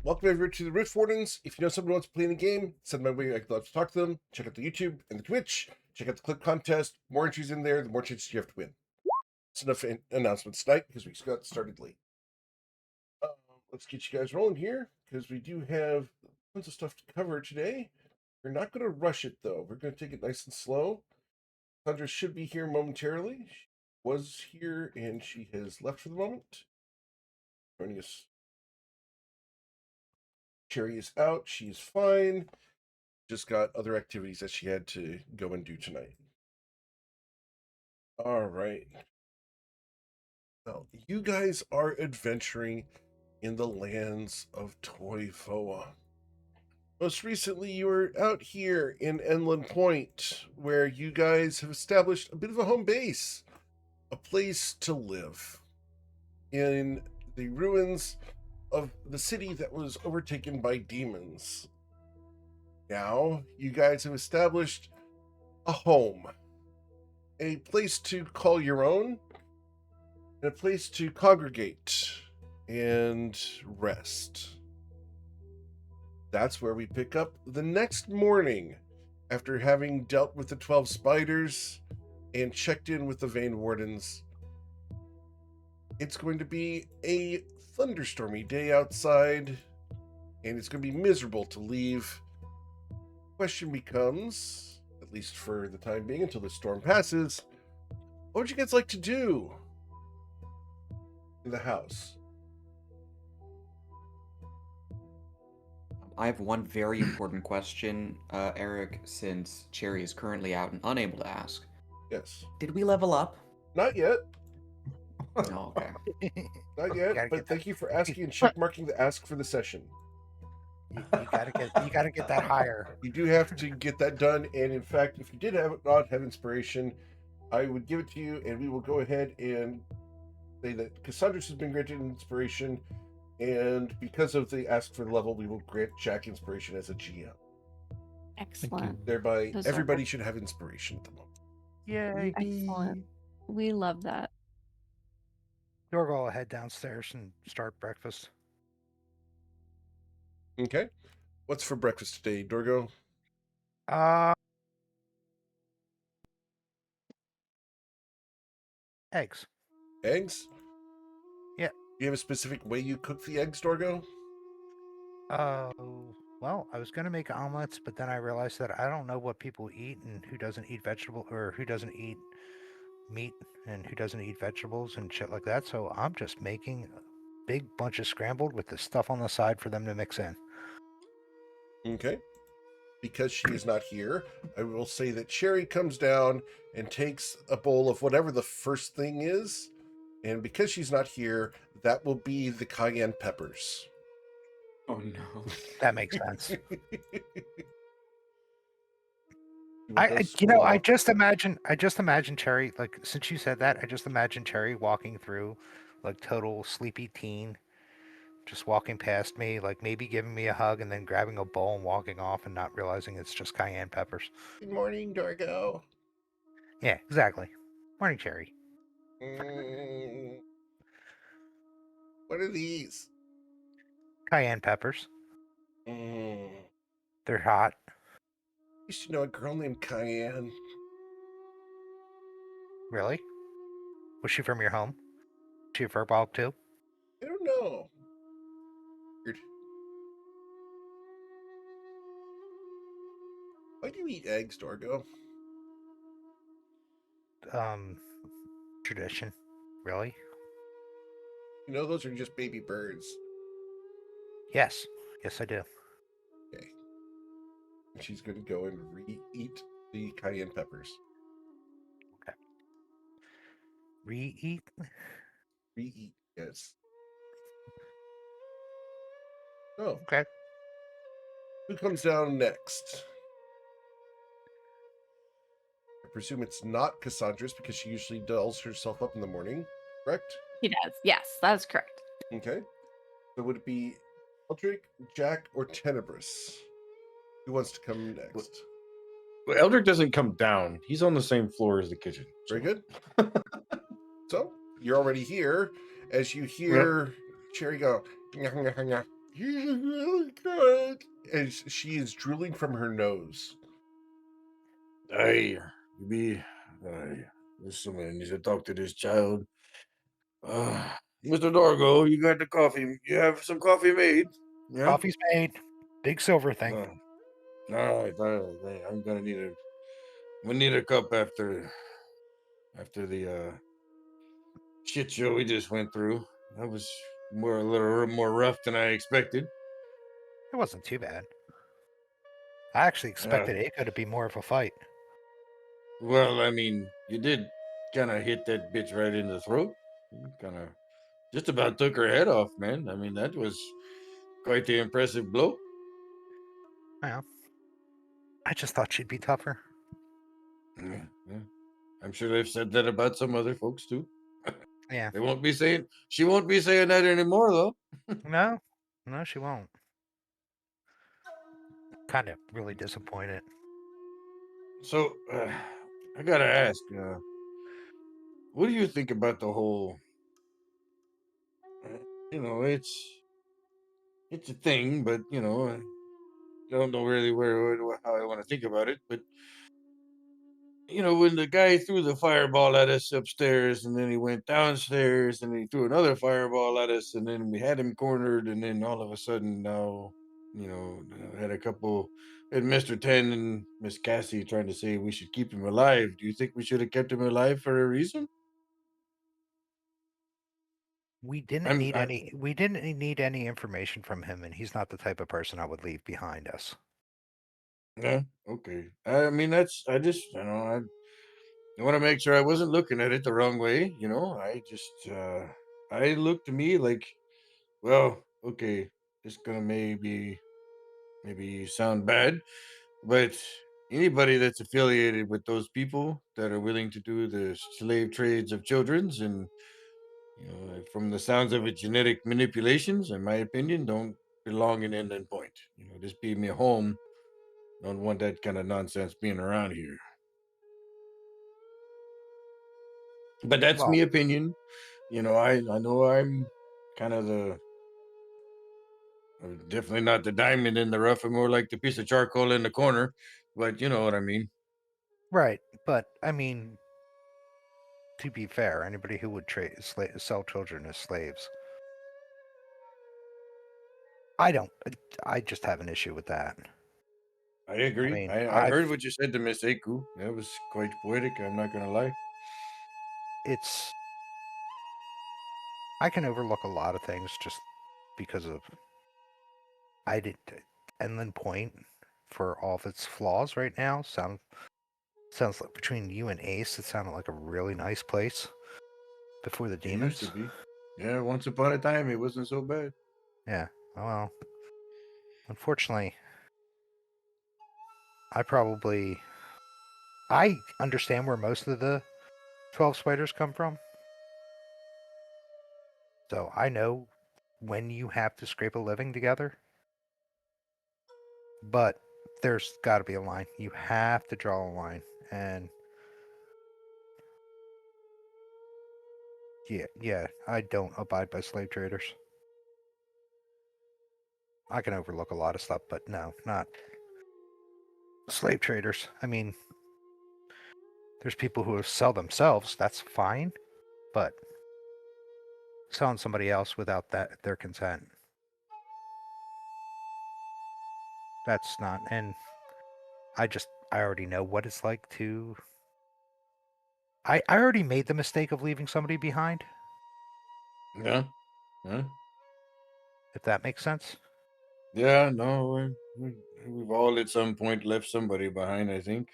Welcome everyone to the Rift Wardens. If you know someone who wants to play in the game, send them my way. I'd love to talk to them. Check out the YouTube and the Twitch. Check out the clip contest. The more entries in there, the more chances you have to win. That's enough announcements tonight because we got started late. Let's get you guys rolling here because we do have tons of stuff to cover today. We're not going to rush it though. We're going to take it nice and slow. Sandra should be here momentarily. She was here and she has left for the moment. Joining us. Cherry is out. She's fine. Just got other activities that she had to go and do tonight. All right. Well, you guys are adventuring in the lands of Toivoa. Most recently, you were out here in Enland Point, where you guys have established a bit of a home base, a place to live in the ruins of the city that was overtaken by demons. Now, you guys have established a home, a place to call your own, and a place to congregate and rest. That's where we pick up the next morning after having dealt with the 12 spiders and checked in with the Vein Wardens. It's going to be a thunderstormy day outside, and it's going to be miserable to leave. Question becomes, at least for the time being until the storm passes, what would you guys like to do in the house? I have one very important question, Eric, since Cherry is currently out and unable to ask. Yes. Did we level up? Not yet. Oh, okay. Not yet, but thank you for asking and checkmarking the ask for the session. You gotta get that higher. You do have to get that done, and in fact, if you did not have inspiration, I would give it to you, and we will go ahead and say that Cassandra's has been granted inspiration, and because of the ask for the level, we will grant Jack inspiration as a GM. Excellent. Thereby, Those everybody should have inspiration at the moment. Yay! Excellent. We love that. Dorgo will head downstairs and start breakfast. Okay. What's for breakfast today, Dorgo? Eggs. Eggs? Yeah. Do you have a specific way you cook the eggs, Dorgo? Well, I was gonna make omelets, but then I realized that I don't know what people eat and who doesn't eat vegetable or who doesn't eat meat and who doesn't eat vegetables and shit like that. So I'm just making a big bunch of scrambled with the stuff on the side for them to mix in. Okay. Because she is not here, I will say that Cherry comes down and takes a bowl of whatever the first thing is. And because she's not here, that will be the cayenne peppers. Oh no. That makes sense. I just imagine Cherry, like, since you said that, I just imagine Cherry walking through, like, total sleepy teen, just walking past me, like, maybe giving me a hug and then grabbing a bowl and walking off and not realizing it's just cayenne peppers. Good morning, Dorgo. Yeah, exactly. Morning, Cherry. What are these? Cayenne peppers. They're hot. I used to know a girl named Cayenne. Really? Was she from your home? Was she a furball too? I don't know. Weird. Why do you eat eggs, Dorgo? Tradition. Really? You know, those are just baby birds. Yes. Yes, I do. Okay. And she's going to go and re-eat the cayenne peppers. Okay. Re-eat? Re-eat, yes. Oh. Okay. Who comes down next? I presume it's not Cassandra's because she usually dolls herself up in the morning, correct? He does. Yes, that's correct. Okay. So would it be Eldrick, Jack, or Tenebris? Who wants to come next? Well, Eldrick doesn't come down. He's on the same floor as the kitchen. Very good. So you're already here. As you hear Cherry go, "Nyah, nyah, nyah," He's really good. And she is drooling from her nose. I be someone needs to talk to this child. Mr. Dorgo, you got the coffee. You have some coffee made? Yeah. Coffee's made. Big silver thing. All right, I'm gonna need we need a cup after the shit show we just went through. That was a little more rough than I expected. It wasn't too bad. I actually Uh, expected Aiko to be more of a fight. well, I mean, you did kind of hit that bitch right in the throat. You kind of just about took her head off, man. I mean, that was quite the impressive blow. Well, I just thought she'd be tougher. Yeah, yeah. I'm sure they've said that about some other folks too. Yeah. She won't be saying that anymore though. No, no, she won't. Kind of really disappointed. So I gotta ask, what do you think about the whole? uh, You know, it's a thing, but I don't know really how I want to think about it. But when the guy threw the fireball at us upstairs, and then he went downstairs, and he threw another fireball at us, and then we had him cornered, and then all of a sudden now, had a couple, had Mr. Ten and Miss Cassie trying to say we should keep him alive. Do you think we should have kept him alive for a reason? We didn't need any information from him, and he's not the type of person I would leave behind us. Yeah, okay. I mean, I just, I want to make sure I wasn't looking at it the wrong way. I looked to me like, well, okay, it's gonna maybe sound bad, but anybody that's affiliated with those people that are willing to do the slave trades of children's, and from the sounds of it, genetic manipulations, in my opinion, don't belong in Inland Point. This be me home. Don't want that kind of nonsense being around here. But that's Well, me opinion. I know I'm kind of definitely not the diamond in the rough. I'm more like the piece of charcoal in the corner. But you know what I mean. right, but I mean, to be fair, anybody who would sell children as slaves, I don't. I just have an issue with that. I I agree. mean, I heard what you said to Miss Aku. That was quite poetic. I'm not gonna lie. it's I can overlook a lot of things just because of I did Enland Point, for all of its flaws right now, sounds like, between you and Ace, it sounded like a really nice place before the It used to demons. be. Yeah, once upon a time, it wasn't so bad. Yeah. Well, unfortunately, I understand where most of the 12 spiders come from. So I know when you have to scrape a living together. But there's got to be a line. You have to draw a line. And yeah, I don't abide by slave traders. I can overlook a lot of stuff, but no, not slave traders. I mean, there's people who sell themselves. That's fine, but selling somebody else without their consent, that's not. And I already know what it's like to. I already made the mistake of leaving somebody behind. Yeah. Huh? If that makes sense. Yeah. No, we've all at some point left somebody behind. I think.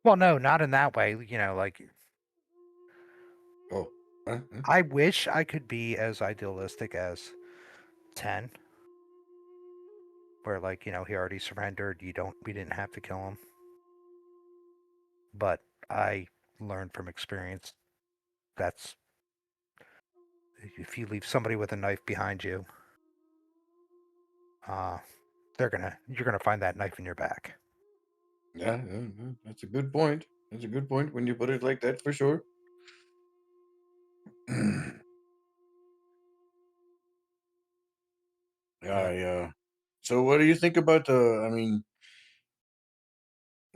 Well, no, not in that way. Like Oh. Huh? Huh? I wish I could be as idealistic as 10, where he already surrendered. We didn't have to kill him. But I learned from experience that's if you leave somebody with a knife behind you, uh, you're gonna find that knife in your back. Yeah, yeah, yeah. That's a good point. That's a good point when you put it like that, for sure. Yeah. So, what do you think about the? I mean,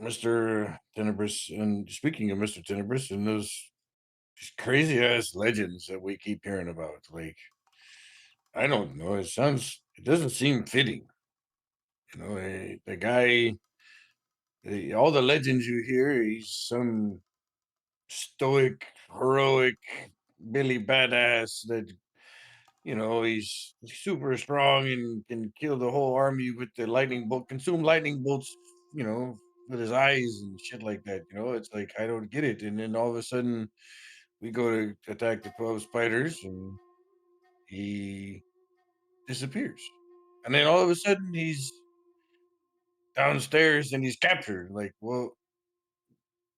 Mr. Tenebris, and speaking of Mr. Tenebris, and those crazy ass legends that we keep hearing about, like I don't know, it doesn't seem fitting. The guy, all the legends you hear, he's some stoic, heroic, Billy badass that he's super strong and can kill the whole army with the lightning bolt, consume lightning bolts, with his eyes and shit like that. It's like I don't get it. And then all of a sudden, we go to attack the 12 spiders, and he disappears. And then all of a sudden, he's downstairs and he's captured. Like, well,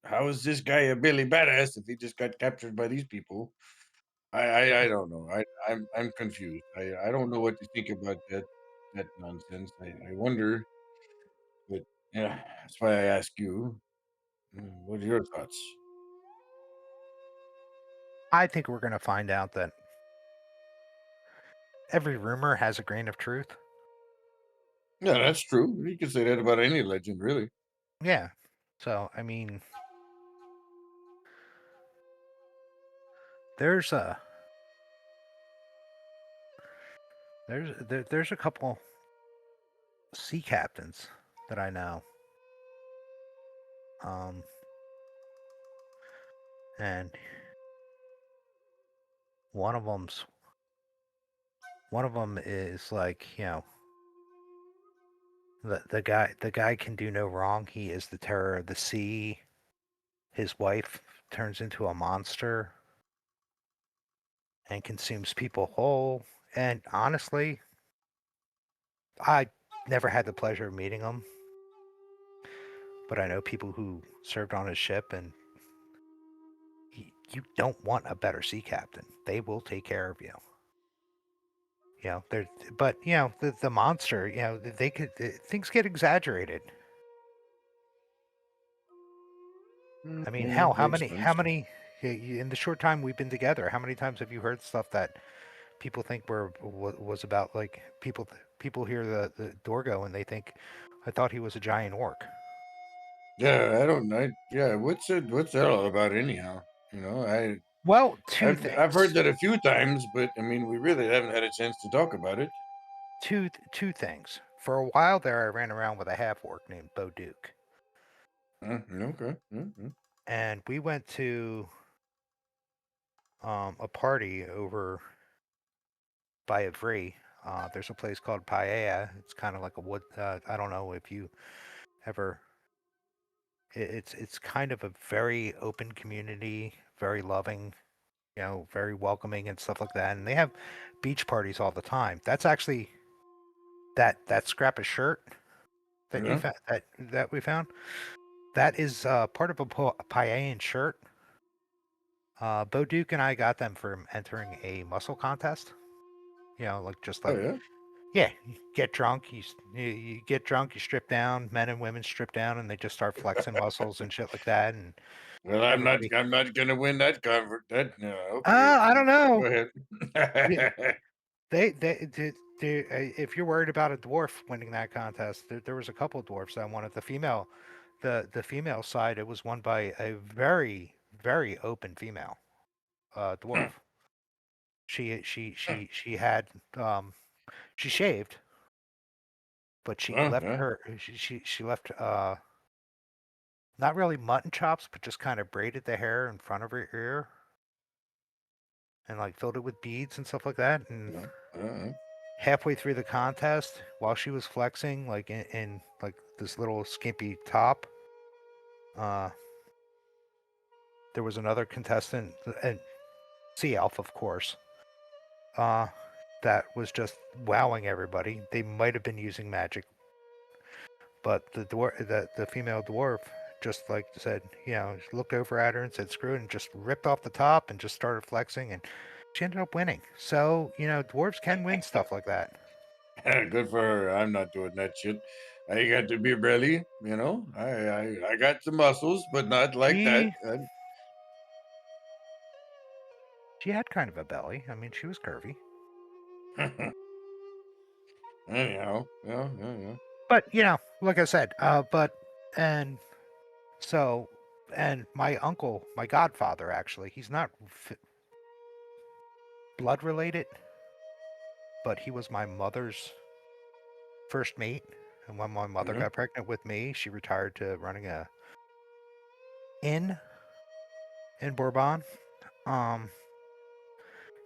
how is this guy a Billy badass if he just got captured by these people? I don't know. I'm confused. I don't know what to think about that nonsense. I wonder, but yeah, that's why I ask you. What are your thoughts? I think we're going to find out that every rumor has a grain of truth. Yeah, that's true. You can say that about any legend, really. Yeah. So, I mean, there's a there's a couple sea captains that I know. Um, and one of them is like, the guy can do no wrong. He is the terror of the sea. His wife turns into a monster and consumes people whole. And honestly, I never had the pleasure of meeting him, but I know people who served on his ship, and you don't want a better sea captain. They will take care of you. They're, but the monster, they could things get exaggerated. I mean, Yeah, hell, makes sense. in the short time we've been together, how many times have you heard stuff that people think was about, like, people hear the Dorgo and they think I thought he was a giant orc. Yeah, I don't. Yeah, what's that all about, anyhow? Well, two I've heard things. that a few times, but I mean, we really haven't had a chance to talk about it. Two things. For a while there, I ran around with a half orc named Bo Duke, Okay. and we went to a party over by Ivry. There's a place called Paella. It's kind of like a wood. I don't know if you ever. It's kind of a very open community, very loving, very welcoming and stuff like that. And they have beach parties all the time. That's actually that scrap of shirt that you Yeah. found that we found. That is part of a Paean shirt. Bo Duke and I got them from entering a muscle contest. Like just Oh like, yeah. yeah, you get drunk, you get drunk, you strip down, men and women strip down, and they just start flexing muscles and shit like that, and Well, everybody. I'm not gonna win that convert. That no. Okay. I don't Go know. Yeah, ahead. if you're worried about a dwarf winning that contest, there was a couple of dwarfs that won it. The female side, it was won by a very very open female dwarf. She had she shaved, but she Oh, left yeah. her she left not really mutton chops, but just kind of braided the hair in front of her ear and like filled it with beads and stuff like that. And Yeah. halfway through the contest, while she was flexing, like in like this little skimpy top, uh, there was another contestant, and Sea Elf, of course, uh, that was just wowing everybody. They might have been using magic, but the female dwarf just like said, looked over at her and said, "Screw it," and just ripped off the top and just started flexing, and she ended up winning. So dwarves can win stuff like that. Good for her. I'm not doing that shit. I got the beer belly. I got the muscles, but not like that. She she had kind of a belly. I mean, she was curvy. Anyhow, yeah. But like I said, and so and my uncle, my godfather, actually, he's not blood related, but he was my mother's first mate. And when my mother Mhm. got pregnant with me, she retired to running a inn in Bourbon. Um,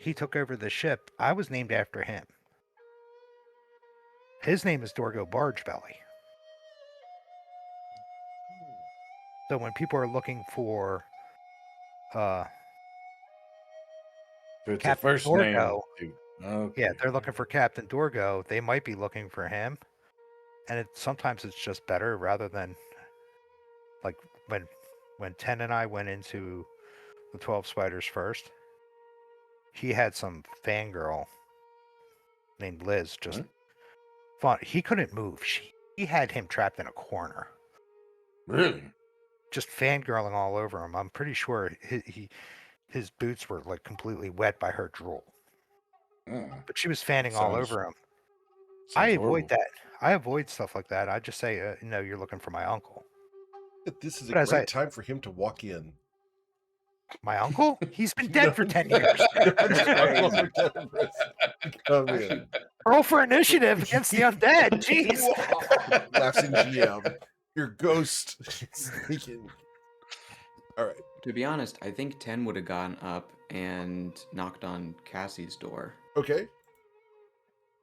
he took over the ship. I was named after him. His name is Dorgo Bargebelly. So when people are looking for uh, So it's a Captain first name. Dorgo, Too. yeah, Okay. they're looking for Captain Dorgo. They might be looking for him, and sometimes it's just better rather than like when Ten and I went into the 12 Spiders first. He had some fangirl named Liz just Huh? fun. He couldn't move. He had him trapped in a corner, Really? just fangirling all over him. I'm pretty sure his boots were like completely wet by her drool, Oh, but she was fanning all sounds over him. I sounds avoid horrible. that. I avoid stuff like that. I just say, no, you're looking for my uncle. This is a But as great time for him to walk in. my uncle, he's been No, dead for 10 years. no, That's just waiting crazy. for Tenebris to come Actually, in. Roll for initiative against the undead. Jeez. Laughs in GM. Your ghost sneaking. All right. to be honest, I think 10 would have gone up and knocked on Cassie's door. Okay.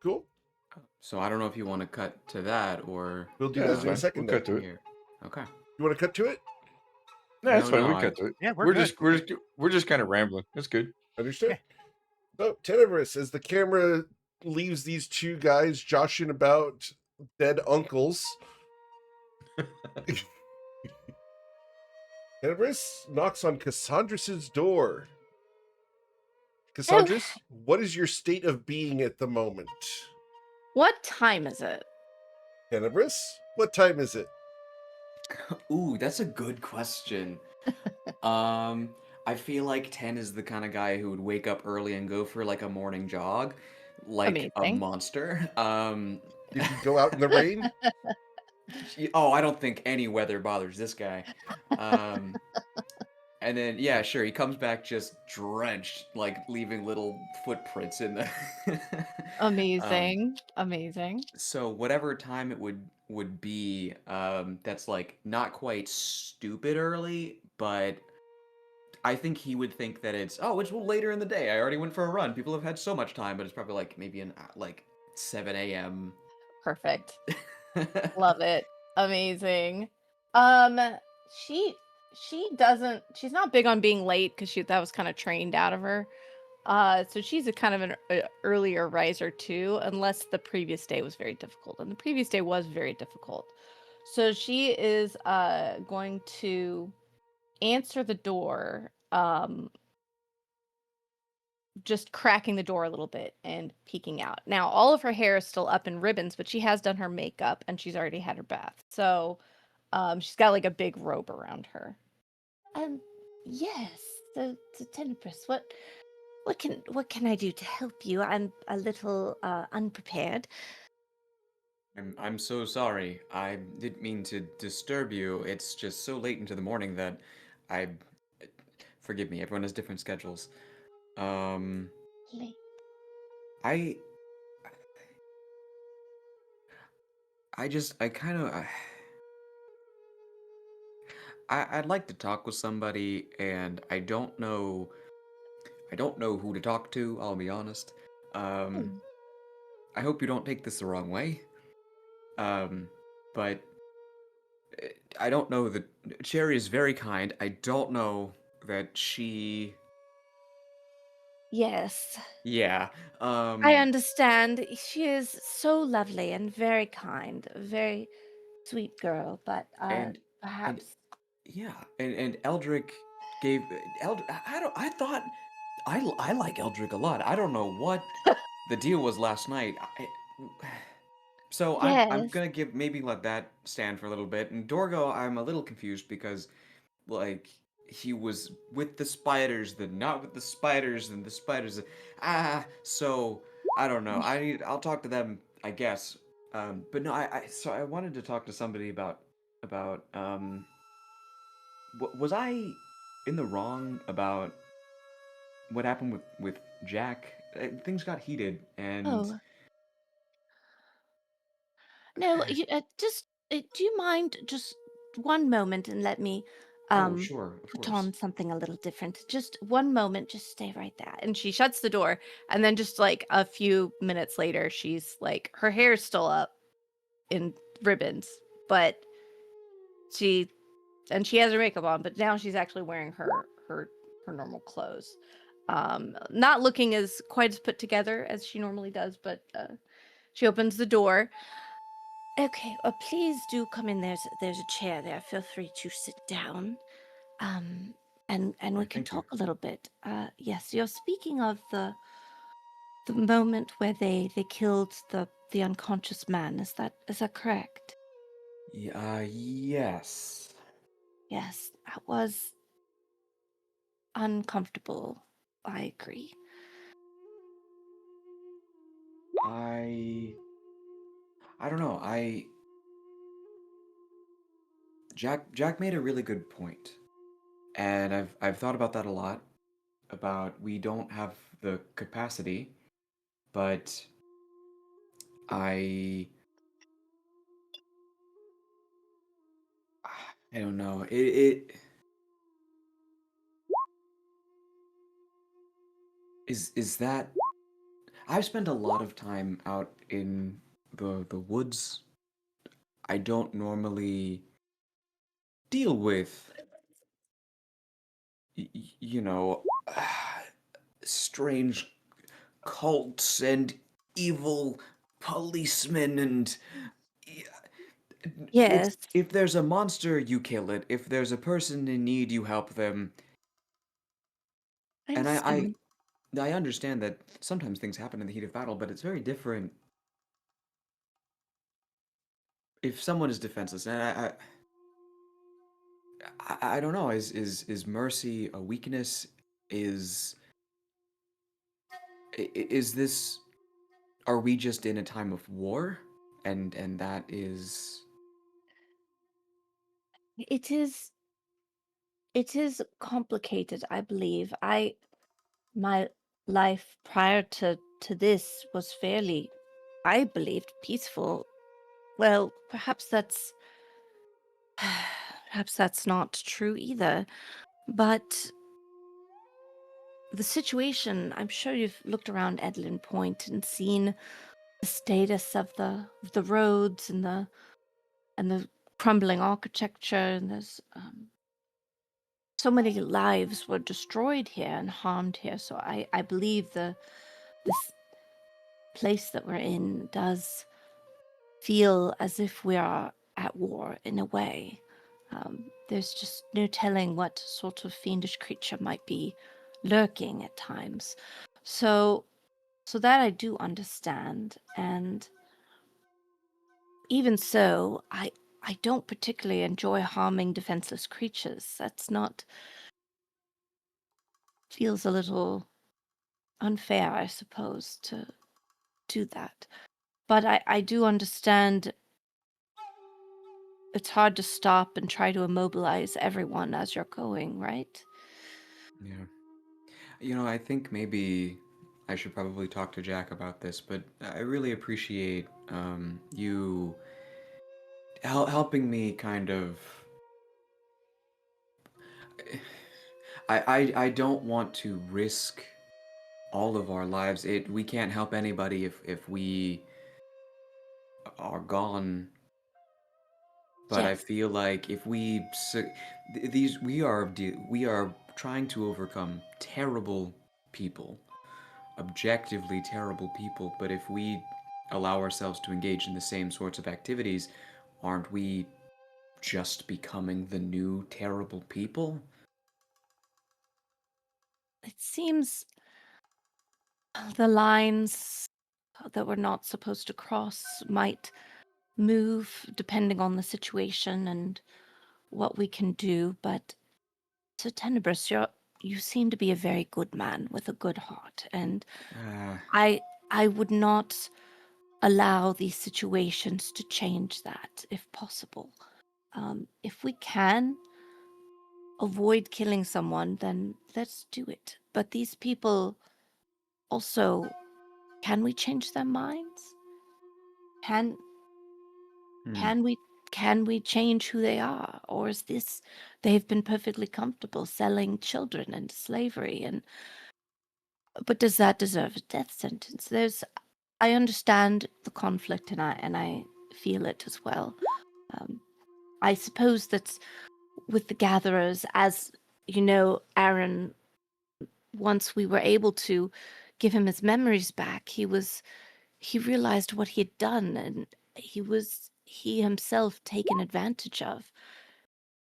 Cool. So I don't know if you want to cut to that or We'll do Yeah, that's that in a fine. second We'll then. cut to it. here. Okay. You want to cut to it? No, that's No, fine. no, We I- cut to it. Yeah, we're We're good. just kind of rambling. That's good. Understood? Yeah. So, Tenebris, as the camera leaves these two guys joshing about dead uncles, Tenebris knocks on Cassandra's door. Cassandras, what is your state of being at the moment? What time is it? Tenebris, what time is it? Ooh, that's a good question. I feel like 10 is the kind of guy who would wake up early and go for like a morning jog, like a Amazing. monster. Did he go out in the rain? Oh, I don't think any weather bothers this guy. Um, and then yeah, sure, he comes back just drenched, like leaving little footprints in the. um, Amazing. so whatever time it would be, that's like not quite stupid early, but I think he would think that it's later in the day. I already went for a run. People have had so much time, but it's probably like maybe an like 7 a.m. Perfect. Love it. Amazing. Um, she she's not big on being late because that was kind of trained out of her. So she's a kind of an earlier riser too, unless the previous day was very difficult. And the previous day was very difficult. So she is going to answer the door, just cracking the door a little bit and peeking out. Now, all of her hair is still up in ribbons, but she has done her makeup and she's already had her bath. So she's got like a big robe around her. Yes, the Tenebris. What can I do to help you? I'm a little unprepared. I'm so sorry. I didn't mean to disturb you. It's just so late into the morning that I forgive me. Everyone has different schedules. Um, Late. I I kind of I'd like to talk with somebody, and I don't know who to talk to. I'll be honest. Um, Hmm. I hope you don't take this the wrong way. But I don't know that Cherry is very kind. I don't know that she. Yes, Yeah. I understand. She is so lovely and very kind, a very sweet girl. But And and perhaps yeah, and Eldrick gave I thought I like Eldrick a lot. I don't know what the deal was last night. So I'm yes. gonna give maybe let that stand for a little bit. And Dorgo, I'm a little confused because like he was with the spiders, then not with the spiders, then the spiders. So I don't know. I'll talk to them I guess. But no, so I wanted to talk to somebody about was I in the wrong about what happened with Jack? Things got heated, and Oh, no, just do you mind just one moment and let me oh, um sure, of put course. on something a little different. Just one moment, just stay right there. And she shuts the door, and then just like a few minutes later, she's like her hair's still up in ribbons, but she she has her makeup on, but now she's actually wearing her normal clothes. Not looking as quite as put together as she normally does, but she opens the door. Okay, please do come in. There's a chair there. Feel free to sit down. Um, and we Why, can thank you. talk a little bit. Yes, you're speaking of the moment where they killed the unconscious man. Is that correct? Yeah, yes. Yes, that was uncomfortable. I agree. I I don't know. Jack made a really good point, and I've thought about that a lot. About we don't have the capacity, but I I don't know. It is that I've spent a lot of time out in the woods. I don't normally deal with you know strange cults and evil policemen and it's Yes, if there's a monster you kill it, if there's a person in need you help them. I And understand. I understand that sometimes things happen in the heat of battle, but it's very different if someone is defenseless. And I don't know, is mercy a weakness? Is is this are we just in a time of war? And that is It is complicated, I believe. My life prior to this was fairly, I believed, peaceful. Well, perhaps that's not true either. But the situation, I'm sure you've looked around Edlin Point and seen the status of the roads and the crumbling architecture, and there's so many lives were destroyed here and harmed here. So I believe this place that we're in does feel as if we are at war in a way. There's just no telling what sort of fiendish creature might be lurking at times. So that I do understand, and even so, I don't particularly enjoy harming defenseless creatures. That's not feels a little unfair, I suppose, to do that. But I do understand it's hard to stop and try to immobilize everyone as you're going, right? yeah. I think maybe I should probably talk to Jack about this, but I really appreciate you helping me kind of. I don't want to risk all of our lives. We can't help anybody if we are gone. But I Yes, feel like if these we are trying to overcome terrible people, objectively terrible people. But if we allow ourselves to engage in the same sorts of activities, aren't we just becoming the new terrible people? it seems the lines that we're not supposed to cross might move depending on the situation and what we can do. But so Tenebris, you seem to be a very good man with a good heart, and Uh, I would not. allow these situations to change that if possible. If we can avoid killing someone, then let's do it. But these people also, can we change their minds? Can Hmm. can we can we change who they are? Or is this they've been perfectly comfortable selling children into slavery, and but does that deserve a death sentence? I understand the conflict, and I feel it as well. I suppose that with the gatherers, as you know, Aaron, once we were able to give him his memories back, he realized what he had done, and he himself taken advantage of.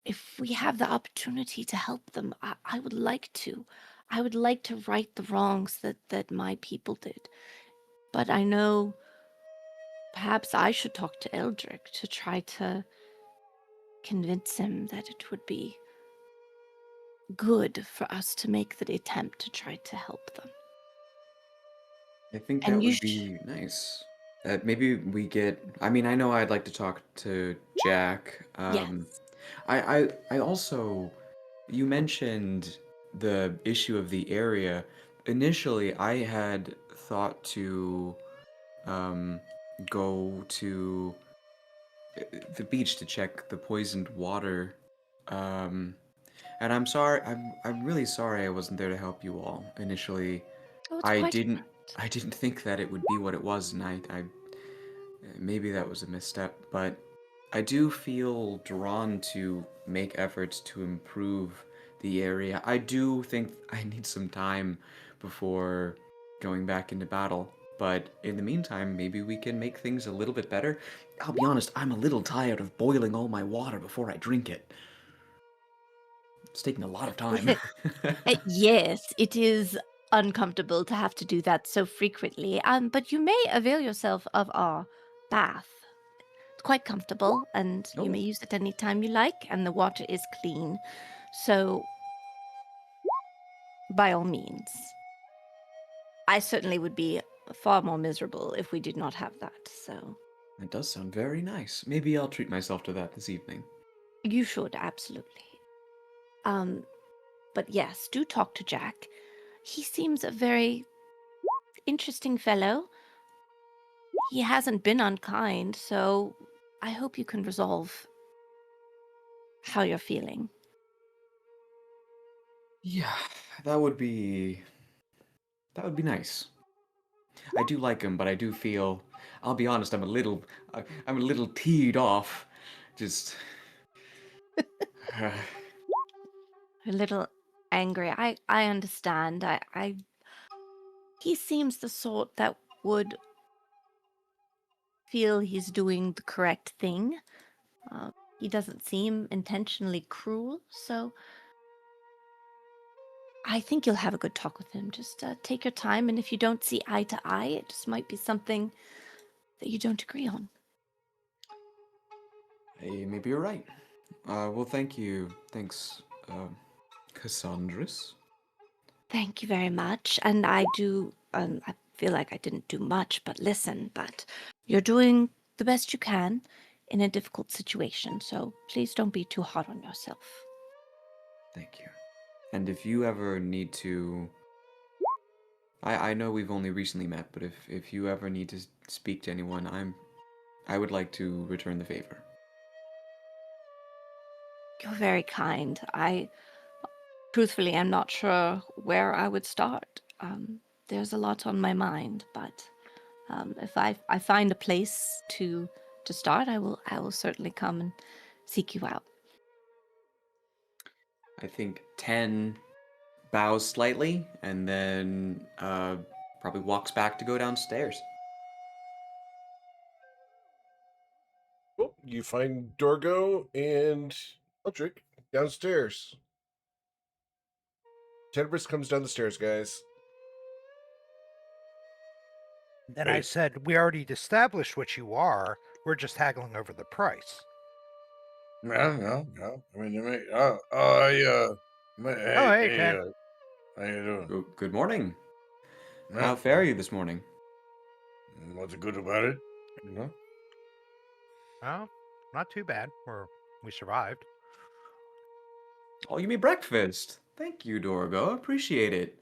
If we have the opportunity to help them, I would like to. I would like to right the wrongs that my people did. But I know perhaps I should talk to Eldrick to try to convince him that it would be good for us to make the attempt to try to help them. I think that And would be nice. Maybe we get. I mean, I know I'd like to talk to Jack. yes. I also. You mentioned the issue of the area. Initially, I had thought to um, go to the beach to check the poisoned water. Um, and I'm sorry. I'm really sorry I wasn't there to help you all initially. Oh, it's I quite didn't alright. I didn't think that it would be what it was, and I maybe that was a misstep, but I do feel drawn to make efforts to improve the area. I do think I need some time before going back into battle, but in the meantime, maybe we can make things a little bit better. I'll be honest, I'm a little tired of boiling all my water before I drink it. It's taking a lot of time. Yes, it is uncomfortable to have to do that so frequently. But you may avail yourself of our bath. It's quite comfortable, and you may Oh, use it any time you like, and the water is clean. So, by all means, I certainly would be far more miserable if we did not have that. So, that does sound very nice. Maybe I'll treat myself to that this evening. you should absolutely. Um, but yes, do talk to Jack. He seems a very interesting fellow. He hasn't been unkind, so I hope you can resolve how you're feeling. Yeah, that would be that would be nice. I do like him, but I do feel, I'll be honest, I'm a little teed off. Just A little angry. I understand. He seems the sort that would feel he's doing the correct thing. He doesn't seem intentionally cruel, so I think you'll have a good talk with him. Just take your time, and if you don't see eye to eye, it just might be something that you don't agree on. hey, maybe you're right. Well, thank you. Thanks, Cassandras. Thank you very much. And I feel like I didn't do much, but listen, but you're doing the best you can in a difficult situation, so please don't be too hard on yourself. Thank you. And if you ever need to, I know we've only recently met, but if you ever need to speak to anyone, I would like to return the favor. You're very kind. I truthfully am not sure where I would start. There's a lot on my mind, but if I find a place to start, I will certainly come and seek you out. I think 10 bows slightly and then probably walks back to go downstairs. Well, you find Dorgo and Eldrick downstairs. Tenebris comes down the stairs, guys. And I said, we already established what you are. We're just haggling over the price. No. Hey, Oh, hey, hey, Ken. how you doing? Good morning. Yeah, How fare you this morning? What's good about it? You know? Oh, not too bad. We survived. Oh, you made breakfast. Thank you, Dorgo. Appreciate it.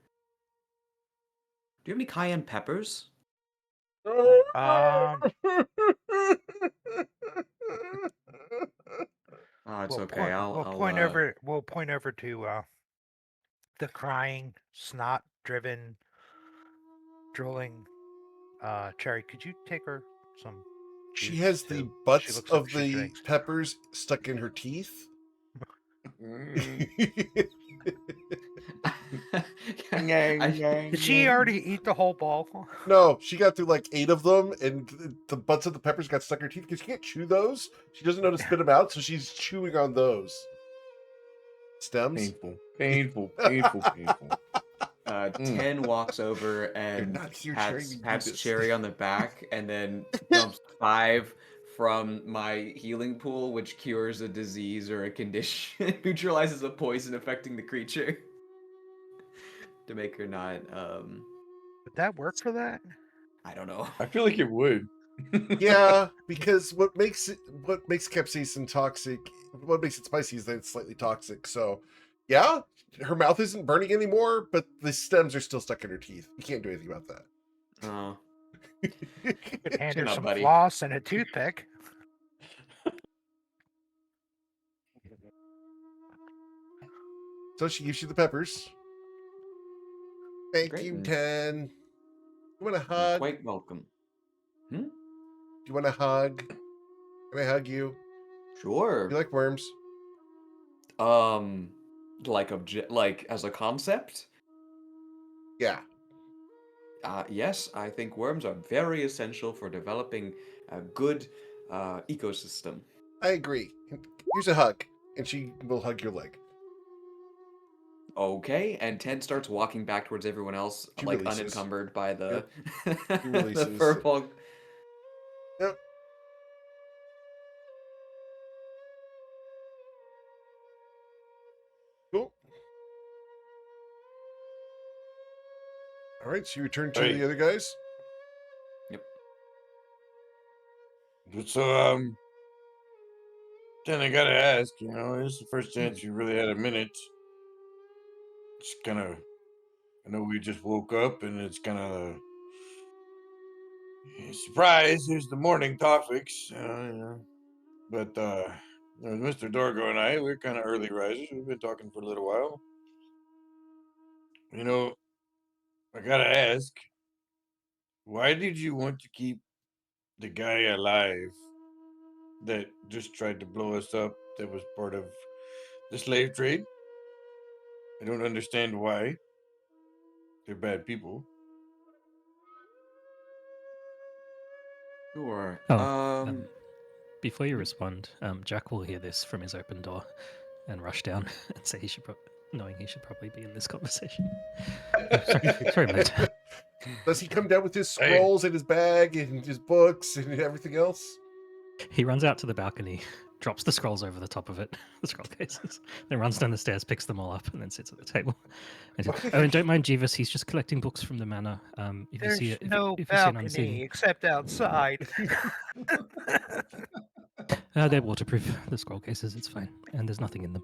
Do you have any cayenne peppers? Um, Oh, it's we'll okay. point I'll we'll I'll point over to the crying, snot-driven, drooling Cherry. Could you take her some She juice has the too? She butts looks like of she the drinks. peppers stuck in her teeth. Mm. Did she already eat the whole bowl? No, she got through like 8 of them, and the butts of the peppers got stuck in her teeth because she can't chew those. She doesn't know to spit them out, so she's chewing on those stems. Painful, painful, painful, painful. 10 walks over You're and not here trying to do pats this. Cherry on the back and then dumps 5 from my healing pool, which cures a disease or a condition, neutralizes a poison affecting the creature. To make her not, Would that work for that? I don't know. I feel like it would. Yeah, because what makes capsaicin toxic, what makes it spicy is that it's slightly toxic. So, yeah, her mouth isn't burning anymore, but the stems are still stuck in her teeth. You can't do anything about that. Oh, Could hand Chin her up, some buddy. floss and a toothpick. So she gives you the peppers. Thank Great, you, and 10. You want a you're hug? quite welcome. Do you want a hug? Can I hug you? Sure. You like worms? Like as a concept? Yeah. Yes, I think worms are very essential for developing a good ecosystem. I agree. Here's a hug. And she will hug your leg. Okay, and 10 starts walking back towards everyone else, She like releases. unencumbered by the She releases. the fur ball. Yep. Cool. All right, so you return to Hey. the other guys. Yep. So, then I gotta ask, you know, this is the first chance you really had a minute. It's kind of, I know we just woke up and it's kind of surprise. Here's the morning topics, you know. But Mr. Dorgo and I, we're kind of early risers. We've been talking for a little while. You know, I gotta ask, why did you want to keep the guy alive that just tried to blow us up? That was part of the slave trade. I don't understand why. They're bad people. Sure. Oh, before you respond, Jack will hear this from his open door and rush down and say knowing he should probably be in this conversation. Sorry, mate. Does he come down with his Hey. scrolls and his bag and his books and everything else? He runs out to the balcony, drops the scrolls over the top of it, the scroll cases, then runs down the stairs, picks them all up, and then sits at the table. And says, oh, and don't mind Jeeves, he's just collecting books from the manor. If There's you see it, no if you see an balcony unseen, except outside. they're waterproof. The scroll cases, it's fine, and there's nothing in them.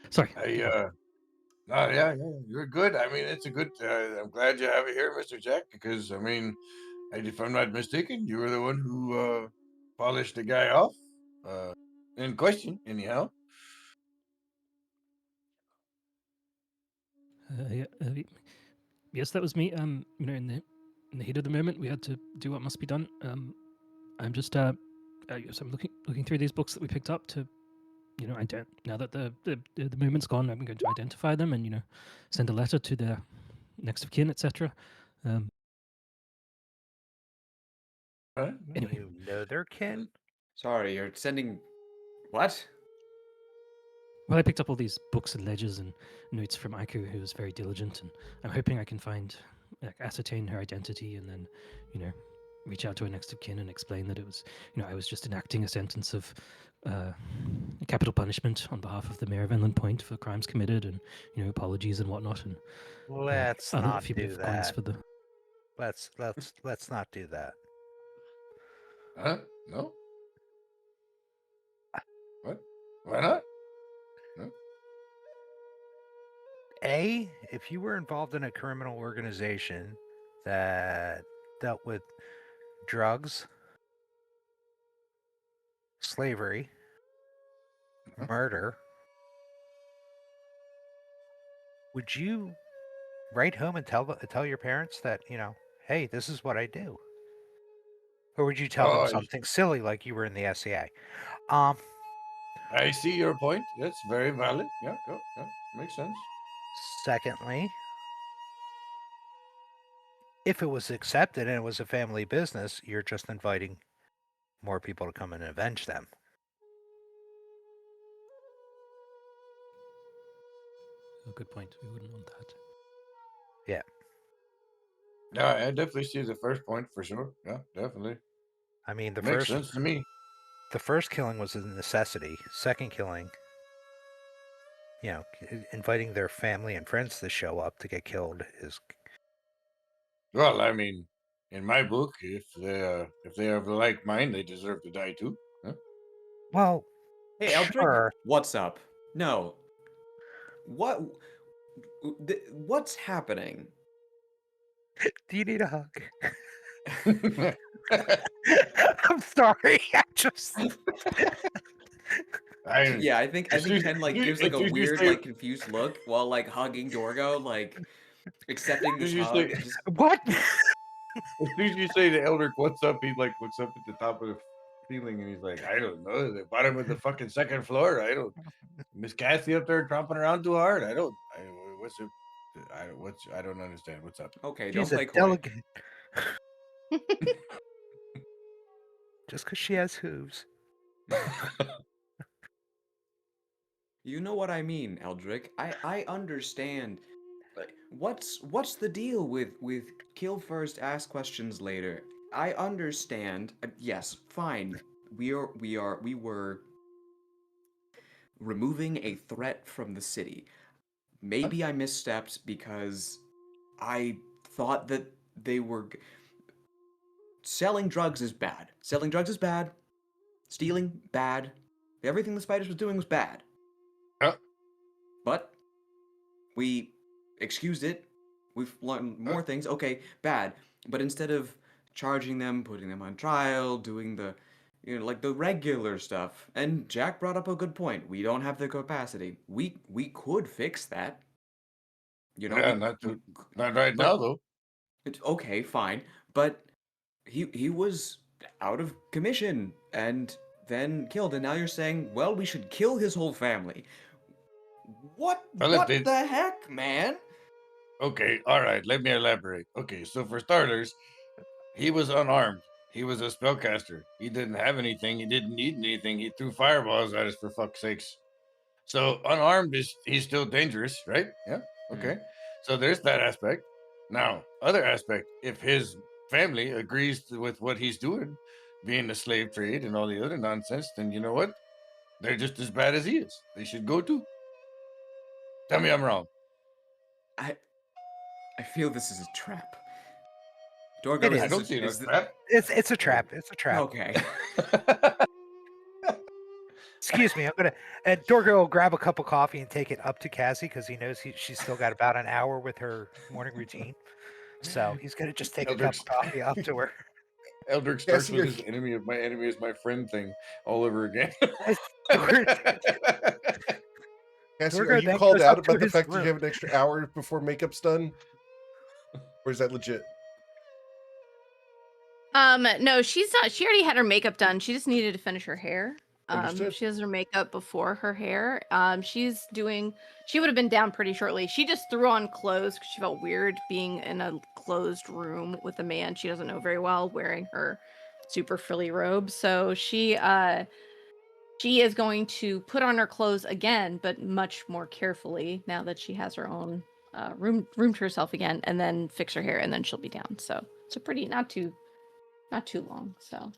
Sorry. Yeah, you're good. I mean, it's a good. I'm glad you have it here, Mr. Jack, because I mean, if I'm not mistaken, you were the one who polished the guy off in question, anyhow. Yes, that was me. You know, in the heat of the moment, we had to do what must be done. I'm just yes, I'm looking through these books that we picked up to, you know, now that the movement's gone, I'm going to identify them and, you know, send a letter to their next of kin, etc. Anyway, You know their kin? Sorry, you're sending what? well, I picked up all these books and ledgers and notes from Aiku, who was very diligent, and I'm hoping I can ascertain her identity, and then, you know, reach out to her next of kin and explain that it was, you know, I was just enacting a sentence of a capital punishment on behalf of the mayor of Inland Point for crimes committed, and apologies and whatnot, and Let's a not few bit do of coins that. for the. Let's not do that. Huh? No? What? Why not? No? If you were involved in a criminal organization that dealt with drugs, slavery, murder, would you write home and tell your parents that, hey, this is what I do? Or would you tell them Oh, something silly like you were in the SCA? Um, I see your point. That's very valid. Yeah, makes sense. Secondly, if it was accepted and it was a family business, you're just inviting more people to come and avenge them. A good point. We wouldn't want that. Yeah. Yeah, I definitely see the first point for sure. Yeah, definitely. I mean, Makes sense to me. the first killing was a necessity. Second killing, inviting their family and friends to show up to get killed is. Well, I mean, in my book, if they have like mind, they deserve to die too. Huh? Well, Hey, Eldrick, sure. what's up? No. What's happening? Do you need a hug? I'm sorry. Yeah, I think Ken gives like a weird confused look while hugging Dorgo, accepting this hug. What? As soon as you say to Eldrick, "What's up?" He looks up at the top of the ceiling and he's like, "I don't know, the bottom of the fucking second floor. I don't. Miss Cassie up there tromping around too hard. I don't. What's it? I don't understand. What's up?" Okay, She's don't a play coy. delegate. Just because she has hooves. You know what I mean, Eldrick. I understand. What's the deal with kill first, ask questions later? I understand. Yes, fine. We were removing a threat from the city. Maybe I misstepped because I thought that they were selling drugs is bad. Selling drugs is bad. Stealing bad. Everything the spiders was doing was bad. But we excused it. We've learned more things. Okay, bad. But instead of charging them, putting them on trial, doing the the regular stuff. And Jack brought up a good point. We don't have the capacity. We could fix that. Yeah, not right now though. It's okay, fine. But he was out of commission and then killed, and now you're saying, well, we should kill his whole family. What the heck, man? Okay, all right, let me elaborate. Okay, so for starters, he was unarmed. He was a spellcaster. He didn't have anything. He didn't need anything. He threw fireballs at us for fuck's sakes. So unarmed he's still dangerous, right? Yeah. Okay. So there's that aspect. Now, other aspect, if his family agrees with what he's doing, being the slave trade and all the other nonsense, then you know what? They're just as bad as he is. They should go too. Tell me I'm wrong. I feel this is a trap. Dorgo, It is. I don't see it as a trap. It's a trap. It's a trap. Okay. Excuse me. I'm gonna. And Dorgo will grab a cup of coffee and take it up to Cassie because he knows she's still got about an hour with her morning routine. So he's gonna just take a cup of coffee up to her. Eldrick starts with his enemy of my enemy is my friend thing all over again. Cassie, are you called out about the fact that you have an extra hour before makeup's done? Or is that legit? No, she's not. She already had her makeup done. She just needed to finish her hair. Understood. She has her makeup before her hair. She would have been down pretty shortly. She just threw on clothes because she felt weird being in a closed room with a man she doesn't know very well wearing her super frilly robe. So she is going to put on her clothes again, but much more carefully now that she has her own room to herself again, and then fix her hair, and then she'll be down. So it's a pretty not too long. So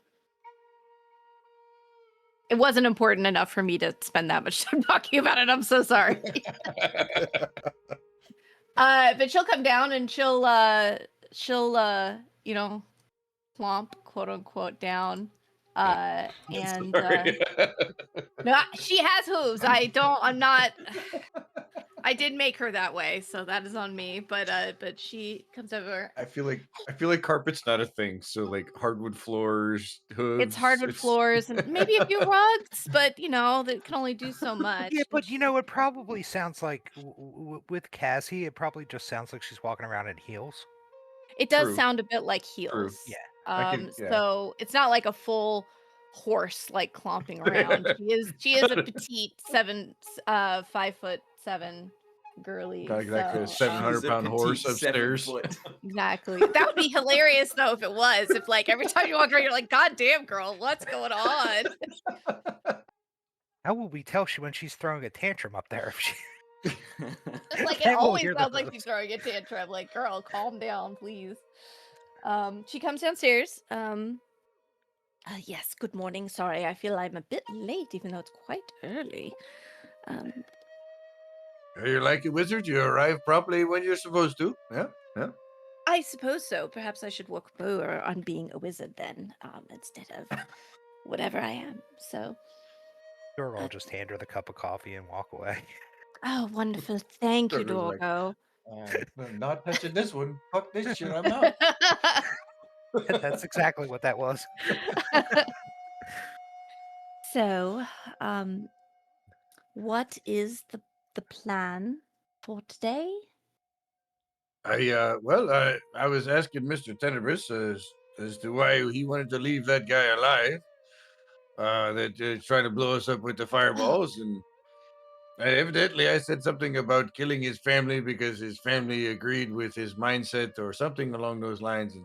It wasn't important enough for me to spend that much time talking about it. I'm so sorry. But she'll come down and she'll plomp, quote unquote, down. And Sorry. no, she has hooves. I did make her that way, so that is on me. But she comes over. I feel like carpet's not a thing. So like hardwood floors, hooves. It's hardwood floors and maybe a few rugs, but that can only do so much. Yeah, but it probably sounds like with Cassie, it probably just sounds like she's walking around in heels. It does True. sound a bit like heels. Yeah. So it's not like a full horse like clomping around. She is a petite 5'7" girly. Got exactly a so, 700-pound horse upstairs. Exactly. That would be hilarious though if it was. If like every time you walk around, you're like, God damn, girl, what's going on? How will we tell when she's throwing a tantrum up there? If she... It's like it Then we'll always hear sounds like those. she's throwing a tantrum. Like, girl, calm down, please. She comes downstairs. Yes, good morning. Sorry, I feel I'm a bit late, even though it's quite early. You're like a wizard. You arrive promptly when you're supposed to. Yeah. I suppose so. Perhaps I should work more on being a wizard then, instead of whatever I am. So. Or I'll just hand her the cup of coffee and walk away. Oh, wonderful. Thank you, Sort of like, Dorgo. I'm not touching this one. Fuck this shit. I'm out. That's exactly what that was. So, what is the plan for today? I was asking Mr. Tenebris as to why he wanted to leave that guy alive. That trying to blow us up with the fireballs, and evidently I said something about killing his family because his family agreed with his mindset or something along those lines, and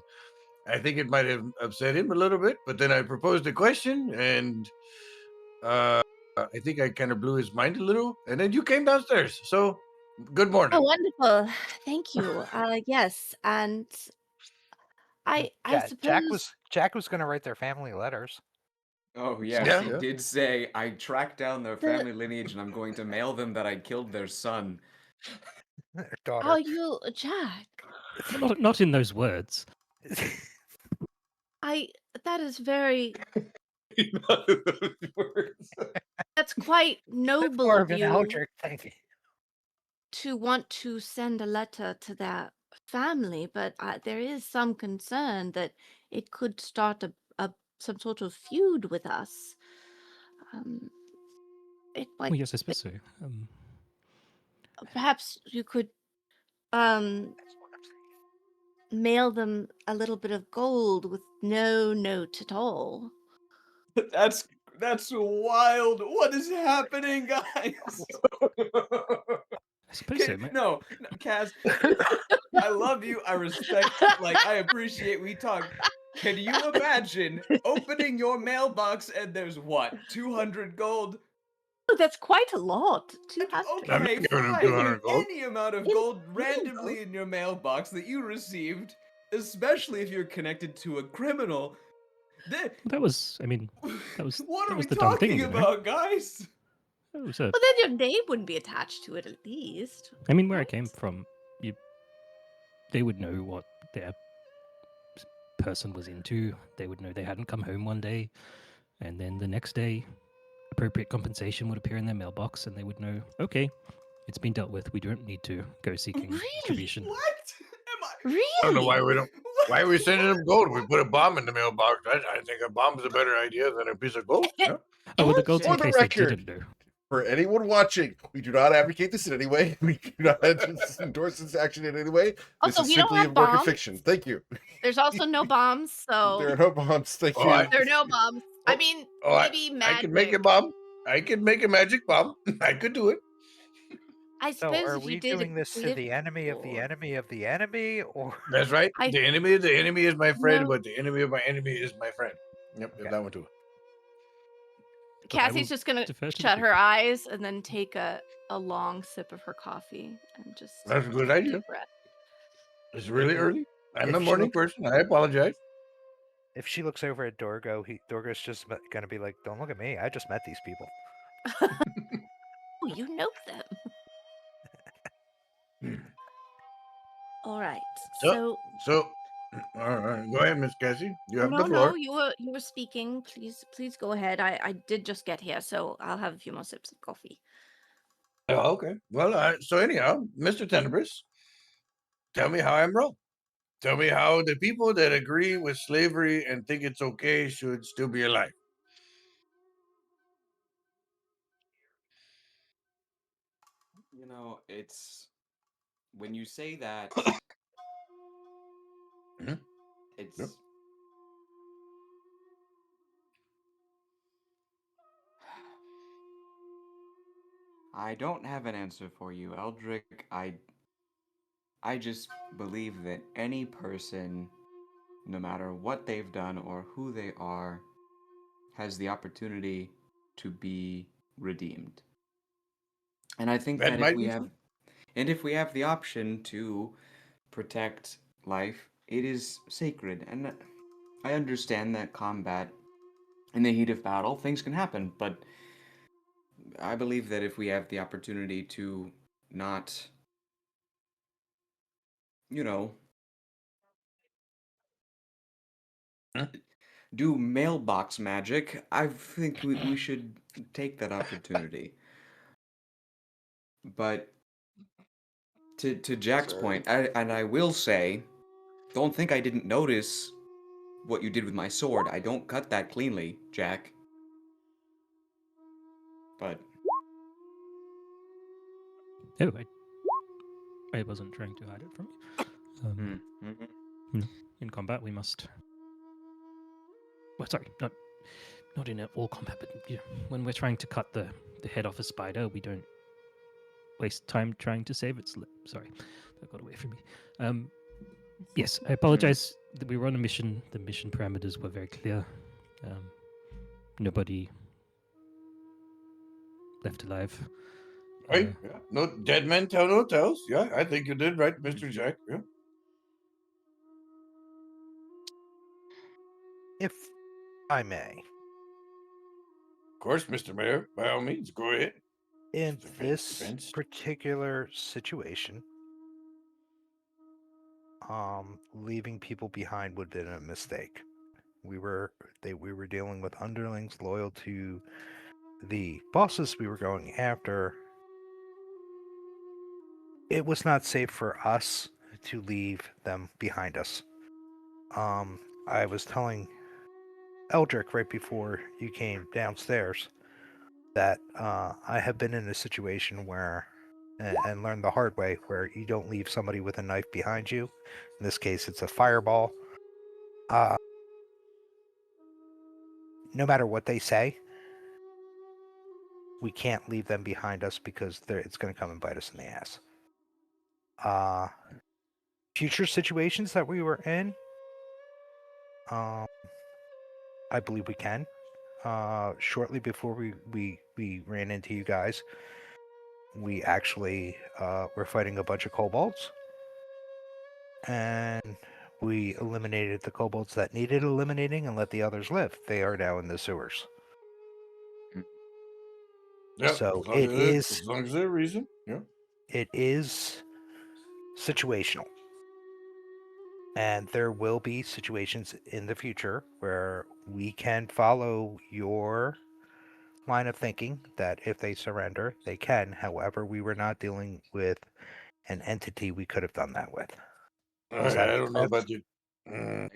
I think it might have upset him a little bit. But then I proposed a question, and I think I kind of blew his mind a little, and then you came downstairs. So, good morning. Oh, wonderful. Thank you. Yes, and I suppose Jack was going to write their family letters. Oh yeah, Yeah, she yeah. did say I tracked down their family lineage and I'm going to mail them that I killed their son. Their daughter. are you Jack? Not in those words. That is very Not in those words. that's quite That's noble more of of an you Eldrick thing. to want to send a letter to their family, but there is some concern that it could start some sort of feud with us. It might. Well, yes, I suppose so. Perhaps you could mail them a little bit of gold with no note at all. That's wild. What is happening, guys? I suppose so. No, Kaz. I love you. I respect. I appreciate we talk. Can you imagine opening your mailbox and there's what 200 gold? Oh, that's quite a lot. 200. I'm Okay, not giving him fine. 200 gold. Any amount of gold randomly in your mailbox that you received, especially if you're connected to a criminal. That was the What that are was we the dumb thing, talking you know? about, guys? It was Well, then your name wouldn't be attached to it, at least. I mean, where I came from, they would know what their person was into. They would know they hadn't come home one day, and then the next day, appropriate compensation would appear in their mailbox, and they would know, okay, it's been dealt with. We don't need to go seeking retribution. What? Really? I don't know why we don't. Why are we sending them gold? We put a bomb in the mailbox. I think a bomb's a better idea than a piece of gold. Yeah. Oh, well, the gold's in For the case they record. didn't know. For anyone watching, we do not advocate this in any way. We do not endorse this action in any way. This Also, is we don't simply a have work of bombs. fiction. Thank you. There's also no bombs, so There are no bombs. Thank Oh, you. there are no bombs. I mean, maybe magic. I can make a bomb. I can make a magic bomb. I could do it. I So suppose are if we you did doing this to the enemy of the or- enemy of the enemy, or That's right. I- The enemy of the enemy is my friend, No. but the enemy of my enemy is my friend. Yep, Okay. that one too. Look, I Cassie's will just gonna defer to the shut her people. eyes and then take a long sip of her coffee and just That's a good take idea. deep breath. It's really early. I'm If a she morning look- person. I apologize. If she looks over at Dorgo, Dorgo's just gonna be like, "Don't look at me. I just met these people." Oh, you know them. All right. So, So all right. Go ahead, Miss Cassie. You have the no, no, floor. you were speaking. Please go ahead. I did just get here, so I'll have a few more sips of coffee. Oh, okay. Well, so anyhow, Mr. Tenebris, tell me how I'm wrong. Tell me how the people that agree with slavery and think it's okay should still be alive. You know, it's when you say that, Mhm. it's Yep. I don't have an answer for you, Eldrick. I just believe that any person, no matter what they've done or who they are, has the opportunity to be redeemed. And I think That that if might we be have true. and if we have the option to protect life, it is sacred. And I understand that combat in the heat of battle, things can happen, but I believe that if we have the opportunity to not, you know, Huh? do mailbox magic, I think we should take that opportunity. But to Jack's Sorry. point, I will say, don't think I didn't notice what you did with my sword. I don't cut that cleanly, Jack. But Oh, I wasn't trying to hide it from you. mhm. You know, in combat, we must. Well, sorry, not in all combat, but you know, when we're trying to cut the head off a spider, we don't waste time trying to save its lip. Sorry, that got away from me. Yes, I apologize. We were on a mission. The mission parameters were very clear. Nobody left alive. Right? Yeah. No dead men tell no tales. Yeah, I think you did right, Mr. Jack. Yeah. Of If I may, course, Mr. Mayor. By all means, go ahead. in Defense, this defense. particular situation, leaving people behind would have been a mistake. We were dealing with underlings loyal to the bosses we were going after. It was not safe for us to leave them behind us. I was telling Eldrick right before you came downstairs that I have been in a situation where, and learned the hard way, where you don't leave somebody with a knife behind you. In this case, it's a fireball. Uh, no matter what they say, we can't leave them behind us because it's going to come and bite us in the ass. Future situations that we were in, I believe we can. Shortly before we ran into you guys, we actually were fighting a bunch of kobolds, and we eliminated the kobolds that needed eliminating and let the others live. They are now in the sewers. Yep. So it As long as there's a reason. Yeah. is situational. And there will be situations in the future where we can follow your line of thinking that if they surrender, they can. However, we were not dealing with an entity we could have done that with. Does Okay, that I make don't know sense? about you. Mm,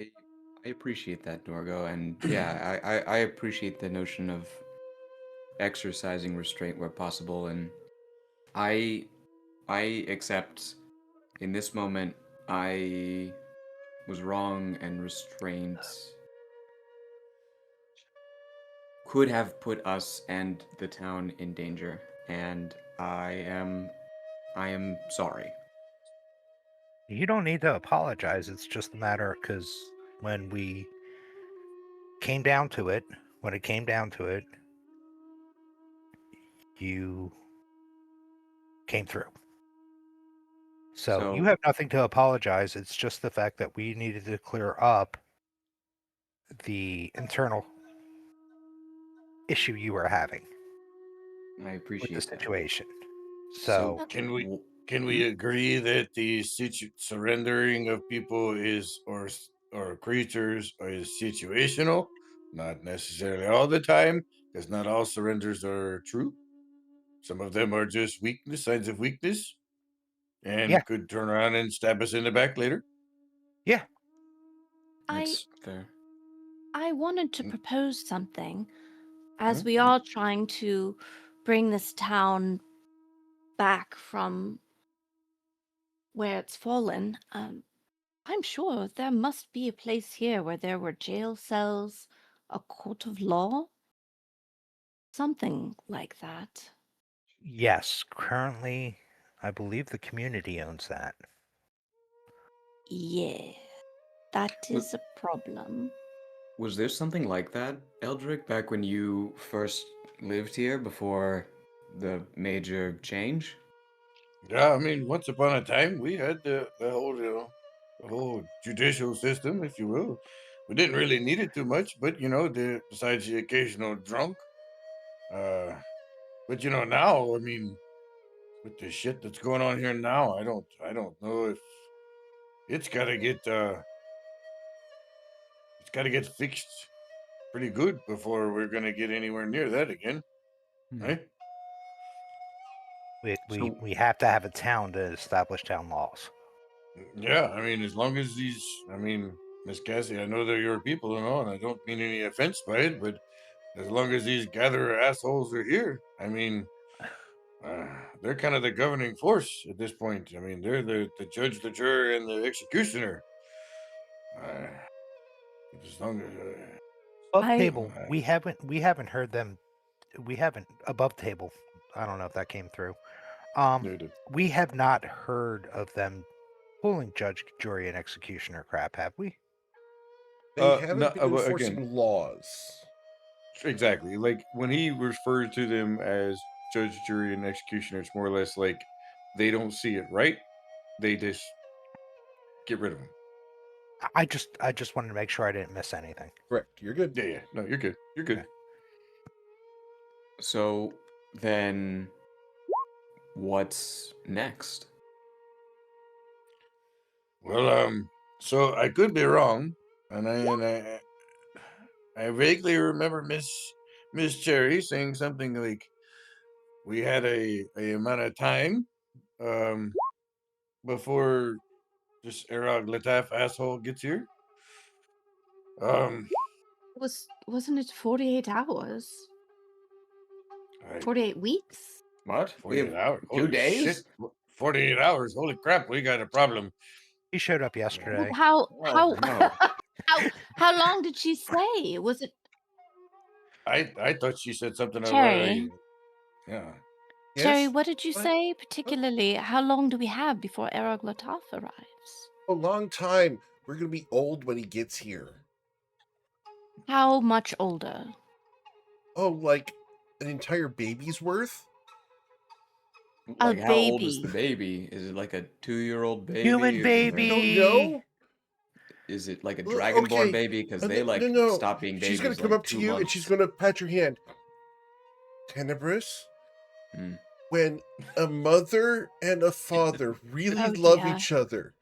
I appreciate that, Dorgo, and yeah, I appreciate the notion of exercising restraint where possible, and I I accept in this moment I was wrong and restraint could have put us and the town in danger, and I am sorry. You don't need to apologize. It's just a matter because when we came down to it, when it came down to it, you came through. So you So have nothing to apologize. It's just the fact that we needed to clear up the internal issue you were having I with the appreciate that. situation. So, So w- Can we agree that the surrendering of people is or creatures is situational, not necessarily all the time, because not all surrenders are true. Some of them are just signs of weakness, yeah, and could turn around and stab us in the back later. yeah, I that's fair. I wanted to Mm. propose something as we Mhm. are trying to bring this town back from where it's fallen. I'm sure there must be a place here where there were jail cells, a court of law, something like that. yes. Currently, I believe the community owns that. Yeah, that Was, is a problem. was there something like that, Eldrick, back when you first lived here before the major change? Yeah, I mean, once upon a time, we had the whole, the whole judicial system, if you will. We didn't really need it too much, but besides the occasional drunk. Uh, but now, I mean, with the shit that's going on here now, I don't know if it's got to get, it's got to get fixed pretty good before we're gonna get anywhere near that again, Hmm. right? So, We have to have a town to establish town laws. Yeah, I mean, as long as I mean, Miss Cassie, I know they're your people and all, and I don't mean any offense by it, but as long as these gatherer assholes are here, I mean, they're kind of the governing force at this point. I mean, they're the judge, the juror, and the executioner. Uh, as long as, Above I table, we haven't heard them. We haven't above table. I don't know if that came through. they're the, We have not heard of them pulling judge, jury, and executioner crap, have we? They no, haven't been well, again, enforcing laws. exactly. Like when he referred to them as judge, jury, and executioner, it's more or less like they don't see it right. They just get rid of them. I just wanted to make sure I didn't miss anything. Correct. You're good. Yeah. No, you're good. You're good. Okay. so then what's next? Well, so I could be wrong, and I vaguely remember Miss Cherry saying something like we had a amount of time um before this Erog Lataf asshole gets here. Um, Wasn't it 48 hours? I 48 weeks? What? We 48 have hours. 2 Holy shit! days? 48 hours. Holy crap! We got a problem. He showed up But yesterday. how Oh no. how long did she say? Was it I thought she said something about Cherry. yeah. Cherry, Yes. what did you What? say What? particularly? How long do we have before Erog Lataf arrives? A long time. We're gonna be old when he gets here. How much older? Oh, like an entire baby's worth? A Like, how old is the baby. baby? Is it like a 2-year-old Human baby? You don't know? Is it like a Well, dragonborn okay. baby? Because No, they no, like no. stop being She's gonna babies come like up to 2 you and she's months. gonna pat your hand. Tenebris, Hmm. when a mother and a father really Oh, love dear. each other,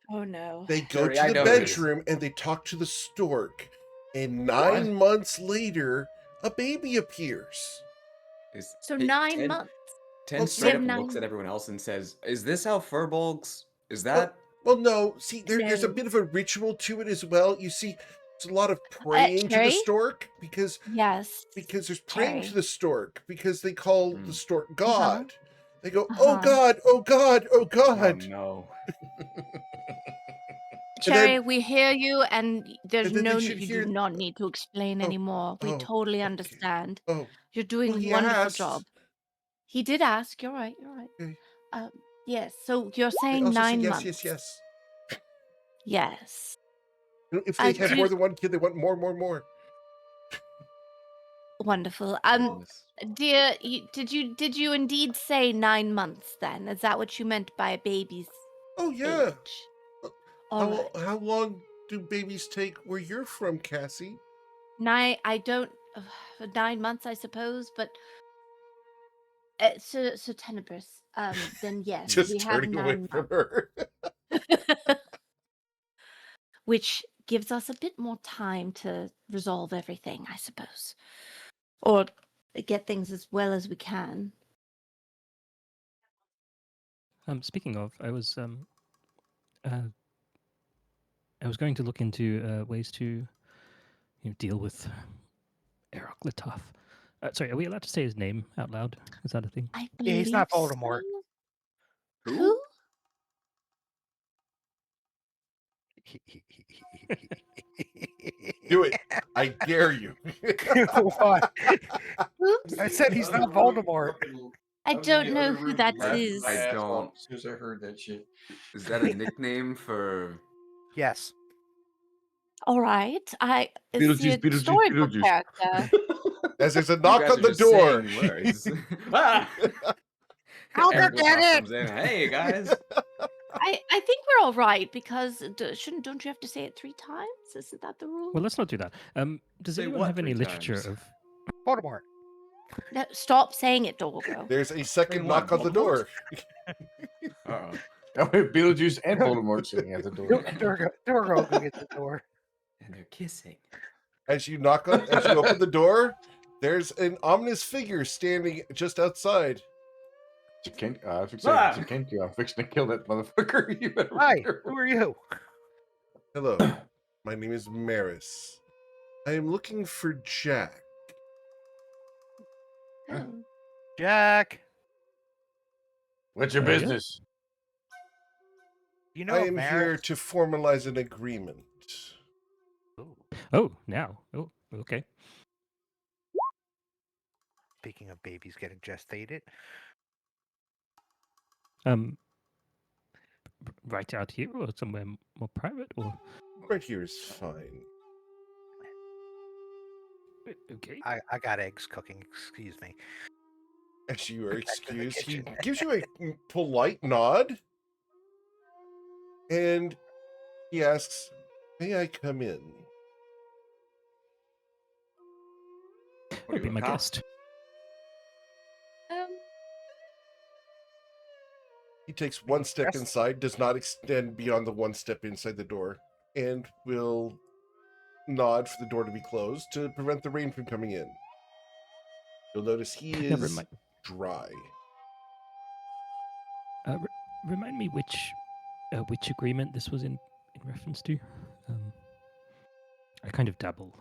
Oh, no. they go Cherry, to I the know this. bedroom and they talk to the stork. And What? 9 months later, a baby appears. So Hey, 9 Ted, months. Ten Well, We straight have up so, looks at 9. everyone else and says, "Is this how furbolgs? Is well, that?" well, no. See, there's a No. bit of a ritual to it as well. You see, it's a lot of praying to the Cherry? stork because Yes. there's praying to Cherry. the stork because they call the Hmm. stork Uh-huh. God. They go, oh Uh-huh. God, oh God, oh Oh God. no. And then Cherry, we hear you, and there's they no should need. You do hear, not need to explain oh, anymore. We oh, totally okay. understand. Oh, You're well, doing he a wonderful asked. job. He did ask. You're right. You're right. Okay. Yes. So you're They saying also say 9 yes, months. yes. Yes. If they have Do more you, than one kid, they want more. wonderful. Goodness. Dear, did you indeed say 9 months? Then is that what you meant by a baby's Oh yeah. age? All right. How long do babies take where you're from, Cassie? I don't. 9 months, I suppose, but so Tenebris. Then yes, we Just have turning away 9 from months, her. which gives us a bit more time to resolve everything, I suppose, or get things as well as we can. Speaking of, I was going to look into ways to deal with Erok Lataf. Sorry, are we allowed to say his name out loud? Is that a thing? I Yeah, he's not believe Voldemort. so. Who? Do it. I dare you. What? Oops. I said he's not Voldemort. I don't know who that I- is. I don't- As soon as I heard that shit. Is that a nickname for? Yes. All right. Is he a Beetlejuice, storybook Beetlejuice. character? As there's a You knock guys on are the just door. saying words. Ah! I'll Eric go get Latoff it. comes in. Hey guys. I think we're all right because don't you have to say it 3 times? Isn't that the rule? Well, let's not do that. Does Say anyone what have any 3 literature times? of? Voldemort. No, stop saying it, Dorgo. There's a second Wait, knock what, on the Voldemort? door. Uh-oh. Beetlejuice and Voldemort sitting at the door. Dorgo go get the door. And they're kissing. As you open the door, there's an ominous figure standing just outside. It's a Ken, it's a Ah! Kenku. I'm fixing to kill that motherfucker. You better be Hi, careful. who are you? Hello, my name is Maris. I am looking for Jack. Hmm. Jack. What's your Yeah? business? You know I of am Maris? here to formalize an agreement. Oh, now. Oh, okay. Speaking of babies getting gestated, Right out here or somewhere more private or? Right here is fine. Okay. I got eggs cooking. Excuse me. As you are Back to the excused, he kitchen. gives you a polite nod, and he asks, "May I come in?" What are Would be you, a my cop? guest. He takes one step Yes. inside, does not extend beyond the one step inside the door, and will nod for the door to be closed to prevent the rain from coming in. You'll notice he Never is mind. dry. Remind me which agreement this was in reference to. I kind of dabble.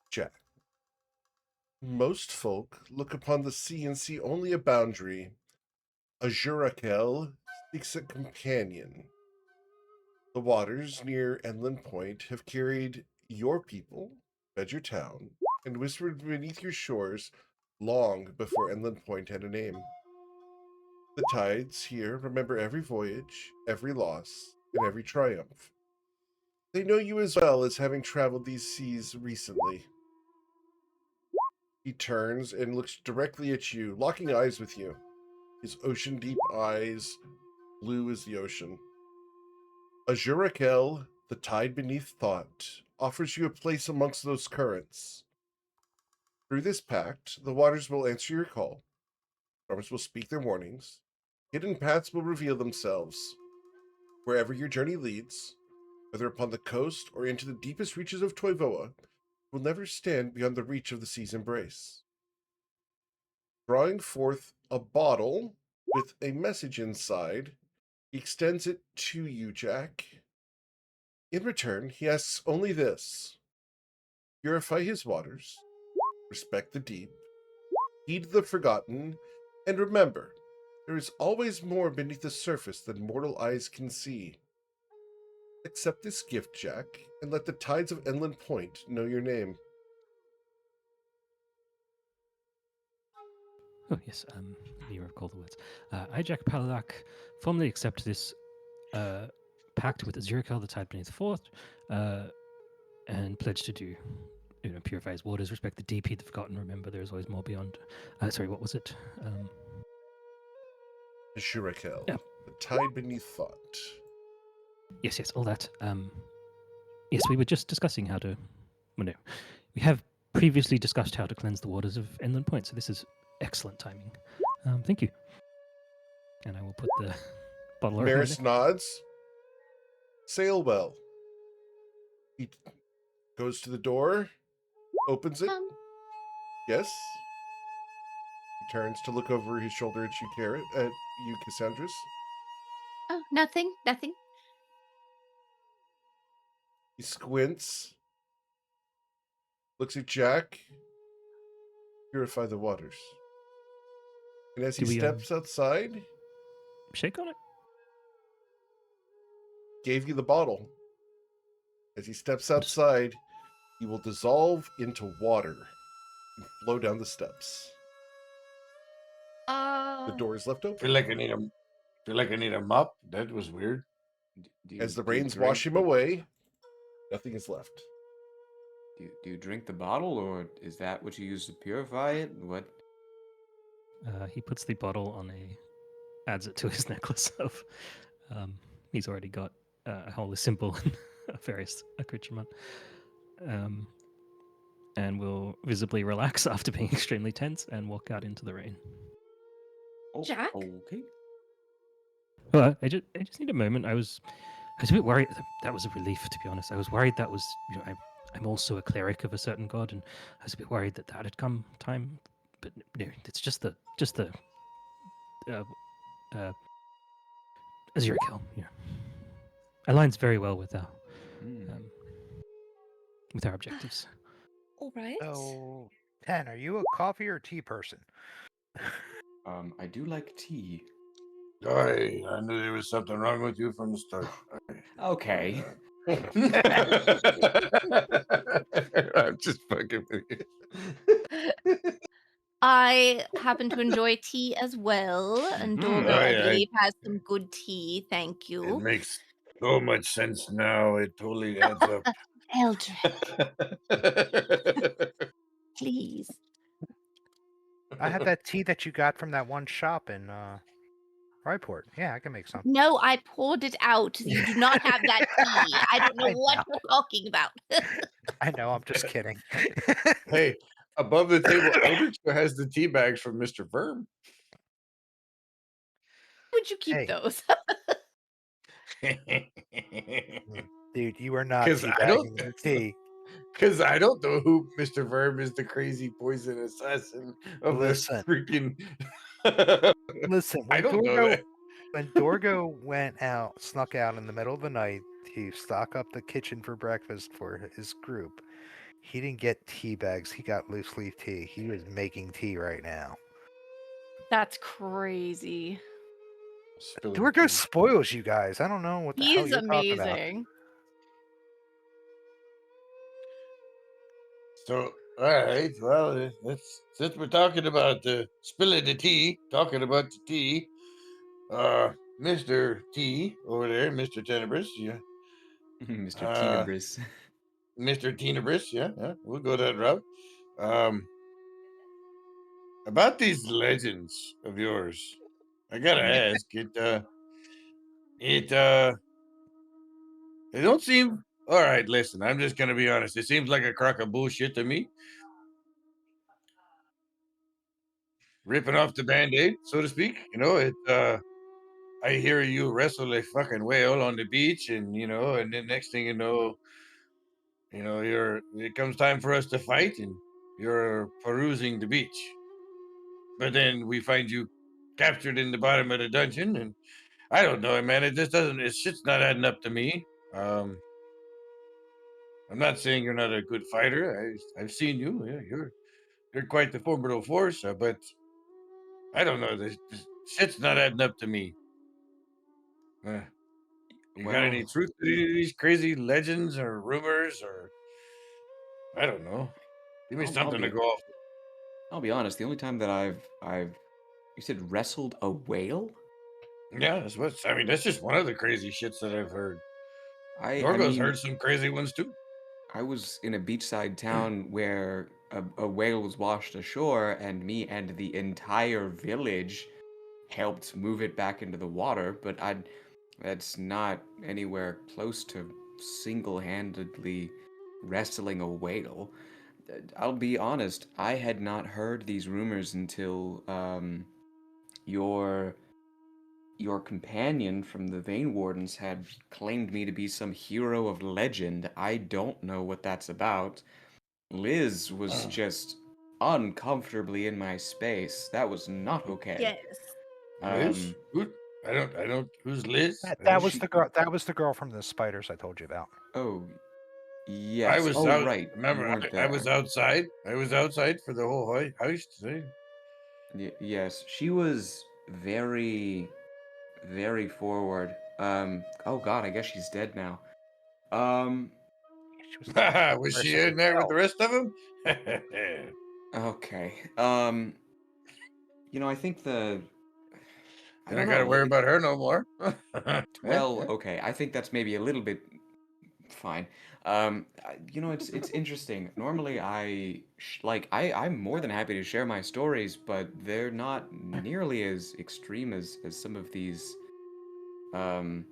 Jack. Most folk look upon the sea and see only a boundary. A Jurakel seeks a companion. The waters near Enland Point have carried your people, fed your town, and whispered beneath your shores long before Enland Point had a name. The tides here remember every voyage, every loss, and every triumph. They know you as well as having traveled these seas recently. He turns and looks directly at you, locking eyes with you. His ocean-deep eyes, blue as the ocean. Azurakel, the tide beneath thought, offers you a place amongst those currents. Through this pact, the waters will answer your call. Storms will speak their warnings. Hidden paths will reveal themselves. Wherever your journey leads, whether upon the coast or into the deepest reaches of Toivoa, will never stand beyond the reach of the sea's embrace. Drawing forth a bottle with a message inside, he extends it to you, Jack. In return, he asks only this: purify his waters, respect the deep, heed the forgotten, and remember, there is always more beneath the surface than mortal eyes can see. Accept this gift, Jack, and let the tides of Enland Point know your name. Oh yes. Let me recall the words. I, Jack Palak, formally accept this pact with Azurikal, the tide beneath the forth, and pledge to do, purify his waters, respect the deep, heed the forgotten, remember there is always more beyond. Sorry, what was it? Shurakel, Yeah. the tide beneath thought. Yes, all that. Yes, we were just discussing how to. Well, no, we have previously discussed how to cleanse the waters of Inland Point, so this is excellent timing. Thank you. And I will put the bottle around my Maris neck. nods. Sail well. He goes to the door, opens it. Yes. He turns to look over his shoulder at you, Cassandra's. Oh, nothing. He squints, looks at Jack. Purify the waters. And as he Do we, steps outside, Shake on it? gave you the bottle. As he steps I'm just- outside, he will dissolve into water and flow down the steps. The door is left open. Feel like I need a mop. That was weird. As the do you rains drink wash him the- away, nothing is left. Do you drink the bottle, or is that what you use to purify it? What? He puts the bottle on adds it to his necklace of. He's already got a whole symbol and various accoutrement. And will visibly relax after being extremely tense and walk out into the rain. Oh, Jack? Okay. Well, I just need a moment. I was a bit worried. That was a relief, to be honest. I was worried that was, I'm also a cleric of a certain god, and I was a bit worried that had come time. But no, it's just the Azurikel. Yeah, aligns very well with our objectives. All right. So, 10, are you a coffee or tea person? I do like tea. I knew there was something wrong with you from the start. Okay. I'm just fucking with you. I happen to enjoy tea as well, and Dorgo, I I- believe, has some good tea. Thank It you. makes so much sense now. It totally adds up. Eldrick, please. I have that tea that you got from that one shop in Ryport. Yeah, I can make some. No, I poured it out. You do not have that tea. I don't know I what know. you're talking about. I know, I'm just kidding. Hey, above the table, Eldritch has the tea bags from Mr. Verm. Would you keep Hey. those? Dude, you are not 'Cause I don't- teabagging the tea. Because I don't know who Mr. Verm is, the crazy poison assassin of this Listen. freaking. Listen, I when don't know Dorgo, that. when Dorgo went out, snuck out in the middle of the night to stock up the kitchen for breakfast for his group, he didn't get tea bags. He got loose leaf tea. He was making tea right now. That's crazy. Spilling Dorgo tea. spoils you guys. I don't know what the hell He's you're talking about. amazing. So, all right. Well, since we're talking about spilling the tea, talking about the tea, Mr. T over there, Mr. Tenebris, yeah, Mr. Uh, Tenebris. Mr. Tenebris, yeah, we'll go that route. About these legends of yours, I gotta ask they don't seem all right. Listen, I'm just gonna be honest. It seems like a crock of bullshit to me. Ripping off the band-aid, so to speak. I hear you wrestle a fucking whale on the beach, and and then next thing it comes time for us to fight, and you're perusing the beach. But then we find you captured in the bottom of the dungeon, and I don't know, man. It just doesn't. It's shit's not adding up to me. I'm not saying you're not a good fighter. I've seen you. Yeah, you're quite the formidable force. But I don't know. This shit's not adding up to me. You got any Well, truth to these crazy legends or rumors, or I don't know? Give me I'll something to be- go off. I'll be honest. The only time that you said wrestled a whale. Yeah, I mean, that's just one of the crazy shits that I've heard. I Dorgo's mean, heard some crazy ones too. I was in a beachside town where a whale was washed ashore, and me and the entire village helped move it back into the water. But That's not anywhere close to single-handedly wrestling a whale. I'll be honest, I had not heard these rumors until your your companion from the Vein Wardens had claimed me to be some hero of legend. I don't know what that's about. Liz was just uncomfortably in my space. That was not okay. Yes. Liz? Um, Who? I don't. Who's Liz? That, I that don't. was the girl. That was the girl from the spiders I told you about. oh, I yes. was Oh, out. right. You Remember, weren't I was there. outside. I was outside for the whole heist thing. Yes, she was very, very forward. Oh God, I guess she's dead now. Um, She was like Was she mercifully in there with the killed. rest of them? okay. I think I Then I don't gotta know. worry about her no more. Well, okay. I think that's maybe a little bit fine. It's interesting. Normally, I'm more than happy to share my stories, but they're not nearly as extreme as some of these um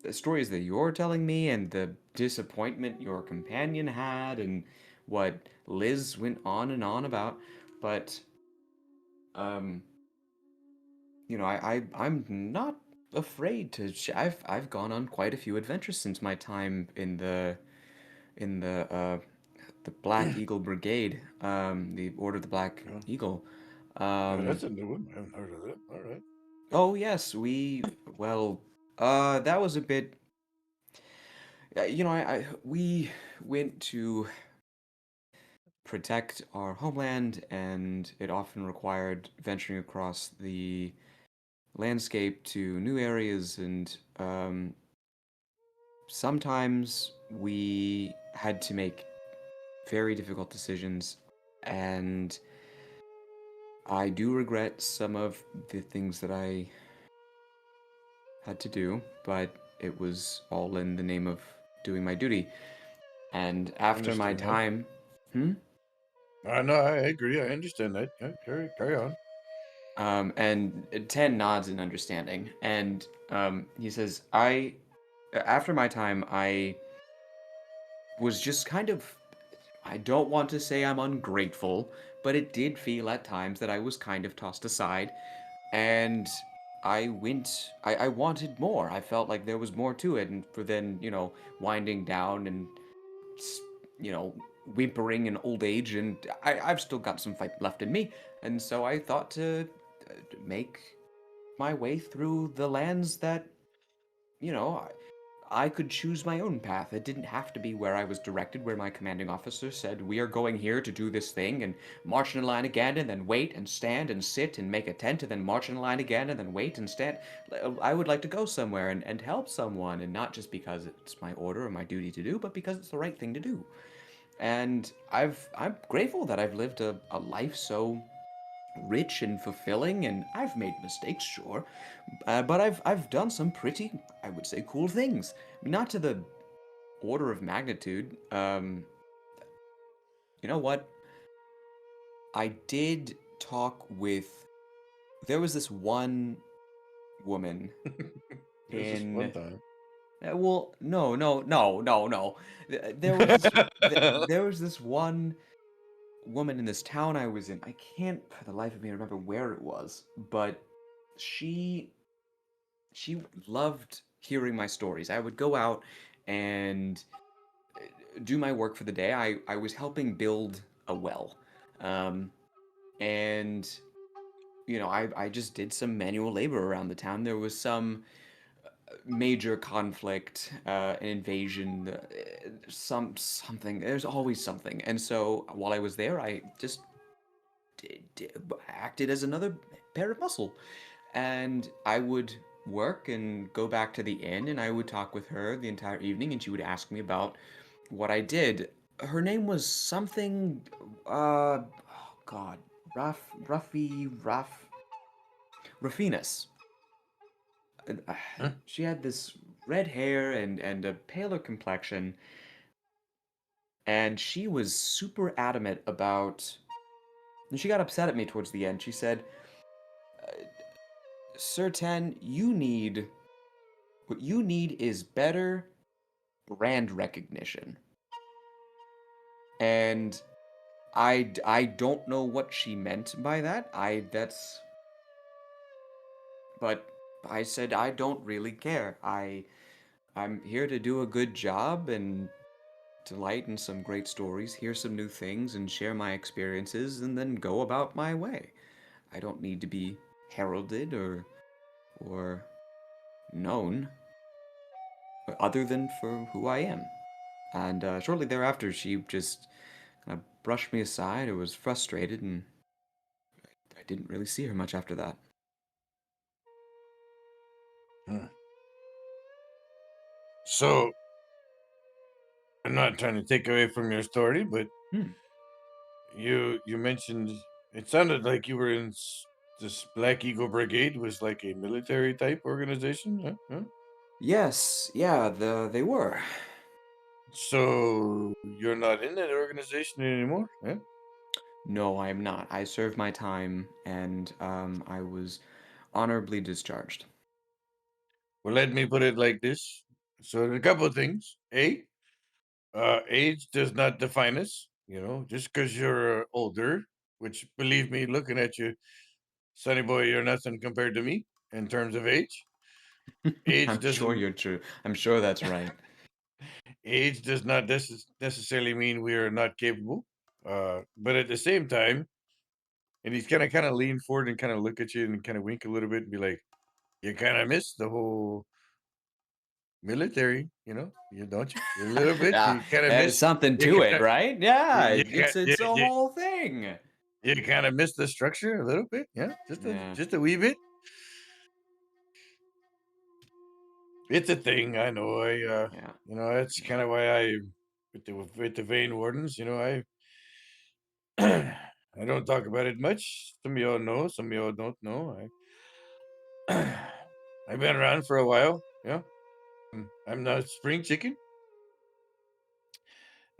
the stories that you're telling me, and the disappointment your companion had, and what Liz went on about. But um, I'm not afraid to. I've gone on quite a few adventures since my time in the Black Eagle Brigade, the Order of the Black Yeah. Eagle. That's a new one. I haven't heard of that. All right. Oh yes, that was a bit. We went to protect our homeland, and it often required venturing across the landscape to new areas, and sometimes we had to make very difficult decisions, and I do regret some of the things that I had to do, but it was all in the name of doing my duty. And after my Understand that. time, hmm? No, I agree. I understand that. Yeah, carry on. And Ten nods in understanding, and he says, after my time, I was just kind of, I don't want to say I'm ungrateful, but it did feel at times that I was kind of tossed aside, and I wanted more. I felt like there was more to it, and for then, winding down and, s- you know, whimpering in old age, and I've still got some fight left in me, and so I thought to make my way through the lands that, you know, I could choose my own path. It didn't have to be where I was directed, where my commanding officer said, we are going here to do this thing, and march in a line again, and then wait, and stand, and sit, and make a tent, and then march in a line again, and then wait, and stand. I would like to go somewhere and help someone, and not just because it's my order or my duty to do, but because it's the right thing to do. And I'm grateful that I've lived a life so rich and fulfilling, and I've made mistakes, sure, but I've done some pretty, I would say, cool things. Not to the order of magnitude. You know what? I did talk with. There was this one woman There's this one in. time. Well, no, no, no, no, no. There was this. There was this one woman in this town I was in. I can't for the life of me remember where it was, but she she loved hearing my stories. I would go out and do my work for the day. I was helping build a well. Um, and, I just did some manual labor around the town. There was some major conflict, an invasion, something. There's always something. And so while I was there, I just acted as another pair of muscle. And I would work and go back to the inn, and I would talk with her the entire evening, and she would ask me about what I did. Her name was something, oh God, Ruffinus. Huh? She had this red hair and a paler complexion, and she was super adamant about. And she got upset at me towards the end. She said, Sir Ten, you need What you need is better brand recognition. And I don't know what she meant by that. But I said I don't really care. I'm here to do a good job and to lighten some great stories, hear some new things, and share my experiences, and then go about my way. I don't need to be heralded or known, other than for who I am. And shortly thereafter, she just kind of brushed me aside. I was frustrated, and I didn't really see her much after that. Hmm. So, I'm not trying to take away from your story, but Hmm. you mentioned it sounded like you were in this Black Eagle Brigade was like a military type organization. Huh? Huh? Yes, yeah, they were. So you're not in that organization anymore? Huh? No, I am not. I served my time, and I was honorably discharged. Well, let me put it like this. So a couple of things. Age does not define us. You know, just because you're older, which believe me, looking at you, Sonny boy, you're nothing compared to me in terms of age. Age I'm sure doesn't you're true. I'm sure that's right. age does not necessarily mean we are not capable. But at the same time, and he's kind of lean forward and kind of look at you and kind of wink a little bit and be like, "You kind of miss the whole military, you know? You don't you? A little bit. Yeah, You kind of there's miss. something You to kind it, of right? Yeah, you, it's a whole thing. you kind of miss the structure a little bit. Yeah, Yeah, just a wee bit. It's a thing. I know. yeah. You know, that's kind of why I with the vein wardens. You know, I I don't talk about it much. Some of y'all know, some of y'all don't know. I've been around for a while. Yeah. I'm not spring chicken.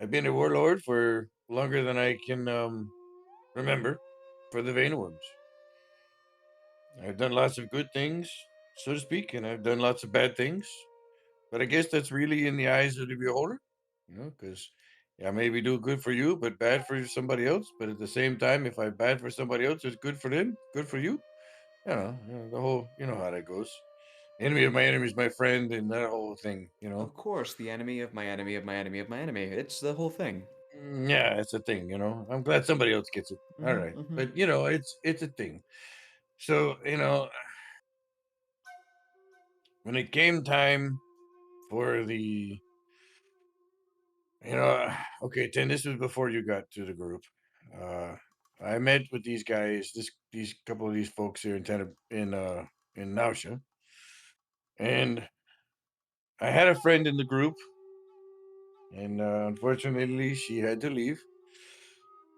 I've been a warlord for longer than I can remember for the vein worms. I've done lots of good things, so to speak, and I've done lots of bad things. But I guess that's really in the eyes of the beholder, you know, because yeah, maybe do good for you, but bad for somebody else. But at the same time, if I'm bad for somebody else, it's good for them, good for you. You know the whole, you know how that goes. Enemy of my enemy is my friend, and that whole thing, you know. Of course, the enemy of my enemy of my enemy of my enemy. It's the whole thing. Yeah, it's a thing, you know. I'm glad somebody else gets it. All Mm-hmm, right, mm-hmm. but you know, it's a thing. So you know, when it came time for the, you know, okay, Tim, this was before you got to the group. Uh, I met with these guys, these couple of these folks here in Nausea, and I had a friend in the group, and unfortunately, she had to leave.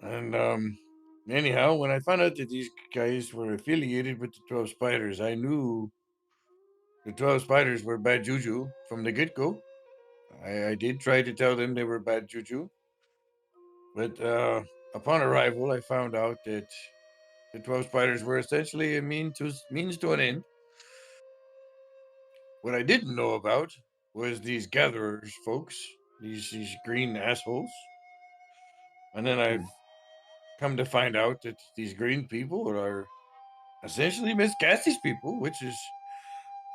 And anyhow, when I found out that these guys were affiliated with the 12 Spiders, I knew the 12 Spiders were bad juju from the get go. I did try to tell them they were bad juju, but upon arrival, I found out that the 12 Spiders were essentially a means to an end. What I didn't know about was these gatherers, folks, these green assholes. And then Hmm. I've come to find out that these green people are essentially Miss Cassie's people, which is,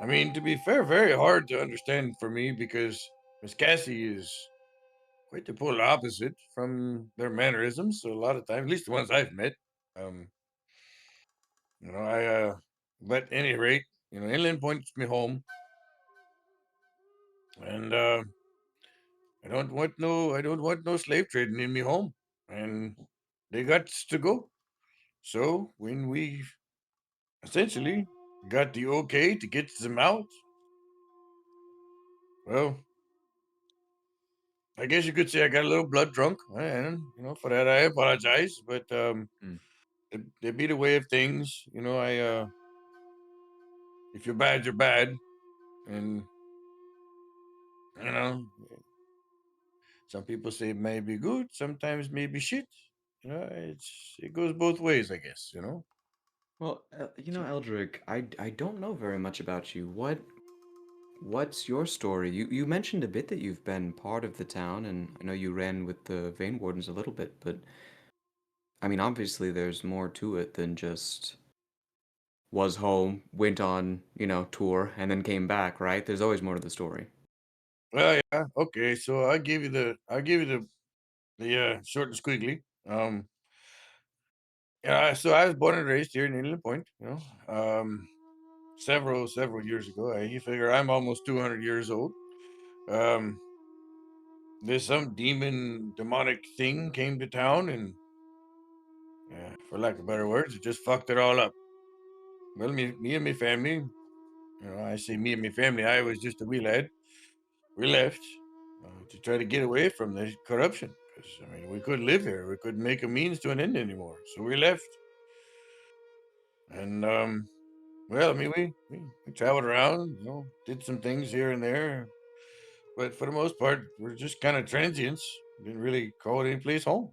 I mean, to be fair, very hard to understand for me because Miss Cassie is quite the polar opposite from their mannerisms. So a lot of times, at least the ones I've met, um, you know, but at any rate, you know, Inland points me home, and I don't want no slave trading in me home, and they got to go. So when we essentially got the okay to get them out, well, I guess you could say I got a little blood drunk, and you know for that I apologize. But Hmm. it be the way of things. You know, if you're bad, you're bad, and you know some people say it may be good, sometimes maybe shit. You know, it goes both ways, I guess. You know. Well, So, Eldrick, I don't know very much about you. what's your story? You mentioned a bit that you've been part of the town, and I know you ran with the Vein Wardens a little bit, but I mean, obviously there's more to it than just was home, went on, tour, and then came back, right? There's always more to the story. Well, yeah. Okay. So I'll give you the short and squiggly. Yeah. So I was born and raised here in Inland Point. Several years ago. You figure I'm almost 200 years old. Um, there's some demonic thing came to town, and for lack of better words, it just fucked it all up. Well, me and my family. I say me and my family. I was just a wee lad. We left to try to get away from the corruption because I mean we couldn't live here. We couldn't make a means to an end anymore. So we left, and well, I mean we traveled around, did some things here and there, but for the most part, we're just kind of transients. Didn't really call it any place home.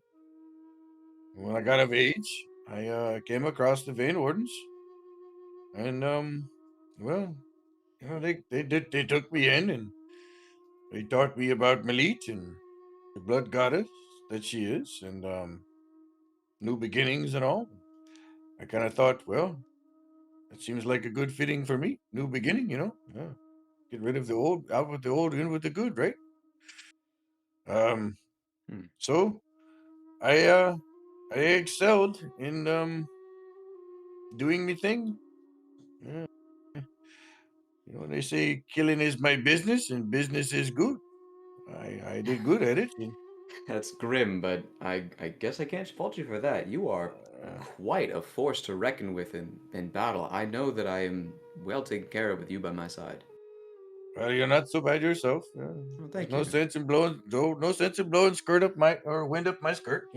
When I got of age, I came across the Vein Wardens, and well, they took me in and they taught me about Malit and the blood goddess that she is, and new beginnings and all. I kind of thought, well, that seems like a good fitting for me. New beginning, Yeah. Get rid of the old, out with the old, in with the good, right? Um, Hmm. so I excelled in doing me thing. Yeah. They say killing is my business and business is good. I did good at it. That's grim, but I guess I can't fault you for that. You are quite a force to reckon with in battle. I know that I am well taken care of with you by my side. Well, you're not so bad yourself. Well, There's thank no you. sense in blowing, no sense in blowing skirt up my or wind up my skirt.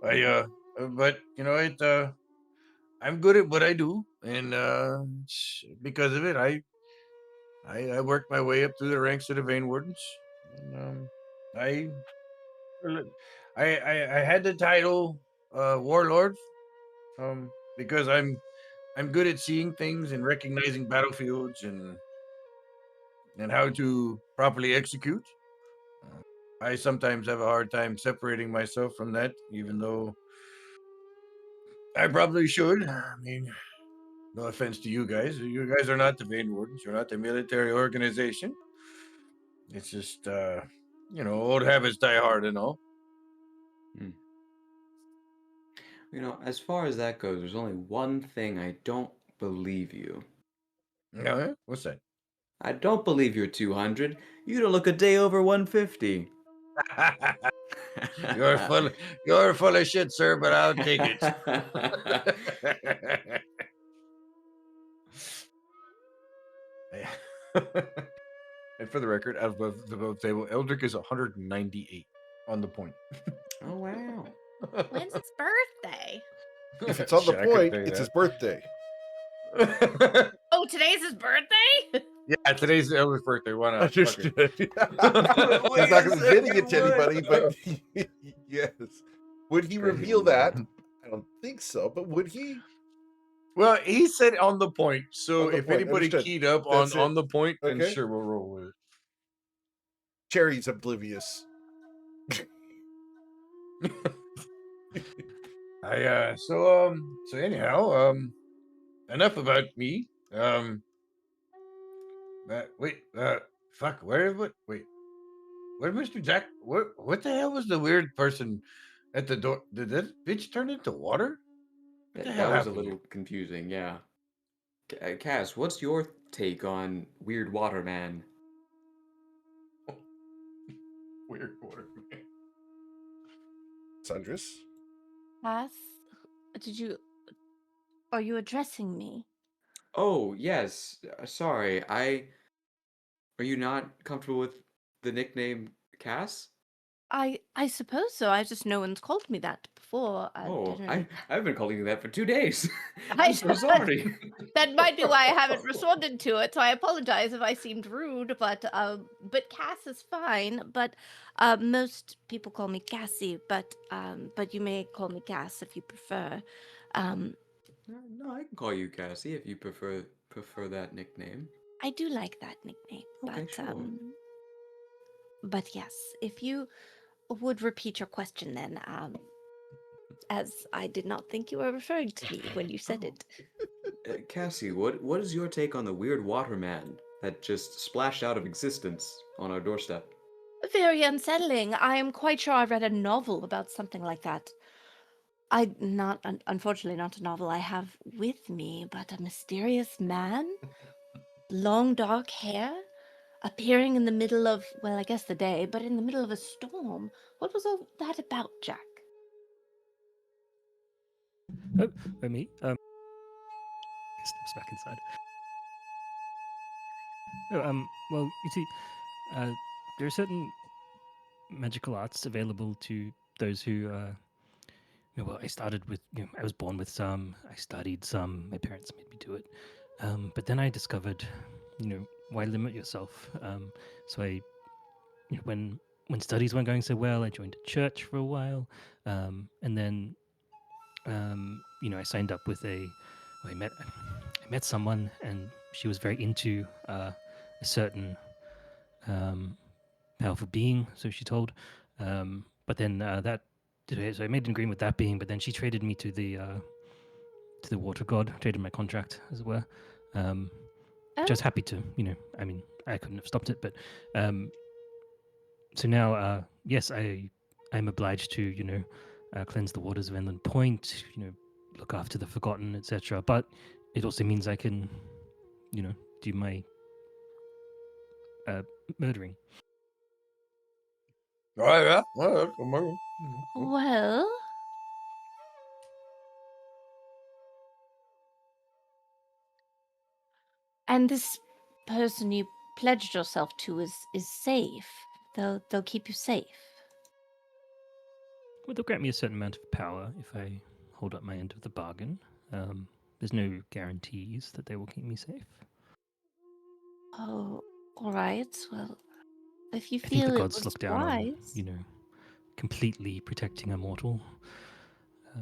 I but it. I'm good at what I do, and because of it, I worked my way up through the ranks of the Vein Wardens, and I, I had the title Warlord, because I'm good at seeing things and recognizing battlefields and how to properly execute. I sometimes have a hard time separating myself from that, even though I probably should. I mean, no offense to you guys. You guys are not the Vein Wardens. You're not the military organization. It's just, old habits die hard and all. Hmm. As far as that goes, there's only one thing I don't believe you. Yeah, what's that? I don't believe you're 200. You don't look a day over 150. you're full. You're full of shit, sir. But I'll take it. And for the record, out of the table, Eldrick is 198 on the point. Oh, wow. When's his birthday? If it's on the Shit, I couldn't point, tell you it's his that. birthday. Oh, today's his birthday? Yeah, today's Eldrick's birthday. Why not? Fuck it. Understood. He's not going to be admitting it to anybody, but yes. Would he Crazy reveal old man. that? I don't think so, but would he? Well, he said on the point. So On the if point, anybody understood. keyed up That's on it. the point, then Okay. sure, we'll roll with it. Cherry's oblivious. So anyhow, enough about me. Wait, fuck, where's Mr. Jack? What the hell was the weird person at the door? Did that bitch turn into water? What the hell That was a happened little confusing, yeah. Cass, what's your take on Weird Waterman? here? Weird water. Sundress? Cass, did you? Are you addressing me? Oh, yes. Sorry. Are you not comfortable with the nickname Cass? I suppose so. I just no one's called me that before. I Oh, didn't. I've been calling you that for 2 days. I I'm so sorry. That might be why I haven't responded to it, so I apologize if I seemed rude, but Cass is fine. But most people call me Cassie. But you may call me Cass if you prefer. No, I can call you Cassie if you prefer that nickname. I do like that nickname, Okay, sure. but yes, if you would repeat your question then, as I did not think you were referring to me when you said Oh. it. Cassie, what is your take on the weird waterman that just splashed out of existence on our doorstep? Very unsettling. I am quite sure I read a novel about something like that. Unfortunately, not a novel I have with me, but a mysterious man, long dark hair, appearing in the middle of, well, I guess the day, but in the middle of a storm. What was all that about, Jack? Oh, me? Steps back inside. Oh, well, you see, there are certain magical arts available to those who, well, I started with, I was born with some, I studied some, my parents made me do it. But then I discovered, why limit yourself? So when studies weren't going so well, I joined a church for a while. And then, I signed up with well, I met someone and she was very into a certain powerful being, so she told. But then so I made an agreement with that being, but then she traded me to the water god, traded my contract, as it were. Which I was happy to, I mean, I couldn't have stopped it, but so now, yes, I'm obliged to, cleanse the waters of Inland Point, look after the forgotten, etc. But it also means I can, do my murdering. Oh, yeah. Well, Well, and this person you pledged yourself to is safe. They'll keep you safe. Well, they'll grant me a certain amount of power if I hold up my end of the bargain. There's no guarantees that they will keep me safe. Oh, all right. Well, if you I think the feel it gods was look down on, wise, completely protecting a mortal.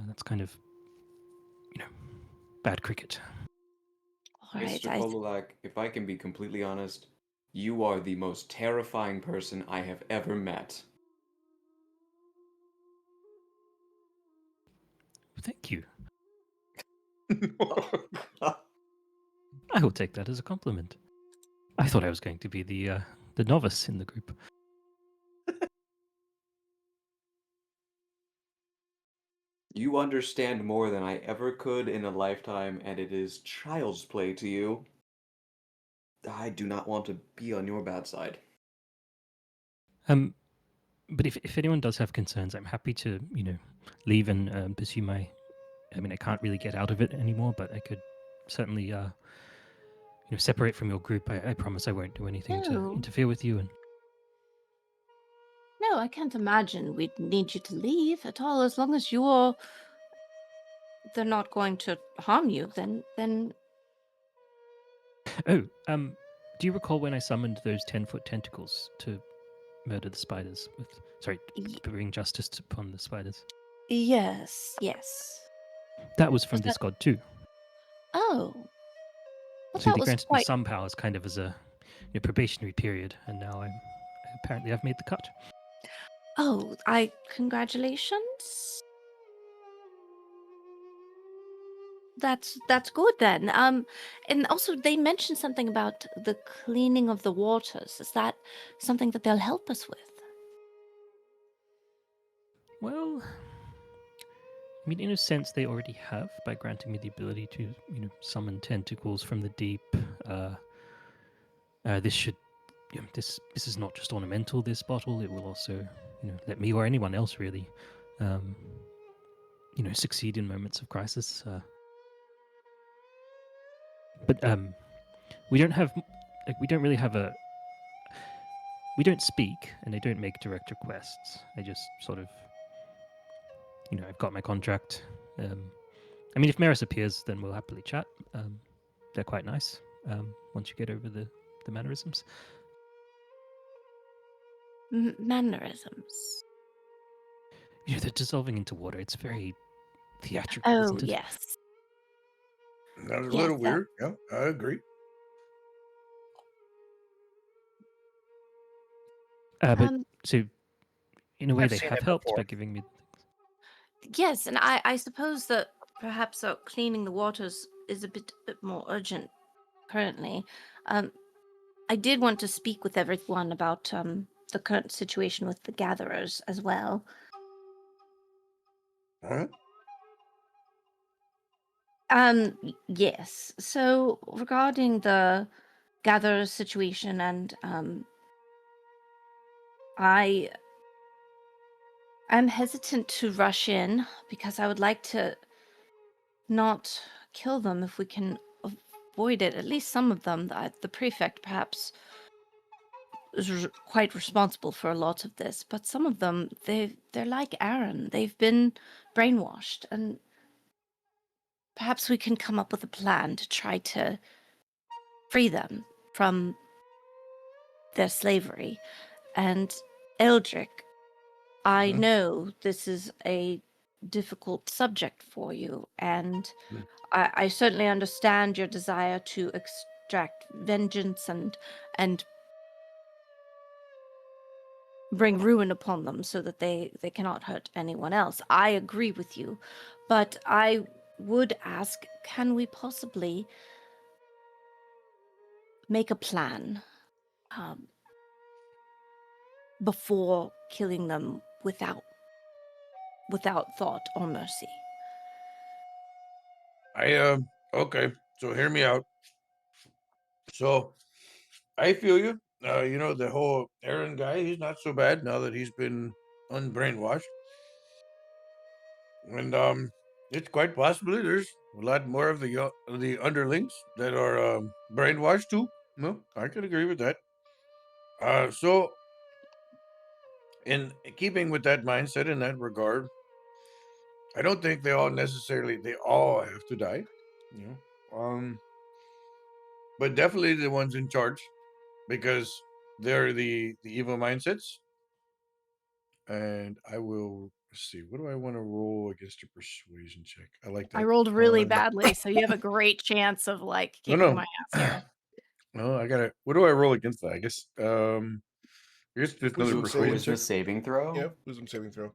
That's kind of, bad cricket. all right. Mr. Polulak, if I can be completely honest, you are the most terrifying person I have ever met. Thank you. I will take that as a compliment. I thought I was going to be the novice in the group. You understand more than I ever could in a lifetime, and it is child's play to you. I do not want to be on your bad side. But if anyone does have concerns, I'm happy to leave and pursue my. I mean, I can't really get out of it anymore, but I could certainly separate from your group. I promise I won't do anything to No. interfere with you. And No, I can't imagine we'd need you to leave at all. As long as they're not going to harm you, then oh, do you recall when I summoned those 10-foot tentacles to murder the spiders? To bring justice upon the spiders. yes. That was from Was this that? god too. Oh, well, So that they was granted me quite. some powers, kind of as a probationary period, and now apparently I've made the cut. Oh, congratulations. That's good then. And also they mentioned something about the cleaning of the waters. Is that something that they'll help us with? Well, I mean, in a sense, they already have by granting me the ability to, summon tentacles from the deep. This should, this is not just ornamental. This bottle, it will also, let me or anyone else really, succeed in moments of crisis. But we don't have, we don't really have we don't speak, and I don't make direct requests. I just sort of, I've got my contract. I mean, if Maris appears, then we'll happily chat. They're quite nice once you get over the mannerisms. Mannerisms. They're dissolving into water. It's very theatrical, Oh, isn't it? yes. That's a Yes, little weird. Yeah, I agree. But Um, so, in a way, I've they seen have it helped before. by giving me. yes, and I suppose that perhaps cleaning the waters is a bit more urgent currently. Um, I did want to speak with everyone about the current situation with the gatherers as well. Huh? Yes. So regarding the gatherers situation, and I am hesitant to rush in because I would like to not kill them if we can avoid it. At least some of them. The prefect perhaps is quite responsible for a lot of this, but some of them they're like Aaron. They've been brainwashed, and perhaps we can come up with a plan to try to free them from their slavery. And Eldrick, I Huh? know this is a difficult subject for you, and Hmm. I certainly understand your desire to extract vengeance and bring ruin upon them so that they cannot hurt anyone else. I agree with you, but I would ask, can we possibly make a plan um, before killing them without thought or mercy? Okay. So hear me out. So I feel you. The whole Aaron guy, he's not so bad now that he's been unbrainwashed. And it's quite possibly there's a lot more of the underlings that are brainwashed too. No, I can agree with that. So in keeping with that mindset in that regard, I don't think they all have to die. You but definitely the ones in charge because they're the evil mindsets. And I will see. What do I want to roll against a persuasion check? I like I that. rolled really badly, so you have a great chance of like No, kicking no. my ass here. No, I gotta. What do I roll against that? I guess just another Wisdom persuasion saving. check. Wisdom saving throw. Yeah, wisdom saving throw.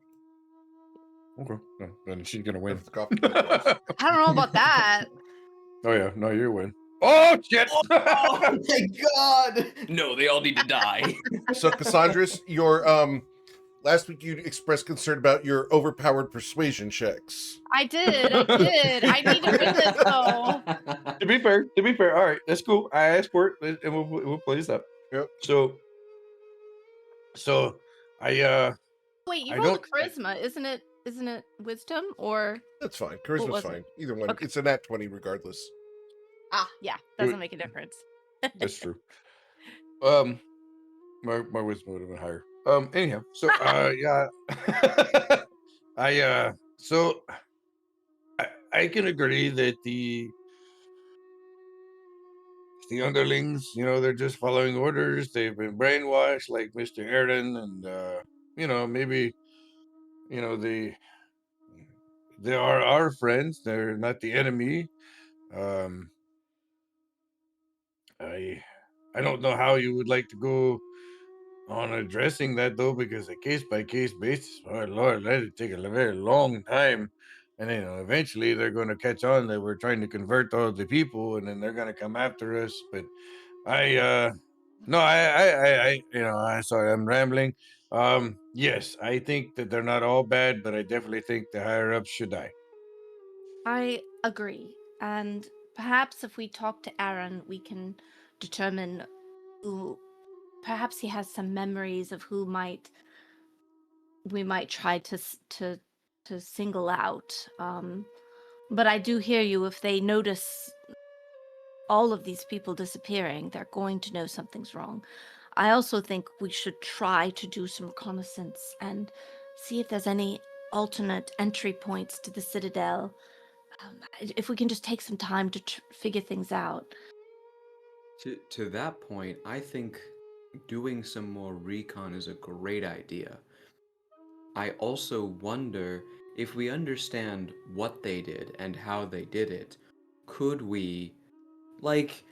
Okay, no, then she's gonna win. That's the coffee cup twice. I don't know about that. Oh yeah, no, you win. Oh shit! Oh my god! No, they all need to die. So Cassandras, your last week you expressed concern about your overpowered persuasion checks. I did. I need to win this though. To be fair, all right, that's cool. I asked for it, and we'll play this up. Yep. So I Wait, you I rolled a don't. charisma, isn't it? Isn't it wisdom or That's fine. what Charisma's was fine. it? Either one. Okay. It's a nat 20 regardless. Yeah, doesn't make a difference. That's true. My wisdom would have been higher. Anyhow, so yeah, so I can agree that the underlings, they're just following orders. They've been brainwashed, like Mr. Aaron, and maybe they are our friends. They're not the enemy. Um, I don't know how you would like to go on addressing that though, because a case by case basis, oh Lord, that'd take a very long time. And then eventually they're going to catch on that we're trying to convert all the people, and then they're going to come after us. But no, I sorry, I'm rambling. Yes, I think that they're not all bad, but I definitely think the higher ups should die. I agree. And perhaps if we talk to Aaron, we can determine who. Perhaps he has some memories of who we might try to single out. But I do hear you. If they notice all of these people disappearing, they're going to know something's wrong. I also think we should try to do some reconnaissance and see if there's any alternate entry points to the Citadel. If we can just take some time to figure things out. To that point, I think doing some more recon is a great idea. I also wonder if we understand what they did and how they did it, could we, like,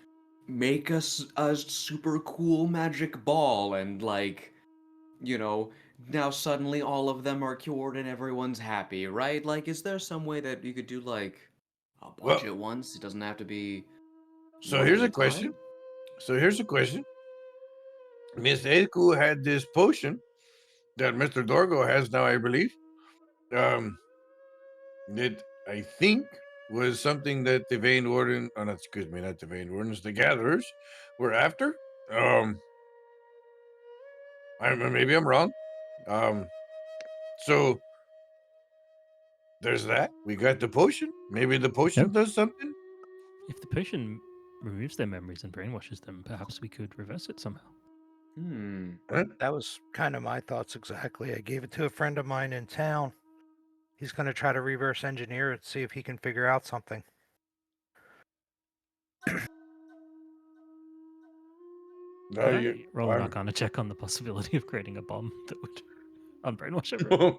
make us a super cool magic ball and, like, you know, now suddenly all of them are cured and everyone's happy, right? Like, is there some way that you could do like a bunch Well, at once? It doesn't have to be so one at here's a a question. time. Miss Eku had this potion that Mr. Dorgo has now, I believe. Um, that I think was something that the Vein Warden, oh, not, excuse me, not the Vein Wardens, the Gatherers were after. Um, maybe I'm wrong. Um, so there's that. We got the potion. Maybe the potion does something. If the potion removes their memories and brainwashes them, perhaps we could reverse it somehow. Hmm. Huh? That was kind of my thoughts exactly. I gave it to a friend of mine in town. He's going to try to reverse engineer it, see if he can figure out something. No, Could you, I roll an I'm, Arcana check on the possibility of creating a bomb that would unbrainwash everyone?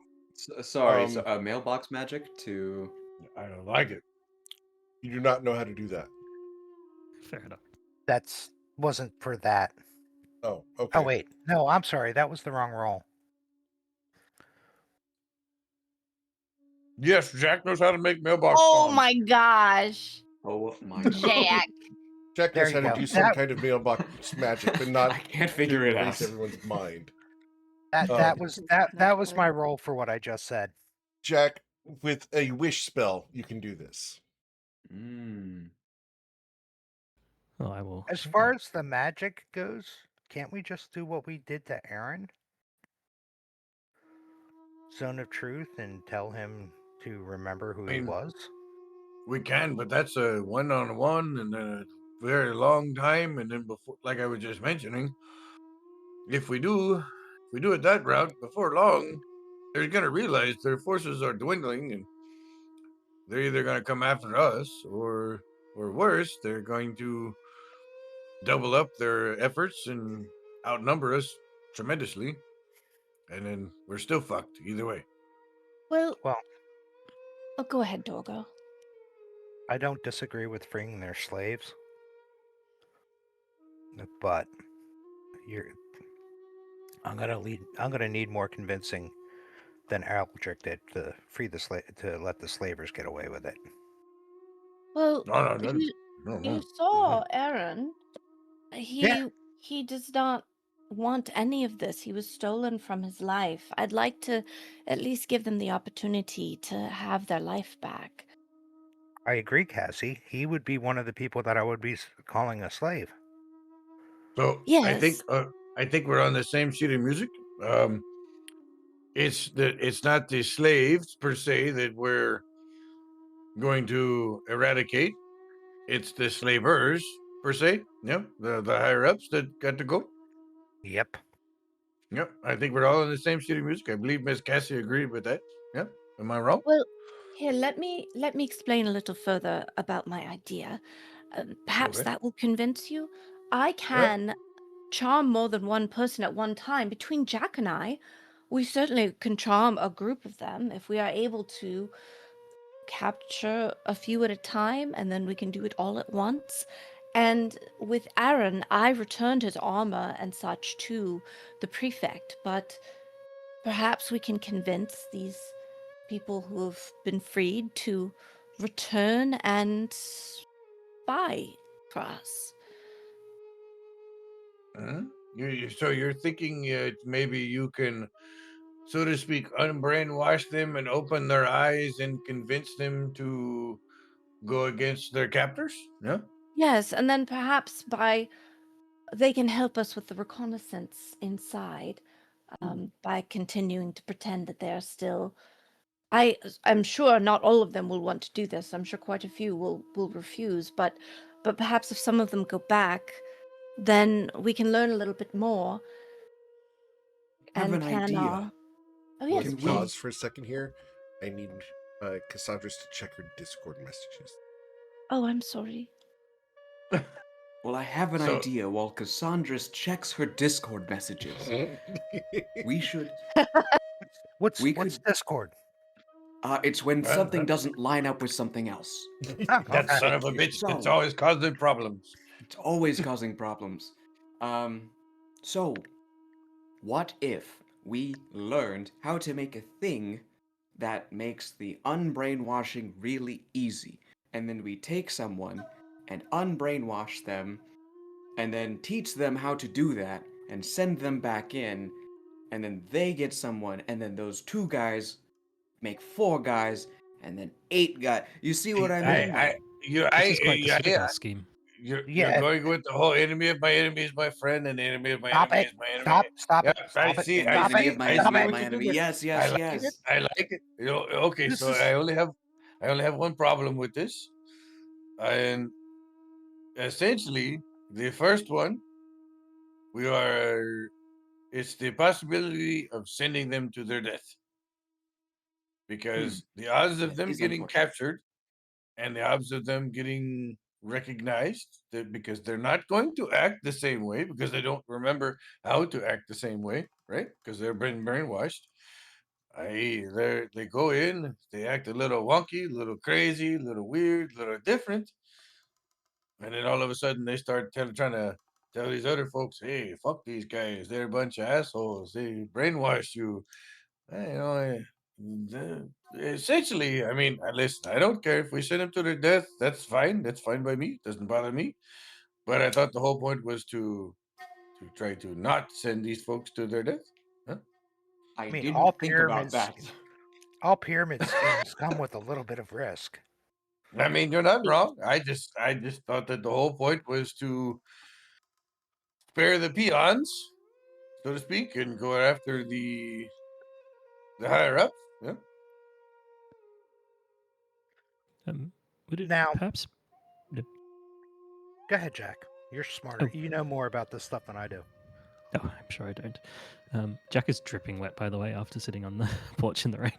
Sorry, so Um, mailbox magic to. I don't like it. you do not know how to do that. Fair enough. That's wasn't for that. Oh, Oh okay. wait, no, I'm sorry. That was the wrong roll. Yes, Jack knows how to make mailbox Oh bombs. my gosh, Oh my god. Jack. Jack There knows you how to go. do some That kind of mailbox magic, but not I can't to figure it erase out. everyone's mind. that Um, was that was my roll for what I just said. Jack, with a wish spell, you can do this. Mm. Oh, I will. As far as the magic goes, can't we just do what we did to Aaron? Zone of Truth and tell him to remember who I he mean, was? we can, but that's a one-on-one and then a very long time. And then before, like I was just mentioning, if we do it that route, before long, they're gonna realize their forces are dwindling, and they're either gonna come after us, or worse, they're going to double up their efforts and outnumber us tremendously, and then we're still fucked either way. Well, Well, oh, go ahead, Dorgo. I don't disagree with freeing their slaves, but you're I'm gonna need more convincing than Aldrich did to let the slavers get away with it. Well, No, no, no, you no, you no. saw Aaron. Yeah, He does not want any of this. He was stolen from his life. I'd like to at least give them the opportunity to have their life back. I agree, Cassie. He would be one of the people that I would be calling a slave. So Yes. I think we're on the same sheet of music. Um, it's not the slaves per se that we're going to eradicate. It's the slavers per se. Yep, the higher ups that got to go. Yep. Yep, I think we're all on the same sheet of music. I believe Miss Cassie agreed with that. Yep, am I wrong? Well, here, let me explain a little further about my idea. Perhaps Okay. that will convince you. I Yep. can charm more than one person at one time. Between Jack and I, we certainly can charm a group of them if we are able to capture a few at a time, and then we can do it all at once. And with Aaron, I returned his armor and such to the prefect, but perhaps we can convince these people who have been freed to return and spy for us. Uh-huh. So you're thinking maybe you can, so to speak, unbrainwash them and open their eyes and convince them to go against their captors? Yeah. Yes, and then perhaps they can help us with the reconnaissance inside, by continuing to pretend that they're still. I'm sure not all of them will want to do this. I'm sure quite a few will refuse, but perhaps if some of them go back, then we can learn a little bit more Have and an plan idea. our. Oh Let's yes, Can we- please. pause for a second here. I need Cassandra's to check her Discord messages. Oh, I'm sorry. Well, I have an So- idea while Cassandra checks her Discord messages. We should. What's We what's could- Discord? It's when Huh? something doesn't line up with something else. Oh, That okay. son of a bitch So- that's always causing problems. It's always causing problems. So, what if we learned how to make a thing that makes the unbrainwashing really easy. And then we take someone and unbrainwash them and then teach them how to do that and send them back in. And then they get someone, and then those 2 guys make 4 guys, and then 8 guys. You see what I mean? This is quite the Citadel scheme. You're Yeah. going with the whole enemy of my enemy is my friend, and the enemy of my Stop enemy it. is my enemy. Stop Yeah, it. Stop it. see, And the I enemy see, of my I enemy see of what my you enemy. did there. Yes, I yes, like yes. it. I like it. You know, okay, This so is- I only have one problem with this, and essentially the first one it's the possibility of sending them to their death because the odds of That them is getting unfortunate. captured and the odds of them getting recognized because they're not going to act the same way because they don't remember how to act the same way, right? Because they're been brainwashed. They go in, they act a little wonky, a little crazy, a little weird, a little different, and then all of a sudden they start trying to tell these other folks, "Hey, fuck these guys! They're a bunch of assholes. They brainwash you." You know, essentially, I mean, listen, I don't care if we send them to their death. That's fine. That's fine by me. Doesn't bother me. But I thought the whole point was to try to not send these folks to their death. Huh? I I mean, didn't think about that. all pyramid schemes come with a little bit of risk. I mean, you're not wrong. I just thought that the whole point was to spare the peons, so to speak, and go after the higher ups. Yeah. Would it Now, perhaps? No. go ahead, Jack. You're smarter. Oh. You know more about this stuff than I do. Oh, I'm sure I don't. Jack is dripping wet, by the way, after sitting on the porch in the rain.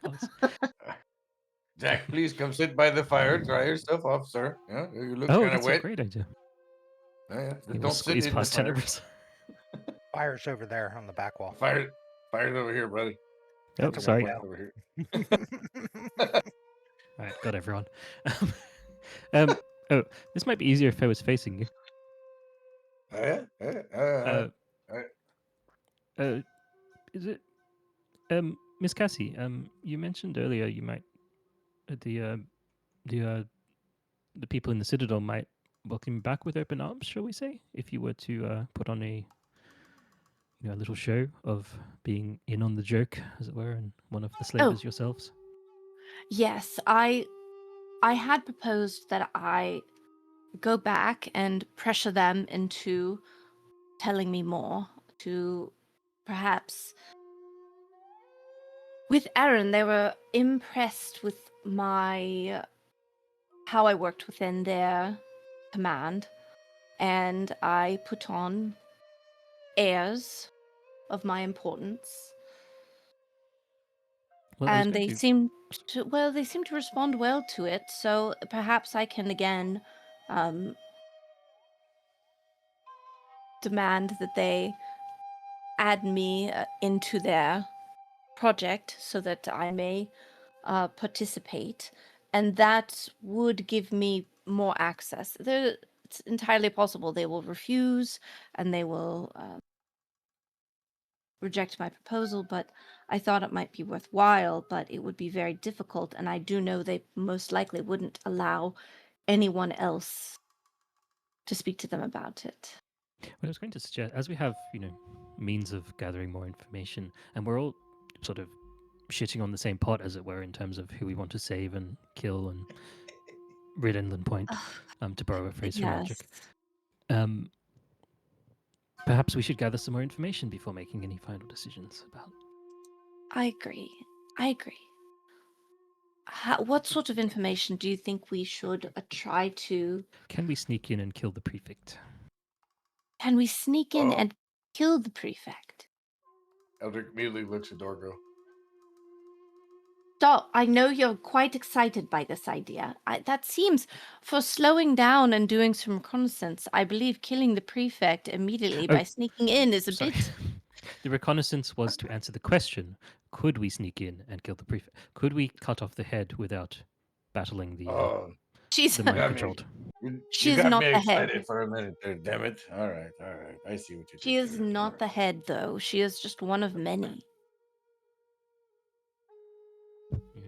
for hours. Jack, please come sit by the fire, dry yourself off, sir. Yeah, you look Oh, kind of that's a wet. great idea. Yeah, He just will don't sit squeeze in the past fire. Tenebris. Fire's over there on the back wall. Fire's over here, buddy. Oh, That's a sorry. window. Over here. All right, got everyone. Oh, this might be easier if I was facing you. Is it, Miss Cassie? You mentioned earlier you might the the people in the Citadel might welcome you back with open arms, shall we say? If you were to put on a a little show of being in on the joke, as it were, and one of the slavers yourselves. Yes, I had proposed that I go back and pressure them into telling me more, to perhaps with Aaron, they were impressed with my how I worked within their command, and I put on airs of my importance. Well, And they seem to respond well to it, so perhaps I can again demand that they add me into their project so that I may participate, and that would give me more access. It's entirely possible they will refuse and they will reject my proposal, but I thought it might be worthwhile, but it would be very difficult, and I do know they most likely wouldn't allow anyone else to speak to them about it. Well, I was going to suggest, as we have, means of gathering more information, and we're all sort of shitting on the same pot, as it were, in terms of who we want to save and kill and rid Inland Point, to borrow a phrase from Yes, Magic. Perhaps we should gather some more information before making any final decisions about. I agree. What sort of information do you think we should try to... Can we sneak in and kill the prefect? Can we sneak in and kill the prefect? Eldrick immediately looks at Dorgo. Stop. I know you're quite excited by this idea. That seems, for slowing down and doing some reconnaissance, I believe killing the prefect immediately by sneaking in is a Sorry. bit... The reconnaissance was to answer the question: could we sneak in and kill the prefect? Could we cut off the head without battling the? She's The mind Got me. controlled. You she's got not me the head. excited for a minute there, damn it. All right, I see what you She did is there. All not right. the head, though. She is just one of many.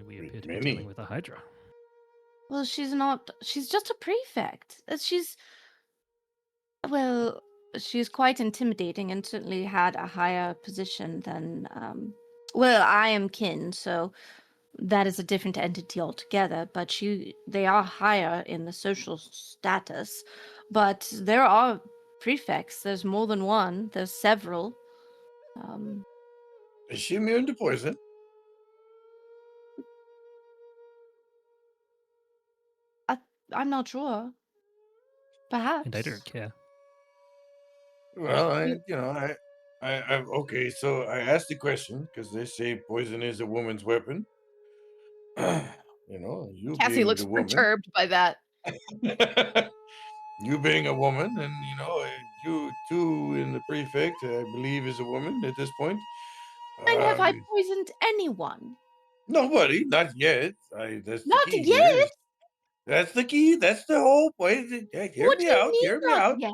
We appear to be Many. dealing with a Hydra. Well, she's not. She's just a prefect. Well, she's quite intimidating and certainly had a higher position than. Well, I am kin, so that is a different entity altogether. But they are higher in the social status. But there are prefects. There's more than one. There's several. Is she immune to poison? I'm not sure. And I Perhaps. don't care. Well, You- okay. So I asked the question because they say poison is a woman's weapon. You Cassie being looks the woman, perturbed by that. you being a woman, and you too in the prefect, I believe, is a woman at this point. When have I Um, poisoned anyone? Nobody, not yet. That's the Not key here. yet. That's the key. That's the whole point. Hey, hear What me do you out. mean, Hear me not out. yet?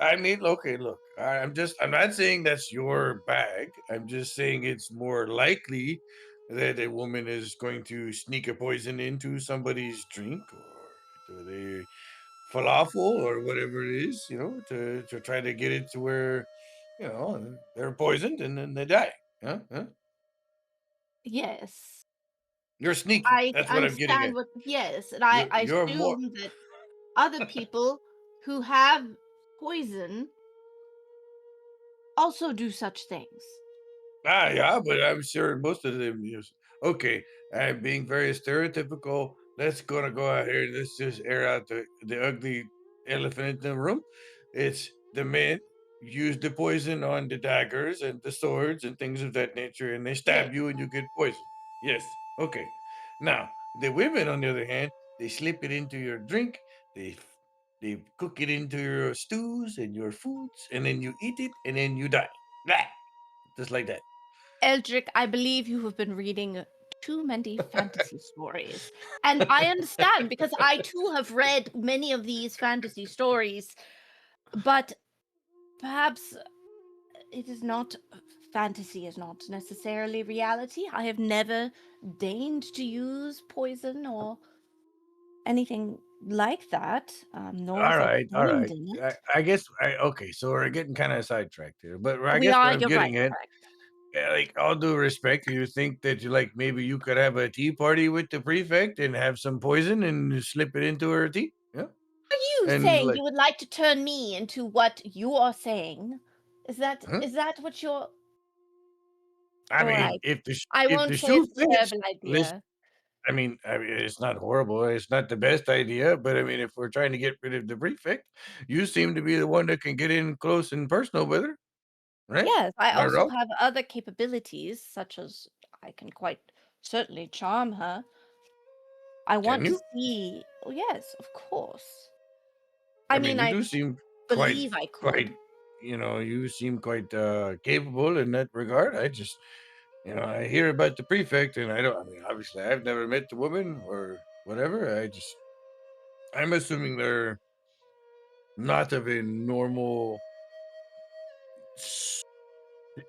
I mean, okay, look, I'm not saying that's your bag. I'm just saying it's more likely that a woman is going to sneak a poison into somebody's drink or to the falafel or whatever it is, to try to get it to where, they're poisoned and then they die. Huh? Huh? Yes. You're sneaky. I That's what I'm getting understand at. what, yes, and I You're more. assume that other people who have poison also do such things. Yeah, but I'm sure most of them use. Okay, I'm being very stereotypical. Let's gonna go out here. Let's just air out the ugly elephant in the room. It's the men use the poison on the daggers and the swords and things of that nature, and they Yes. stab you and you get poisoned. Yes. Okay. Now the women, on the other hand, they slip it into your drink. They cook it into your stews and your foods, and then you eat it, and then you die. Blah! Just like that. Eldrick, I believe you have been reading too many fantasy stories. And I understand because I too have read many of these fantasy stories, but perhaps it is not fantasy is not necessarily reality. I have never deigned to use poison or anything like that, nor All was I right, all trained right. in I, it. I guess okay. So we're getting kind of sidetracked here, but I We guess what are, I'm you're right, getting at, correct. like all due respect, you think that maybe you could have a tea party with the prefect and have some poison and slip it into her tea, yeah, Are you and saying you would like to turn me into what you are saying? Is that huh? is that what you're I all mean, right. I if won't the say shoe it's a fits, terrible listen. idea. I mean, it's not horrible. It's not the best idea, but I mean, if we're trying to get rid of the prefect, you seem to be the one that can get in close and personal with her, right? Yes, I Am I also wrong? have other capabilities, such as I can quite certainly charm her. I Can want to you? see. Oh, yes, of course. I I mean, mean, you I do seem quite, believe I quite, could. you seem quite capable in that regard. I just, I hear about the prefect, and I mean, obviously, I've never met the woman or whatever. I'm assuming they're not of a normal, s-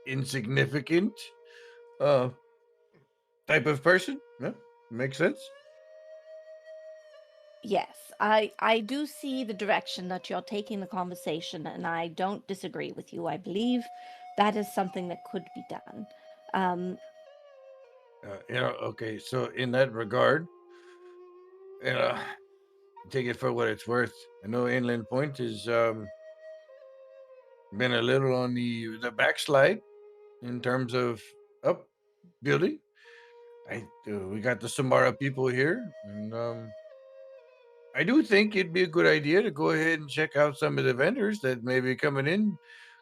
insignificant uh, type of person. Yeah, makes sense. Yes, I do see the direction that you're taking the conversation, and I don't disagree with you. I believe that is something that could be done. Um, Okay, so in that regard, you know, take it for what it's worth. I know Inland Point has been a little on the backslide in terms of upbuilding. We got the Samara people here, and I do think it'd be a good idea to go ahead and check out some of the vendors that may be coming in,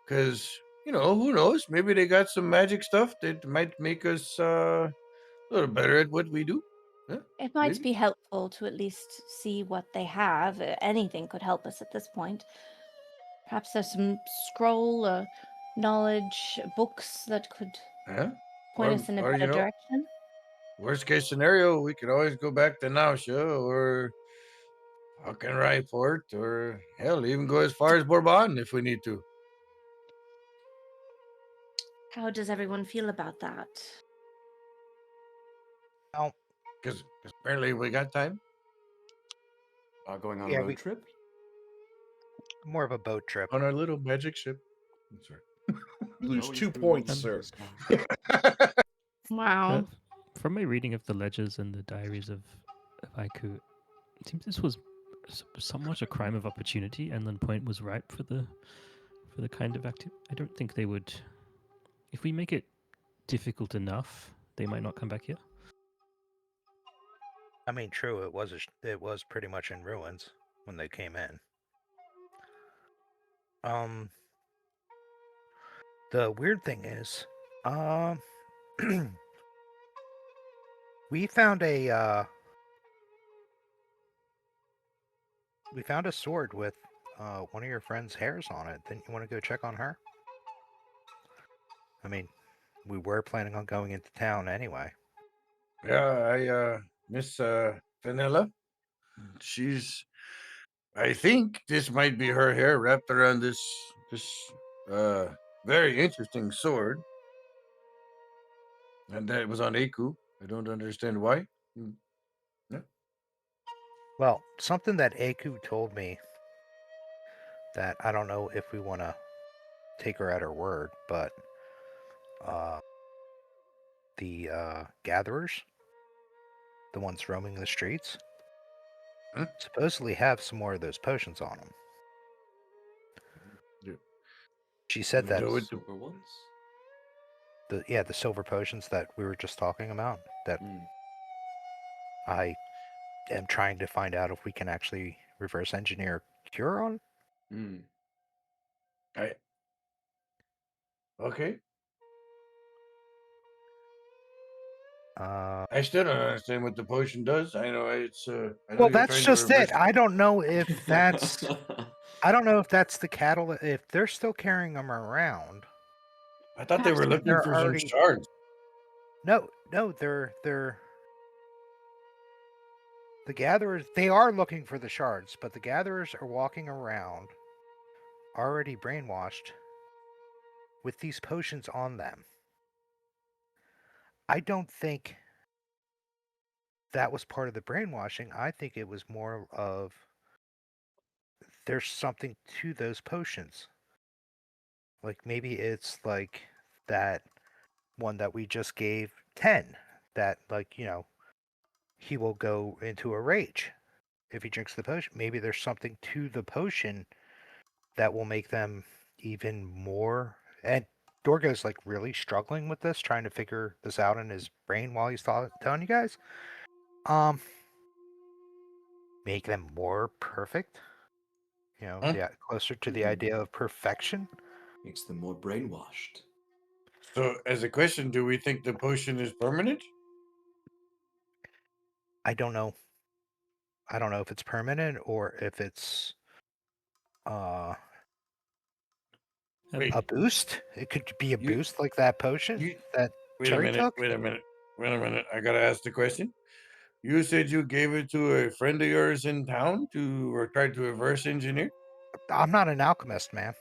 because who knows? Maybe they got some magic stuff that might make us a little better at what we do. Yeah, it might maybe. be helpful to at least see what they have. Anything could help us at this point. Perhaps there's some scroll or knowledge books that could Yeah, point us in a or better direction. worst case scenario, we could always go back to Nausea or fucking Ryport, or hell, even go as far as Bourbon if we need to. How does everyone feel about that? Well, Because apparently we got time. Going on Yeah, a road we- trip? more of a boat trip. On our little magic ship. I'm sorry. You lose Going 2 through points, the sir. sky. Wow. From my reading of the ledgers and the diaries of Aiku, it seems this was somewhat a crime of opportunity, and then Point was ripe for the kind of activity. I don't think they would. If we make it difficult enough, they might not come back here. I mean, true, it was pretty much in ruins when they came in. The weird thing is, we found a sword with one of your friend's hairs on it. Didn't you want to go check on her? I mean, we were planning on going into town anyway. Yeah, Miss Vanilla. I think this might be her hair wrapped around this very interesting sword. And that it was on Aku. I don't understand why. Well, something that Aku told me that I don't know if we want to take her at her word, but the gatherers, the ones roaming the streets, supposedly have some more of those potions on them. Yeah. She said that Go with Silver ones? the silver potions that we were just talking about, that I am trying to find out if we can actually reverse engineer cure on. Okay. Uh, I still don't understand what the potion does. I know it's. I know well, you're that's trying just to reverse. it. I don't know if that's. I don't know if that's the catalyst. If they're still carrying them around. I thought they were Perhaps looking they're for already- some shards. No, they're the gatherers. They are looking for the shards, but the gatherers are walking around, already brainwashed, with these potions on them. I don't think that was part of the brainwashing. I think it was more of there's something to those potions. Like maybe it's like that one that we just gave 10, that, like, he will go into a rage if he drinks the potion. Maybe there's something to the potion that will make them even more. And Dorgo's like really struggling with this, trying to figure this out in his brain while he's telling you guys. Make them more perfect. Closer to the idea of perfection. Makes them more brainwashed. So, as a question, do we think the potion is permanent? I don't know. I don't know if it's permanent or if it's Wait. a boost. It could be a You- boost like that potion that Wait a Cherry minute. took. Wait a minute. I gotta ask the question. You said you gave it to a friend of yours in town or tried to reverse engineer. I'm not an alchemist, man.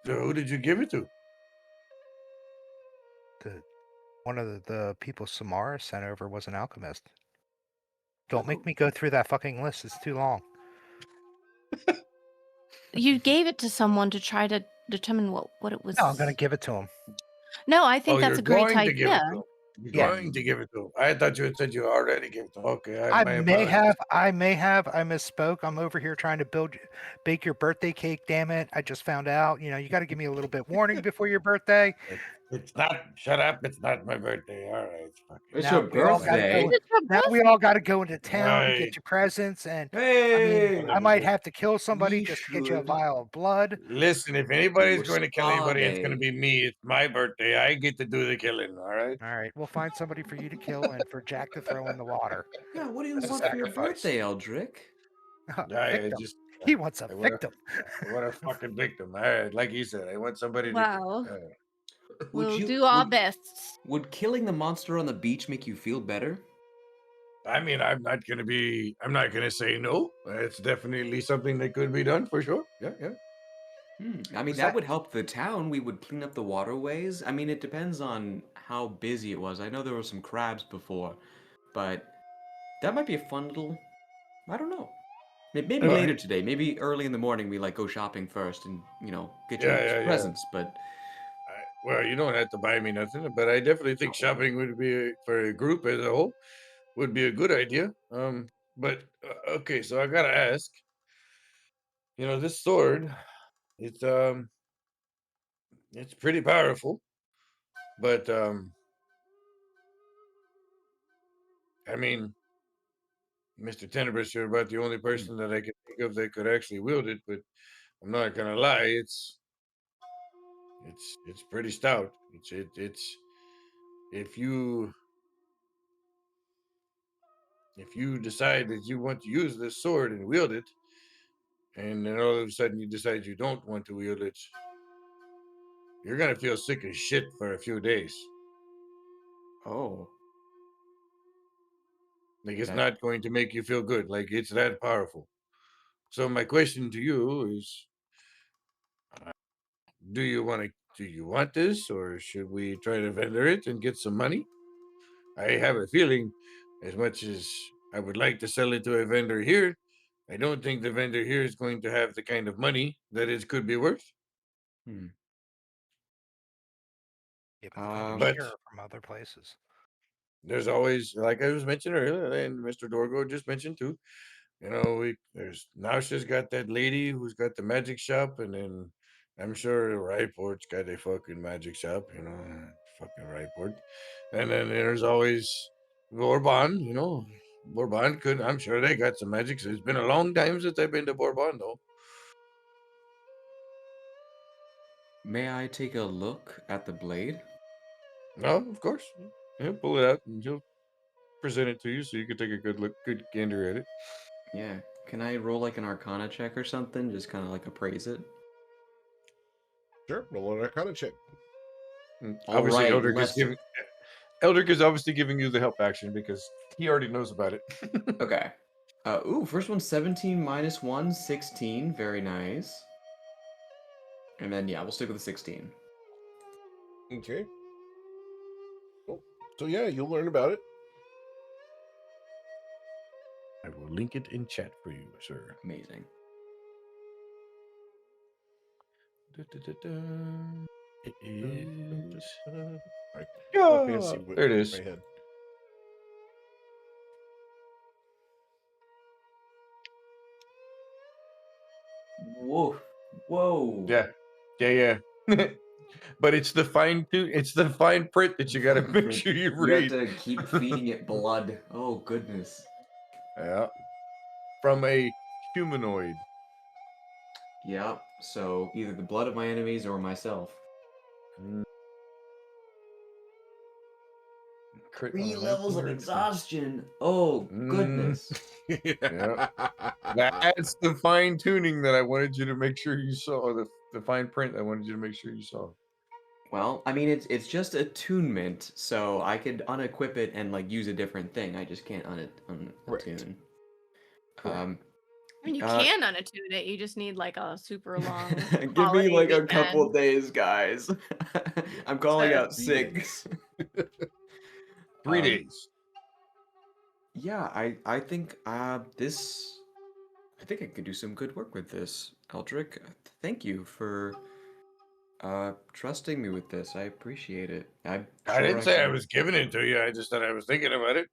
So who did you give it to? One of the people Samara sent over was an alchemist. Don't make me go through that fucking list. It's too long. You gave it to someone to try to determine what it was. No, I'm going to give it to him. No, I think that's you're a great going to give it idea. to him. You're Yeah. going to give it to him. I thought you had said you already gave it to him. Okay, I my may apologies. have. I misspoke. I'm over here trying to bake your birthday cake. Damn it! I just found out. You got to give me a little bit warning before your birthday. It's not. Shut up! It's not my birthday. All right. Fuck it. It's Now your we all gotta birthday. go- It's her Now we all got to go into town to Right. get you presents, and Hey! I might have to kill somebody We just to get you a should. vial of blood. Listen, if anybody's Your going to kill spa anybody, it's going to day. be me. It's my birthday. I get to do the killing. All right. All right, we'll find somebody for you to kill and for Jack to throw in the water. Yeah, what do you That's a want for your sacrifice. birthday, Eldrick? Victim. just. He wants a I want victim. a fucking victim. All right, like you said, I want somebody Wow. to. We'll do our best. Would killing the monster on the beach make you feel better? I mean, I'm not gonna say no. It's definitely something that could be done for sure. Yeah, yeah. I mean, that Besides, would help the town. We would clean up the waterways. I mean, it depends on how busy it was. I know there were some crabs before, but that might be a fun little. I don't know. Maybe Well, later today. Maybe early in the morning we like go shopping first and get you yeah, some yeah, yeah. presents. But Well, you don't have to buy me nothing, but I definitely think oh, shopping would be for a group as a whole would be a good idea. But okay, so I gotta ask. This sword, it's it's pretty powerful, but I mean, Mr. Tenebrous, you're about the only hmm. person that I can think of that could actually wield it. But I'm not gonna lie, it's pretty stout. It's if you if you decide that you want to use this sword and wield it, and then all of a sudden you decide you don't want to wield it, you're gonna feel sick as shit for a few days. Oh, Like it's that not going to make you feel good. Like it's that powerful. So my question to you is, uh, do you want this, or should we try to vendor it and get some money? I have a feeling, as much as I would like to sell it to a vendor here, I don't think the vendor here is going to have the kind of money that it could be worth. hmm. yeah, but the vendors Um, But here are from other places. there's always, like I was mentioning earlier, and Mr. Dorgo just mentioned too. There's now she's got that lady who's got the magic shop, and then I'm sure Ryport's got a fucking magic shop, fucking Ryport. And then there's always Bourbon, Bourbon could, I'm sure they got some magic. So it's been a long time since I've been to Bourbon though. may I take a look at the blade? No, of course. He'll pull it out and he'll present it to you so you can take a good look, good gander at it. Yeah. Can I roll like an Arcana check or something? Just kind of like appraise it. Sure, roll an Arcana check. All Obviously, right. Let's. Eldrick is obviously giving you the help action because he already knows about it. Okay. First one 17 minus 1, 16. Very nice. And then, yeah, we'll stick with the 16. Okay. Cool. So yeah, you'll learn about it. I will link it in chat for you, sir. Amazing. It is. Right. Yeah, Fancy there it in is. my head. Whoa. Whoa. Yeah, yeah, yeah. But it's the fine print that you got to make sure you You have read. to keep feeding it blood. Oh, goodness. Yeah, from a humanoid. Yep. So either the blood of my enemies or myself. Mm. Crit on 3 a levels 19 of or a 20. exhaustion. Oh, goodness. Yeah. That's the fine tuning that I wanted you to make sure you saw. The fine print I wanted you to make sure you saw. Well, I mean, it's just attunement, so I could unequip it and like use a different thing. I just can't Right. unattune. Correct. I mean, you Uh, can unattune it. You just need like a super long Give me holiday like a weekend. couple days, guys. I'm calling out 3 sick. days. 3 Um, days. Yeah, I think this. I think I could do some good work with this, Eldrick. Thank you for trusting me with this. I appreciate it. I'm I sure didn't I say I can. was giving it to you. I just said I was thinking about it.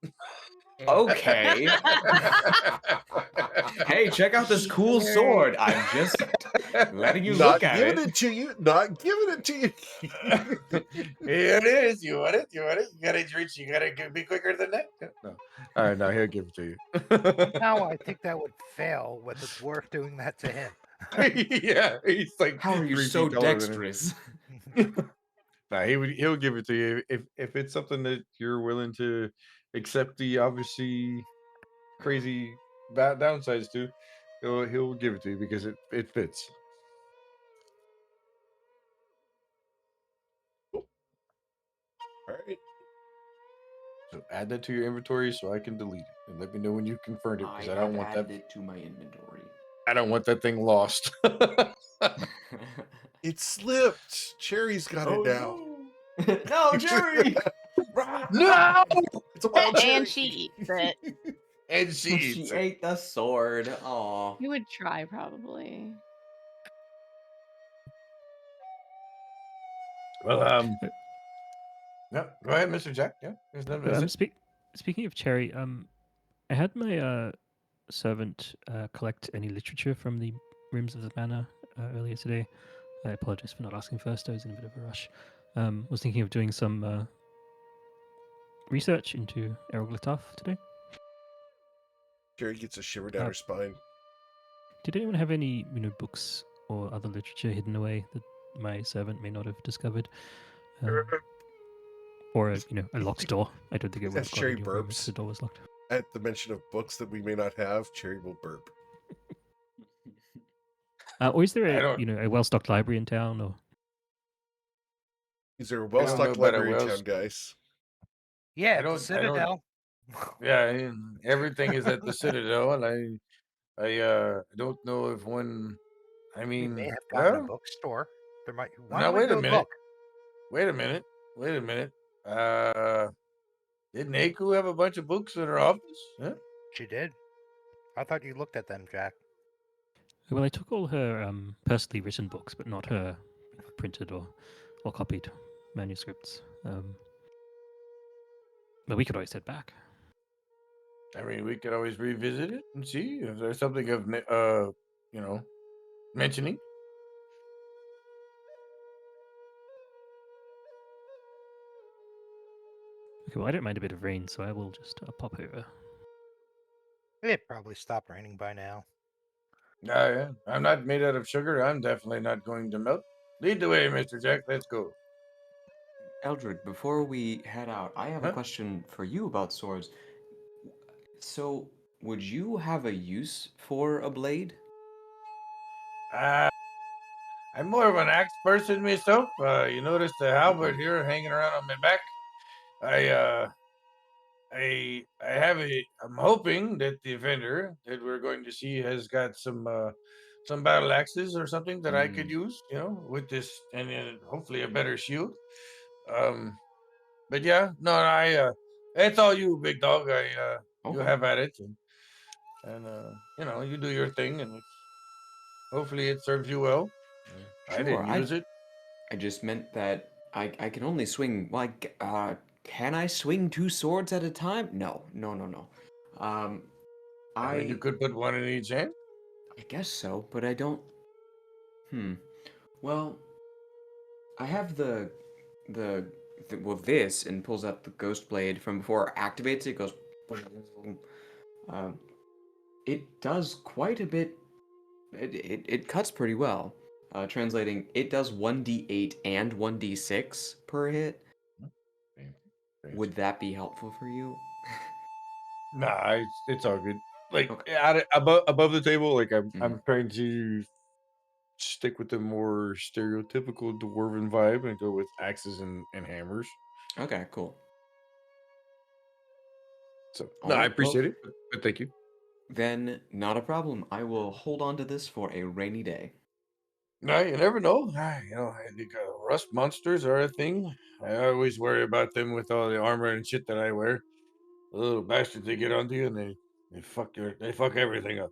Okay. Hey, check out this cool sword. I'm just letting you Not look at giving it. it to you. Not giving it to you. Here it is. You want it? You want it? You gotta reach. You gotta be quicker than that. No. All right, now he'll give it to you. No, I think that would fail with the dwarf doing that to him. Yeah, he's like How are you 3 so feet taller than him. dexterous? Nah, he'll give it to you if it's something that you're willing to accept the obviously crazy downsides to. He'll give it to you because it fits. All right. So add that to your inventory so I can delete it, and let me know when you confirmed it, because I don't want that. it to my inventory. I don't want that thing lost. It slipped. Cherry's got it now. no, no, Jerry! No, It's a wild cherry. And she eats it. and she She eats it. ate the sword. Aw. You would try, probably. Well, yeah. Go ahead, Mr. Jack. Yeah, there's none of it. Speaking of Cherry, I had my servant collect any literature from the rooms of the manor earlier today. I apologize for not asking first. I was in a bit of a rush. Was thinking of doing some research into Eroglyph today. Cherry gets a shiver down her spine. Did anyone have any, books or other literature hidden away that my servant may not have discovered? Or a locked door. I don't think it would As have gone Cherry in your room if burps. the door was locked. At the mention of books that we may not have, Cherry will burp. Or is there I a don't- a well-stocked library in town? Or Is there a I don't know well-stocked about a library in well- town, guys? Yeah, I at the don't- Citadel. Yeah, and everything is at the Citadel, and I don't know if one. I We mean, may have gotten a well, bookstore. There might. Why now don't we wait do a a minute. book? Wait a minute. Didn't Aku have a bunch of books in her office? Huh? She did. I thought you looked at them, Jack. well, I took all her personally written books, but not her printed or copied manuscripts. But we could always head back. I mean, we could always revisit it and see if there's something of mentioning. Okay, well, I don't mind a bit of rain, so I will just pop over. It probably stopped raining by now. Yeah. I'm not made out of sugar. I'm definitely not going to melt. Lead the way, Mr. Jack. Let's go. Eldred, before we head out, I have a Huh? question for you about swords. So, would you have a use for a blade? I'm more of an axe person myself. You notice the halberd here hanging around on my back. I have I'm hoping that the vendor that we're going to see has got some battle axes or something that I could use, with this, and then hopefully a better shield. But yeah, no, it's all you, big dog. You Okay. have at it, and you do your thing, and hopefully it serves you well. I Sure, didn't use it. I just meant that I can only swing. Like, can I swing two swords at a time? No. I mean, you could put one in each hand. I guess so, but I don't. Well, I have this, and pulls out the ghost blade from before it activates. It goes. It does quite a bit. It cuts pretty well. Translating, it does 1d8 and 1d6 per hit. Would that be helpful for you? Nah, it's all good. Like Okay. above the table, like I'm Mhm. trying to stick with the more stereotypical dwarven vibe and go with axes and hammers. Okay, cool. So All no, I right, appreciate well, it, but thank you. Then, not a problem. I will hold on to this for a rainy day. No, you never know. I think rust monsters are a thing. I always worry about them with all the armor and shit that I wear. The little bastards, they get onto you and they fuck everything up.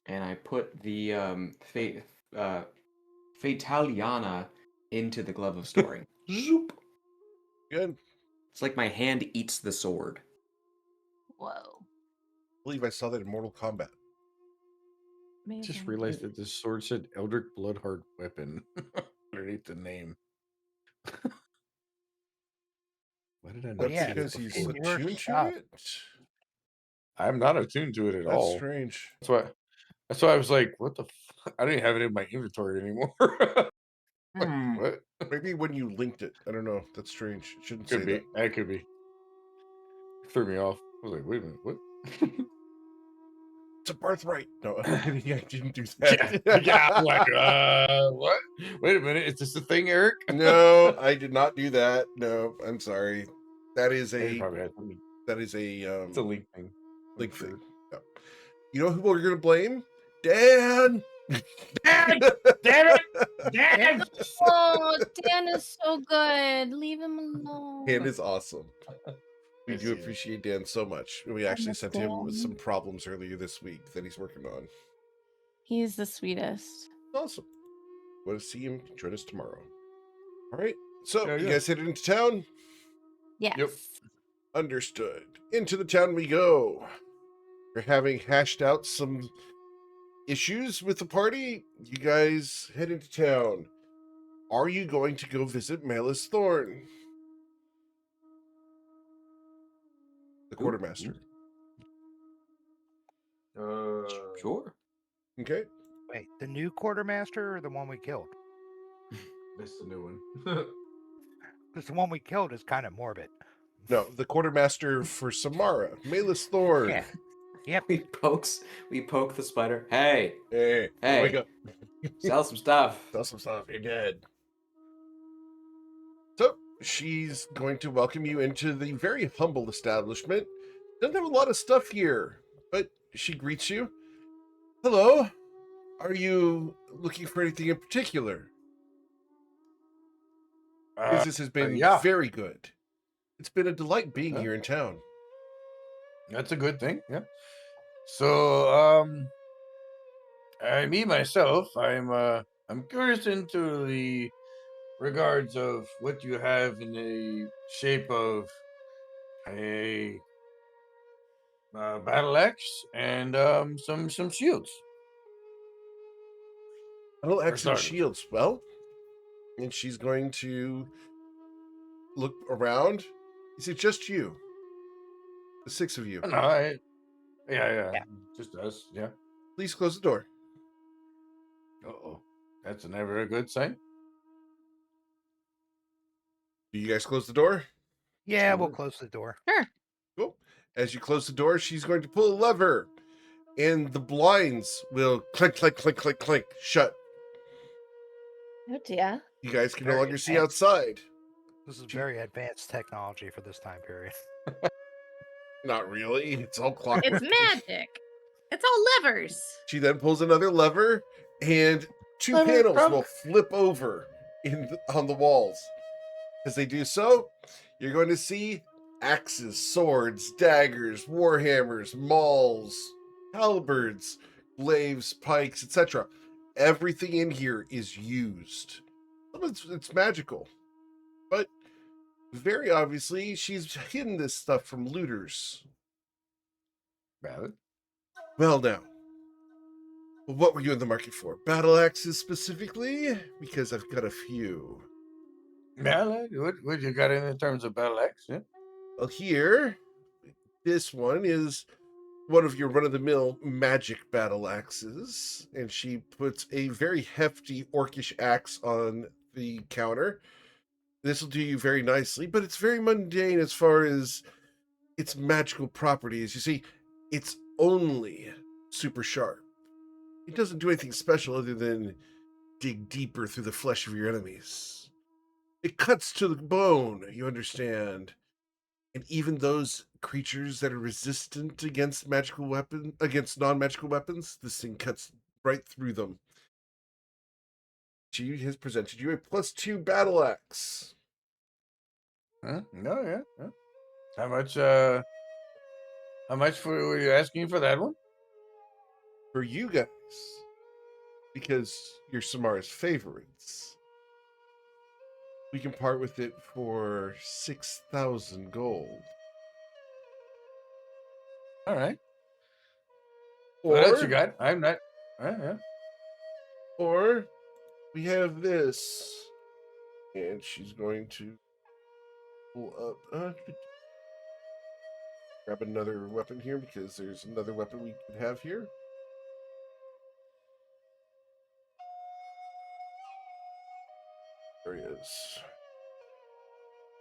And I put the Fataliana into the glove of storing. Zoop. Good. It's like my hand eats the sword. Whoa. I believe I saw that in Mortal Kombat. Amazing. Just realized that this sword said Eldritch Bloodheart Weapon underneath the name. Why did I not That's see because this he's before? in your attuned to shop. it. I'm not attuned to it at That's all. strange. That's why I was like, what the fuck? I didn't have it in my inventory anymore. Like, what? Maybe when you linked it. I don't know. That's strange. Shouldn't say Could be. that. That could be. Threw me off. I was like, wait a minute, what? It's a birthright. No, I didn't do that. Yeah, I'm like, what? Wait a minute, is this a thing, Eric? No, I did not do that. No, I'm sorry. That is He a probably had something. It's a link thing. I'm link sure. thing. No. You know who we're gonna blame? Dan. Dan! Damn it! Dan! Oh, Dan is so good. Leave him alone. Dan is awesome. We Yes, do he is. appreciate Dan so much. We actually miss sent him Dan. some problems earlier this week that he's working on. He's the sweetest. Awesome. Want to see him? Join us tomorrow. All right. So Yeah, you yeah. guys headed into town? Yes. Understood. Into the town we go. We're having hashed out some issues with the party. You guys head into town. Are you going to go visit Malus Thorn, the quartermaster? Sure. Okay. Wait, the new quartermaster or the one we killed? That's the new one. Because the one we killed is kind of morbid. No, the quartermaster for Samara, Malus Thorn. Yeah. Yep. We poke the spider. Hey, Hey, Hey. wake up. sell some stuff. Tell some stuff. You're dead. So she's going to welcome you into the very humble establishment. Doesn't have a lot of stuff here, but she greets you. Hello. Are you looking for anything in particular? Business has been yeah. very good. It's been a delight being Huh? here in town. That's a good thing. Yeah. So, me myself, I'm curious into the regards of what you have in the shape of a battle axe and some shields. Battle For axe and starters. shields. Well, and she's going to look around. Is it just you? The six of you. No, yeah, Yeah. just us. Yeah. Please close the door. Uh-oh. That's never a good sign. Do you guys close the door? Yeah, we'll Sure. close the door. Cool. As you close the door, she's going to pull a lever, and the blinds will clink, clink, clink, clink, clink, shut. Oh dear. You guys can no Very longer see advanced. outside. This is very advanced technology for this time period. Not really. It's all clockwork. It's magic. It's all levers. She then pulls another lever, and two Lever panels trunk. will flip over on the walls. As they do so, you're going to see axes, swords, daggers, warhammers, mauls, halberds, glaives, pikes, etc. Everything in here is used. Some of it's magical, but very obviously she's hidden this stuff from looters. Valid. Well, now, what were you in the market for? Battle axes specifically? Because I've got a few. Valid. What you got in terms of battle axe? Yeah. Well, here, this one is one of your run-of-the-mill magic battle axes, and she puts a very hefty orcish axe on the counter. This will do you very nicely, but it's very mundane as far as its magical properties. You see, it's only super sharp. It doesn't do anything special other than dig deeper through the flesh of your enemies. It cuts to the bone, you understand. And even those creatures that are resistant against non-magical weapons, this thing cuts right through them. She has presented you a +2 battle axe. Huh? No, yeah. How much were you asking for that one? For you guys, because you're Samara's favorites, we can part with it for 6,000 gold. All right. Or, What else you got? I'm not. Yeah. or we have this. And she's going to pull up. Grab another weapon here because there's another weapon we could have here. There he is.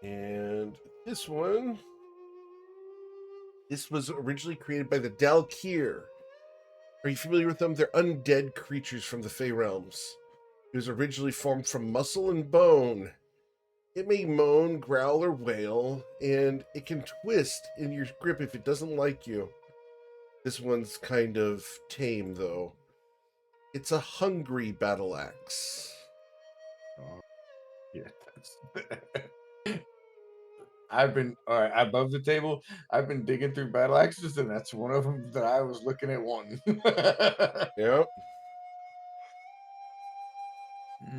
And this one. This was originally created by the Dalkir. Are you familiar with them? They're undead creatures from the Fey realms. It was originally formed from muscle and bone. It may moan, growl, or wail, and it can twist in your grip if it doesn't like you. This one's kind of tame, though. It's a hungry battle axe. Yeah. I've been all right above the table. I've been digging through battle axes, and that's one of them that I was looking at one. Yep.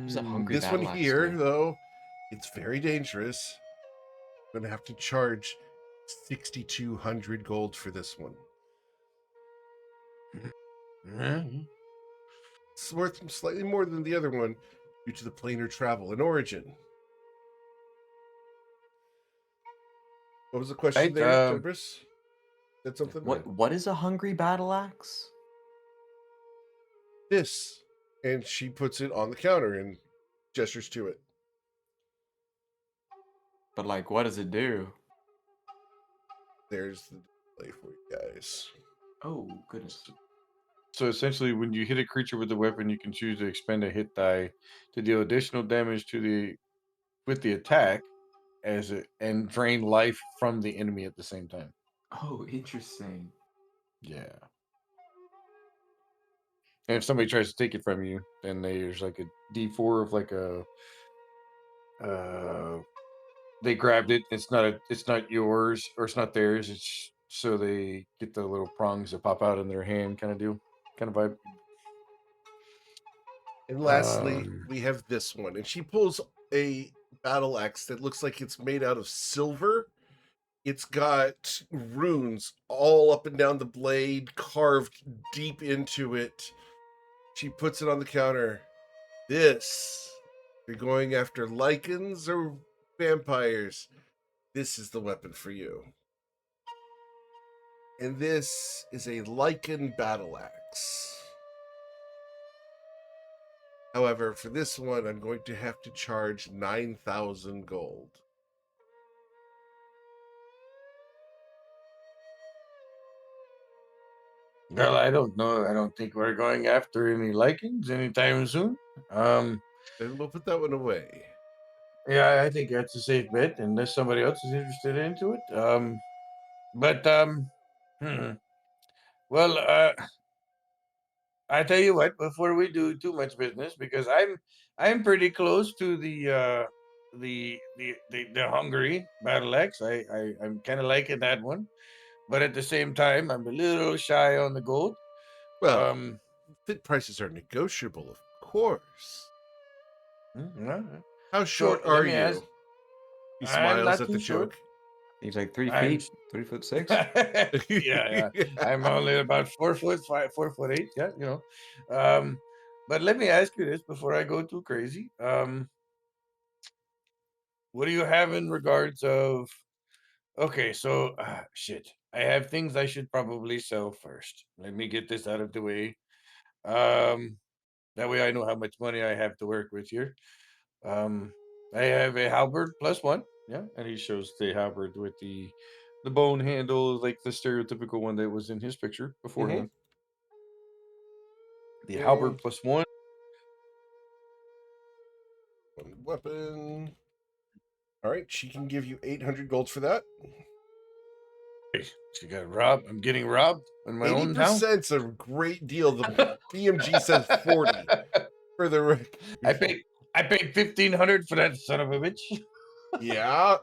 It's a hungry This one battle axe here, do. though, it's very dangerous. I'm going to have to charge 6,200 gold for this one. Mhm. It's worth slightly more than the other one due to the planar travel and origin. What was the question Right. there, Jebris? Said something? What is a hungry battle axe? This. And she puts it on the counter and gestures to it. But like, what does it do? There's the display for you guys. Oh goodness. So essentially, when you hit a creature with a weapon, you can choose to expend a hit die to deal additional damage with the attack, and drain life from the enemy at the same time. Oh, interesting. Yeah. And if somebody tries to take it from you, then there's like a D4 of like a they grabbed it. It's not yours, or it's not theirs. It's so they get the little prongs that pop out in their hand, kind of vibe. And lastly, we have this one. And she pulls a battle axe that looks like it's made out of silver. It's got runes all up and down the blade, carved deep into it. She puts it on the counter. This, you're going after lichens or vampires, this is the weapon for you. And this is a lichen battle axe. However, for this one, I'm going to have to charge 9,000 gold. Well, I don't know. I don't think we're going after any lichens anytime soon. Then we'll put that one away. Yeah, I think that's a safe bet unless somebody else is interested into it. But well, I tell you what. Before we do too much business, because I'm pretty close to the hungry battle axe. I'm kind of liking that one, but at the same time, I'm a little shy on the gold. Well, fit prices are negotiable, of course. How short So let are me ask. you? He I'm smiles not at the too short. joke. He's like 3 I'm feet, 3'6". yeah. I'm only about 4'5", 4'8". Yeah, but let me ask you this before I go too crazy. What do you have in regards of? Okay, so shit. I have things I should probably sell first. Let me get this out of the way. Um, that way I know how much money I have to work with here. I have a halberd +1. Yeah, and he shows the halberd with the bone handle, like the stereotypical one that was in his picture beforehand. The halberd +1. One weapon. All right, she can give you 800 gold for that. She got robbed. I'm getting robbed in my own town. 80% is a great deal. The BMG says 40 for the record. I paid 1,500 for that son of a bitch. Yeah,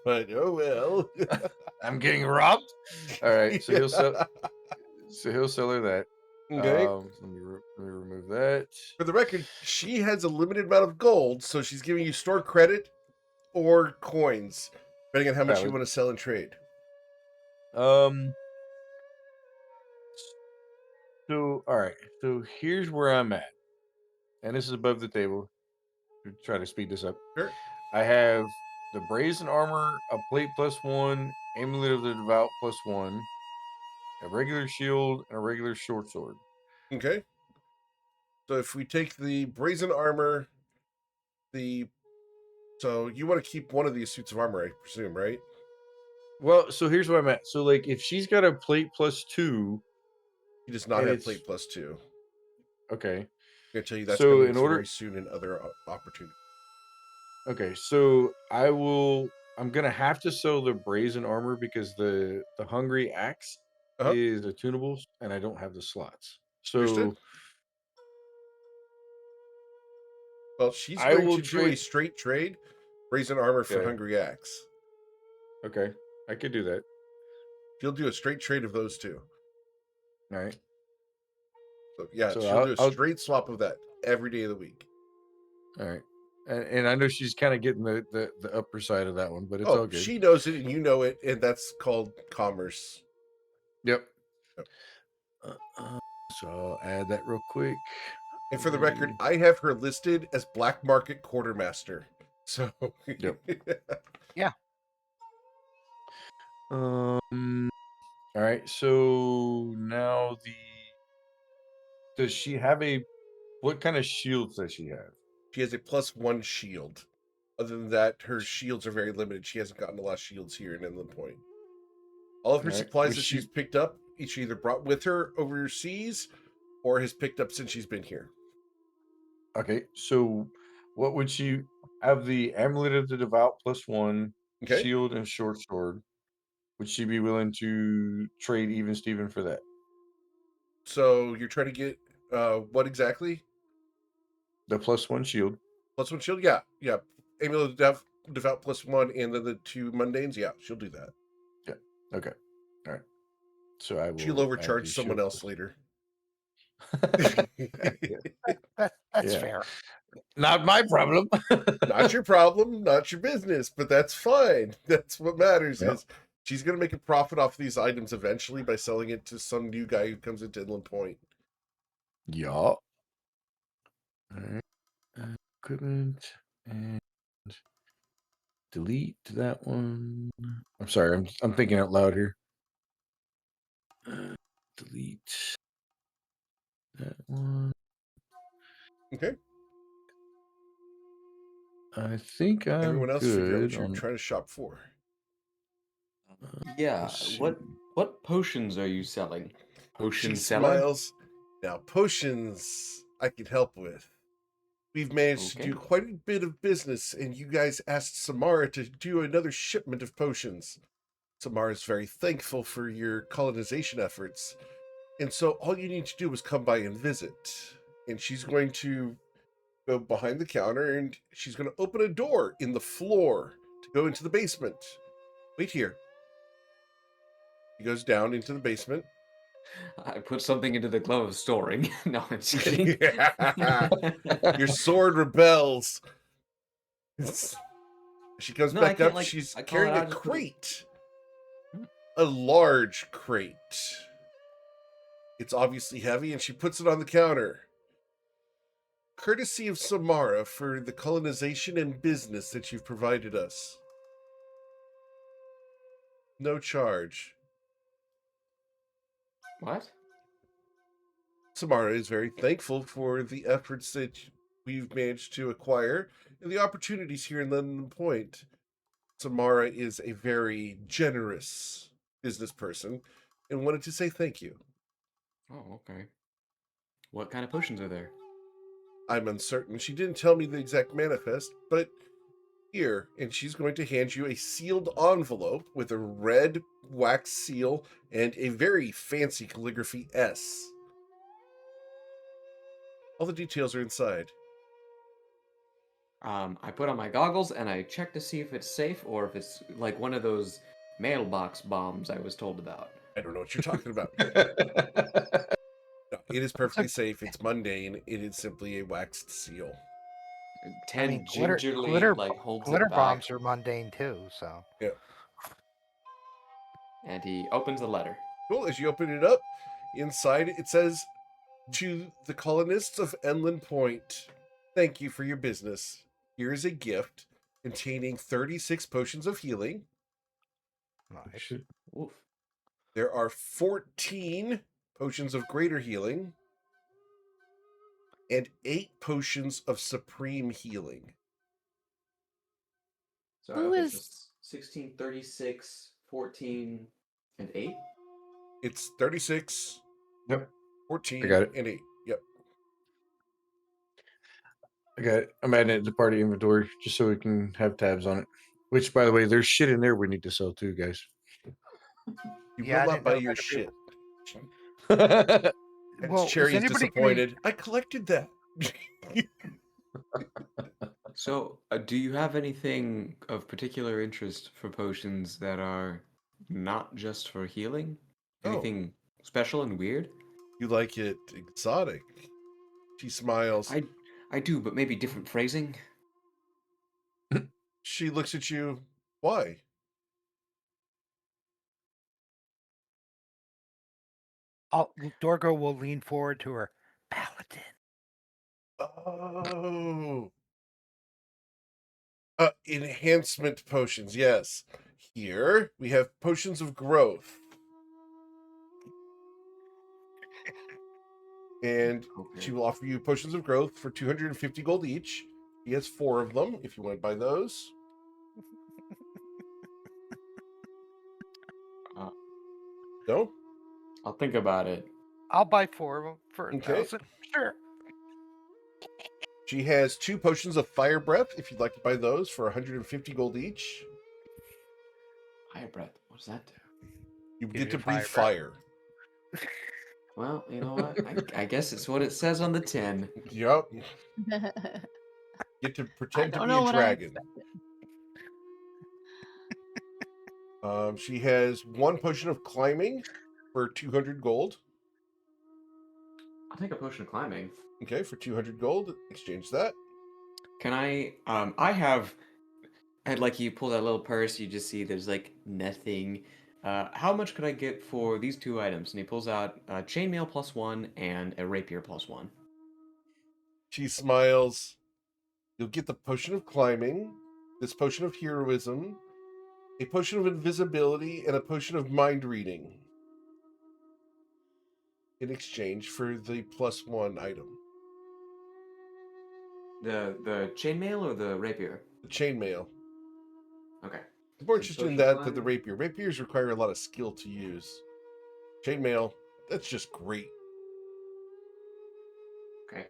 but oh well. I'm getting robbed. All right, so he'll sell. So he'll sell her that. Okay. Let me remove that. For the record, she has a limited amount of gold, so she's giving you store credit or coins, depending on how much you want to sell and trade. So all right. So here's where I'm at, and this is above the table. To try to speed this up. Sure. I have the brazen armor, a plate +1, amulet of the devout +1, a regular shield, and a regular short sword. Okay. So if we take the brazen armor, so you want to keep one of these suits of armor, I presume, right? Well, so here's where I'm at. So like, if she's got a plate +2, He does not And have it's plate +2. okay. I'm gonna tell you that's So coming in order, very soon in other opportunities. okay, so I will. I'm gonna have to sell the brazen armor because the hungry axe Uh-huh. is attunable, and I don't have the slots. Understood. So Well, she's I going will to do a trade. straight trade, brazen armor for Okay, hungry axe. okay, I could do that. She'll do a straight trade of those two. All right. So yeah, So she'll do a I'll straight swap of that every day of the week. all right. And I know she's kind of getting the upper side of that one, but it's Oh, all good. she knows it and you know it, and that's called commerce. Yep. Yep. So I'll add that real quick. And for the record, I have her listed as black market quartermaster. So Yep. Yeah. All right. So now does she have what kind of shields does she have? she has a +1 shield. Other than that, her shields are very limited. She hasn't gotten a lot of shields here in Inland Point. All of her All right. supplies Was that she she's picked up, she either brought with her overseas or has picked up since she's been here. okay? So what would she have? The amulet of the devout +1, Okay. shield and short sword. Would she be willing to trade even Steven for that? So you're trying to get what exactly? The +1 shield. +1 shield? Yeah, yeah. Amulet of devout +1, and then the 2 mundanes. Yeah, she'll do that. Yeah. Okay. All right. So I She'll will add overcharge the someone shield. else later. That's Yeah. fair. Not my problem. Not your problem, not your business, but that's fine. That's what matters. Yep. Is she's gonna make a profit off these items eventually by selling it to some new guy who comes into Inland Point. Yeah. All right. Equipment and delete that one. I'm sorry. I'm thinking out loud here. Delete that one. Okay. I think I'm Everyone else figure out good what you're on. trying to shop for. Yeah. Let's see. What potions are you selling? She Potion seller? smiles. Now, potions I can help with. We've managed to Okay. do quite a bit of business, and you guys asked Samara to do another shipment of potions. Samara's very thankful for your colonization efforts. And so all you need to do is come by and visit. And she's going to go behind the counter and she's going to open a door in the floor to go into the basement. Wait here. He goes down into the basement. I put something into the glove of storing. No, I'm just kidding. Your sword rebels. She comes No, I back can't, up. like, She's I call it carrying a out, just put it. crate. A large crate. It's obviously heavy, and she puts it on the counter. Courtesy of Samara for the colonization and business that you've provided us. No charge. What? Samara is very thankful for the efforts that we've managed to acquire and the opportunities here in London Point. Samara is a very generous business person and wanted to say thank you. Oh, okay. What kind of potions are there? I'm uncertain. She didn't tell me the exact manifest, but here, and she's going to hand you a sealed envelope with a red wax seal and a very fancy calligraphy S. All the details are inside. I put on my goggles and I check to see if it's safe or if it's like one of those mailbox bombs I was told about. I don't know what you're talking about. No, it is perfectly safe. It's mundane. It is simply a waxed seal. Ted I mean, gingerly holds glitter it back, bombs are mundane too. So Yeah. and he opens the letter. Cool. As you open it up, inside it says, "To the colonists of Enland Point, thank you for your business. Here is a gift containing 36 potions of healing. nice. Oof. There are 14 potions of greater healing and 8 potions of supreme healing." So Who okay, is- so 16, 36, 14, and 8? It's 36, Yep. 14 got it. and 8. Yep. I got it. I'm adding it to the party inventory just so we can have tabs on it. Which, by the way, there's shit in there we need to sell too, guys. You Yeah, I will not didn't buy know your that if it- shit. And Well, is Cherry's anybody disappointed. I collected that. So, do you have anything of particular interest for potions that are not just for healing? Oh. Anything special and weird? You like it exotic. She smiles. I do, but maybe different phrasing. She looks at you. Why? Dorgo will lean forward to her. Paladin. Oh. Enhancement potions, yes. Here we have potions of growth. And she will offer you potions of growth for 250 gold each. She has 4 of them if you want to buy those. No? I'll think about it. I'll buy 4 of them for Okay. 1,000. Sure. She has 2 potions of fire breath if you'd like to buy those for 150 gold each. Fire breath. What does that do? You Gives get you to breathe fire fire. Well, you know what? I guess it's what it says on the tin. Yep. Get to I pretend to don't be know a what I dragon. expected. She has 1 potion of climbing for 200 gold. I'll take a potion of climbing. Okay, for 200 gold. Exchange that. Can I? I have. And like you pull that little purse, you just see there's like nothing. How much could I get for these 2 items? And he pulls out chainmail +1 and a rapier +1. She smiles. You'll get the potion of climbing, this potion of heroism, a potion of invisibility, and a potion of mind reading in exchange for the +1 item. The chainmail or the rapier? The chainmail. Okay. I'm more So interested in potion that of than the climbing. rapier. Rapiers require a lot of skill to use. Chainmail, that's just great. Okay.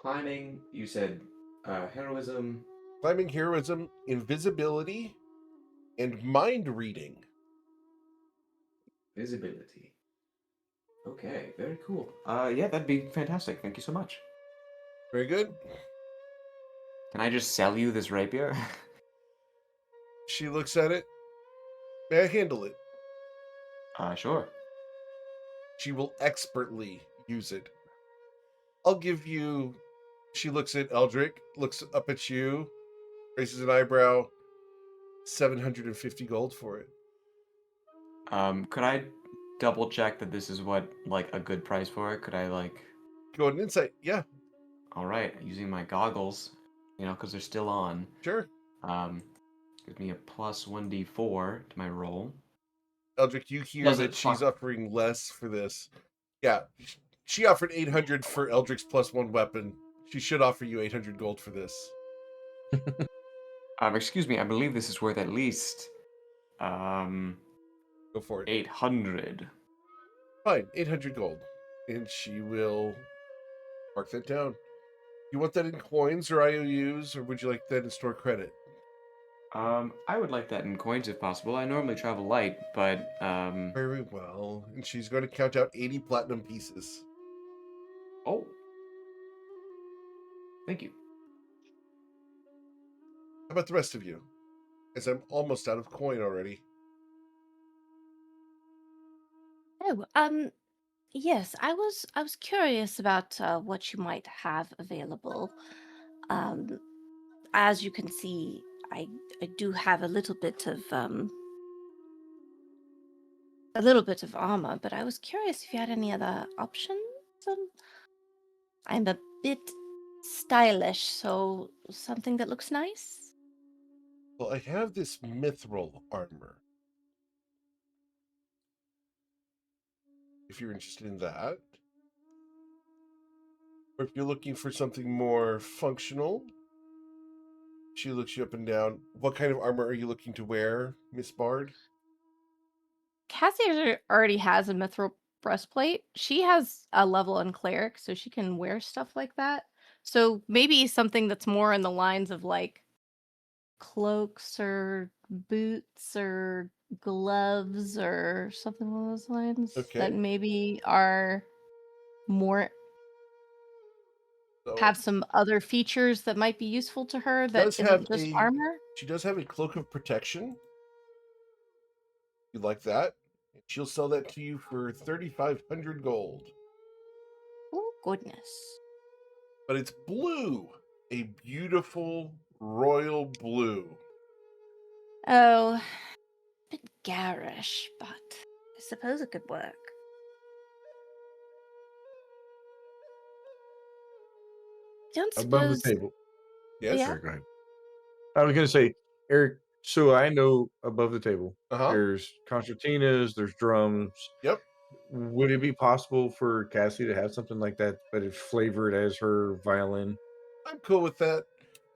Climbing. You said heroism. Climbing, heroism, invisibility, and mind reading. Visibility. Okay, very cool. Yeah, that'd be fantastic. Thank you so much. Very good. Can I just sell you this rapier? She looks at it. May I handle it? Sure. She will expertly use it. I'll give you. She looks at Eldrick, looks up at you, raises an eyebrow. 750 gold for it. Could I double check that this is what like a good price for it? Could I like? Go ahead and insight. Yeah, All right, using my goggles, you know, because they're still on. sure. Give me a +1d4 to my roll. Eldrick, you hear Does that it she's fuck? offering less for this. Yeah, she offered 800 for Eldrick's +1 weapon. She should offer you 800 gold for this. Excuse me, I believe this is worth at least Go for it. 800. Fine, 800 gold. And she will mark that down. You want that in coins or IOUs, or would you like that in store credit? I would like that in coins if possible. I normally travel light, but Very well. And she's going to count out 80 platinum pieces. oh. Thank you. How about the rest of you? As I'm almost out of coin already. Oh, yes, I was curious about what you might have available. Um, as you can see, I do have a little bit of armor, but I was curious if you had any other options. I'm a bit stylish, so something that looks nice. Well, I have this mithril armor. If you're interested in that. Or if you're looking for something more functional. She looks you up and down. What kind of armor are you looking to wear, Miss Bard? Cassie already has a mithril breastplate. She has a level in cleric, so she can wear stuff like that. So maybe something that's more in the lines of like cloaks or boots or gloves or something along those lines that Okay. maybe are more So have some other features that might be useful to her that does have isn't just a armor. she does have a cloak of protection. You like that? She'll sell that to you for 3,500 gold. Oh goodness. But it's blue, a beautiful royal blue. Oh, bit garish, but I suppose it could work. Don't Above the suppose. table. Yes. Yeah. Sorry, go ahead. I was gonna say, Eric. So I know above the table, Uh-huh. there's concertinas, there's drums. Yep. Would it be possible for Cassie to have something like that, but it's flavored as her violin? I'm cool with that.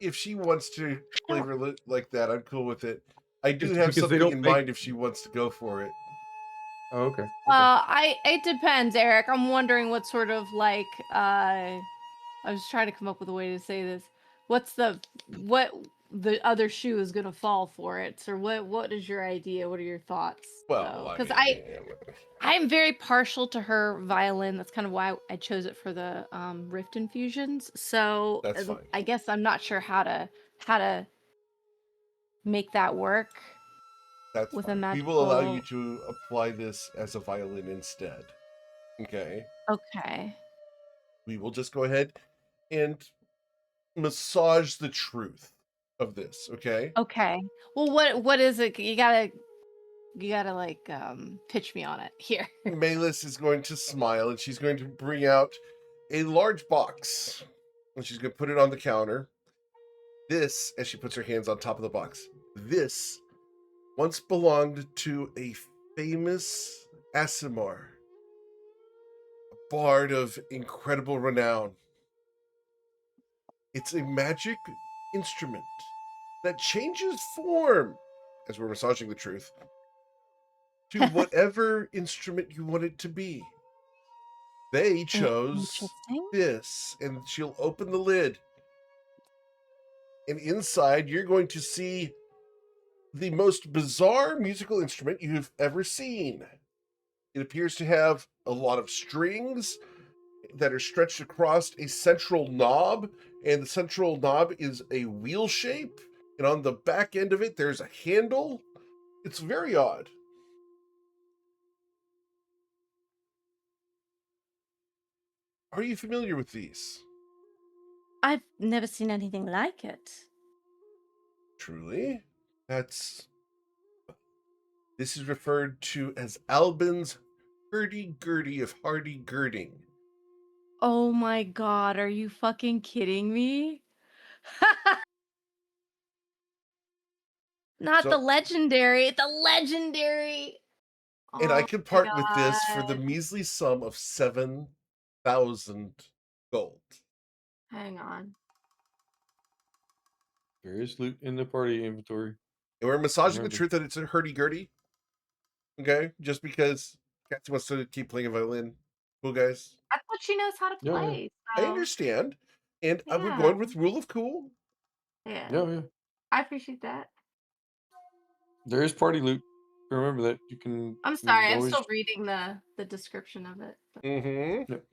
If she wants to Sure. flavor it like that, I'm cool with it. I do Just have because they something don't in make. mind if she wants to go for it. Oh, okay. Okay. It depends, Eric. I'm wondering what sort of like I was trying to come up with a way to say this. What the other shoe is gonna fall for it? Or what is your idea? What are your thoughts? Well, Because mean, I'm very partial to her violin. That's kind of why I chose it for the Rift infusions. So that's fine. I guess I'm not sure how to make that work That's with fine. a We will allow you magical. to apply this as a violin instead. Okay. Okay. We will just go ahead and massage the truth of this, okay? Okay. Well, what is it? You gotta like pitch me on it here. Malis is going to smile and she's going to bring out a large box and she's going to put it on the counter. This, as she puts her hands on top of the box, this once belonged to a famous Asimar, a bard of incredible renown. It's a magic instrument that changes form, as we're massaging the truth, to whatever instrument you want it to be. They chose Interesting. this, and she'll open the lid. And inside, you're going to see the most bizarre musical instrument you've ever seen. It appears to have a lot of strings that are stretched across a central knob, and the central knob is a wheel shape. And on the back end of it, there's a handle. It's very odd. Are you familiar with these? I've never seen anything like it. Truly? This is referred to as Albin's hurdy-gurdy of hardy girding. Oh my god, are you fucking kidding me? Not the So, legendary, the legendary. and I Oh could my part with this for the god. measly sum of 7,000 gold. Hang on. There is loot in the party inventory. And we're massaging the Remember. truth that it's a hurdy-gurdy. Okay? Just because Kathy wants to keep playing a violin. Cool, guys? That's what she knows how to Yeah, yeah. play. I So understand. And we're yeah. going with rule of cool. Yeah. Yeah, yeah. I appreciate that. There is party loot. Remember that. You can I'm sorry, I'm always. still reading the description of it. but- Mm-hmm. Yep.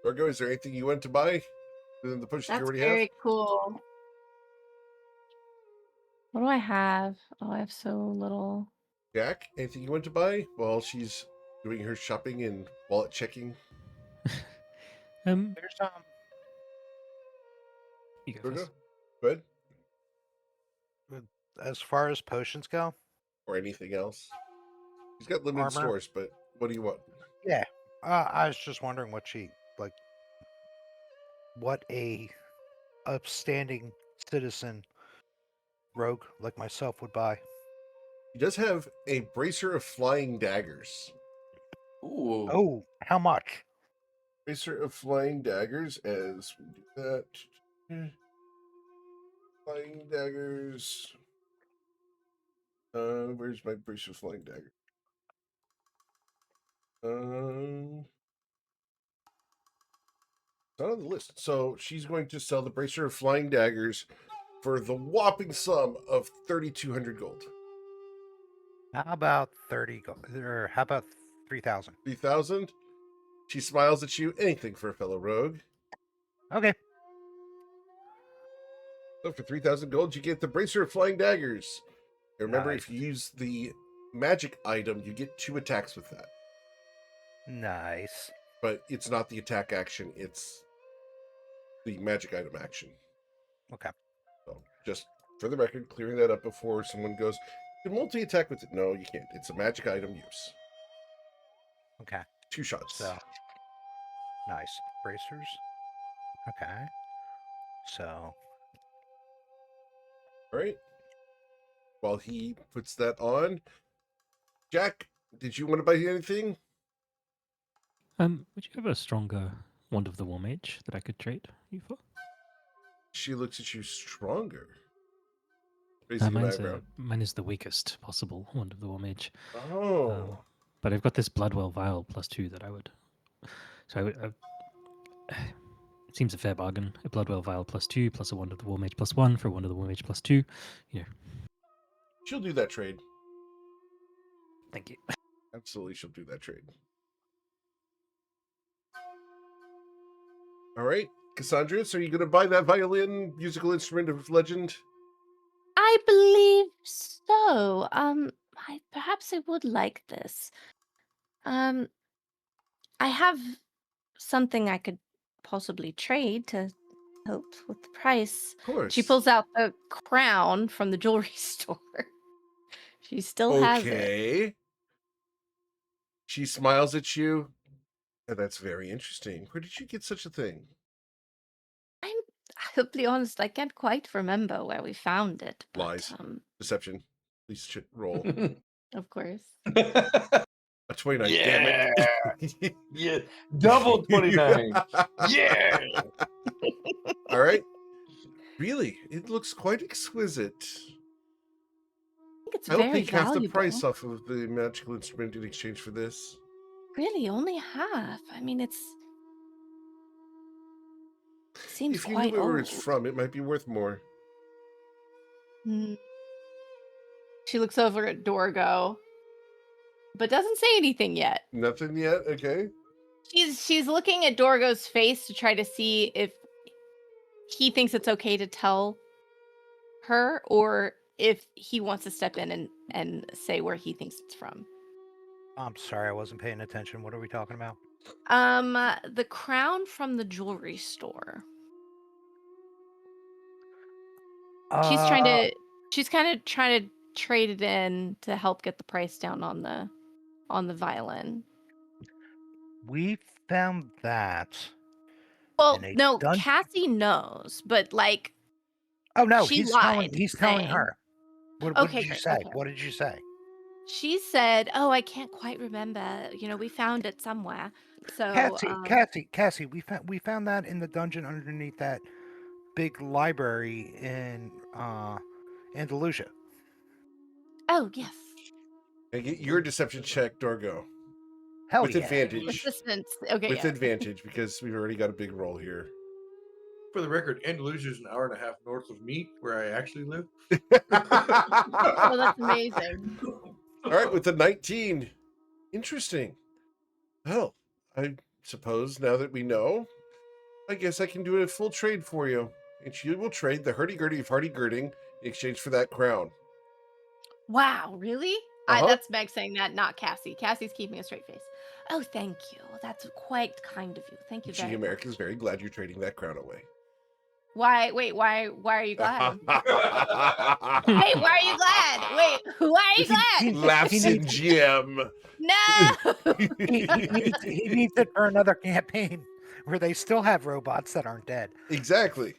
Margo, is there anything you want to buy other than the potions you That's already have? very cool. What do I have? Oh, I have so little. Jack, anything you want to buy while she's doing her shopping and wallet checking? Um, There's you go Margo? first. Good? as far as potions go, Or anything else? She's got limited armor. stores, but what do you want? Yeah. I was just wondering what a upstanding citizen rogue like myself would buy. He does have a bracer of flying daggers. Ooh. Oh, how much? Bracer of flying daggers as we do that. Flying daggers. Where's my bracer of flying dagger? It's not on the list. So she's going to sell the bracer of flying daggers for the whopping sum of 3,200 gold. How about 30 gold? Or how about 3,000? 3,000. She smiles at you. Anything for a fellow rogue. Okay. So for 3,000 gold, you get the bracer of flying daggers. And remember, Nice. if you use the magic item, you get 2 attacks with that. Nice. But it's not the attack action, it's the magic item action. Okay. So just for the record, clearing that up before someone goes, you can multi-attack with it. No, you can't. It's a magic item use. Okay. 2 shots. So, nice. Bracers. Okay. So, All right. While he puts that on, Jack, did you want to buy anything? Would you have a stronger Wand of the War Mage that I could trade you for? She looks at you stronger. Raising an eyebrow. Mine is the weakest possible Wand of the War Mage. Oh. But I've got this Bloodwell Vial +2 that I would. So I would. It seems a fair bargain. A Bloodwell Vial +2 plus a Wand of the War Mage +1 for a Wand of the War Mage +2. You know. She'll do that trade. Thank you. Absolutely, she'll do that trade. All right, Cassandra, so are you going to buy that violin, musical instrument of legend? I believe so. Perhaps I would like this. I have something I could possibly trade to help with the price. Of course. She pulls out the crown from the jewelry store. She still has it. Okay. She smiles at you. And that's very interesting. Where did you get such a thing? I'll be honest, I can't quite remember where we found it. But, Lies. Deception. Please roll. Of course. A 29. Yeah. Damn it. Yeah. Double 29. Yeah. All right. Really, it looks quite exquisite. I think it's I'll very take half the valuable. price off of the magical instrument in exchange for this. Really, only half. I mean, it seems If you quite knew where old. it's from, it might be worth more. She looks over at Dorgo, but doesn't say anything yet. Nothing yet? Okay. She's looking at Dorgo's face to try to see if he thinks it's okay to tell her or if he wants to step in and say where he thinks it's from. I'm sorry, I wasn't paying attention. What are we talking about? The crown from the jewelry store. She's kind of trying to trade it in to help get the price down on the violin. We found that. Well, in a no, dungeon. Cassie knows, but like, Oh no, she he's lied, telling saying- her. What Okay, did you great, say? okay. What did you say? she said, "Oh, I can't quite remember. We found it somewhere." So, Cassie, we found that in the dungeon underneath that big library in Andalusia. oh yes, And get your deception check, Dorgo. Hell With yeah. advantage. assistance. Okay, With yeah. advantage, because we've already got a big roll here. For the record, Andalusia is an hour and a half north of me, where I actually live. Oh, that's amazing. All right, with the 19. Interesting. Well, I suppose now that we know, I guess I can do a full trade for you. And she will trade the hurdy-gurdy of hardy-girding in exchange for that crown. Wow, really? Uh-huh. That's Meg saying that, not Cassie. Cassie's keeping a straight face. Oh, thank you. That's quite kind of you. Thank you She, very much. America's very glad you're trading that crown away. Why? Wait, why are you glad? Hey, Hey, why are you glad? Wait, why are you glad? Laughs in Jim. No! he needs it for another campaign where they still have robots that aren't dead. Exactly.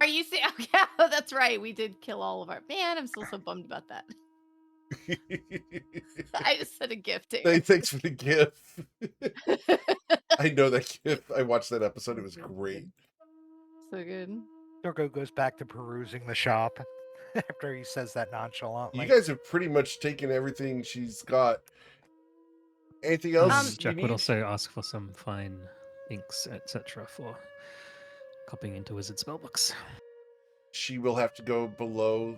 Are you saying? Oh, yeah, that's right. We did kill all of our. Man, I'm still so bummed about that. I just said a gift Hey, here. thanks for the gift. I know that gift. I watched that episode. It was great. So good. Durgo goes back to perusing the shop after he says that nonchalantly. You guys have pretty much taken everything she's got. Anything else you Jack would need? also ask for some fine inks, etc., for copying into wizard spellbooks. She will have to go below,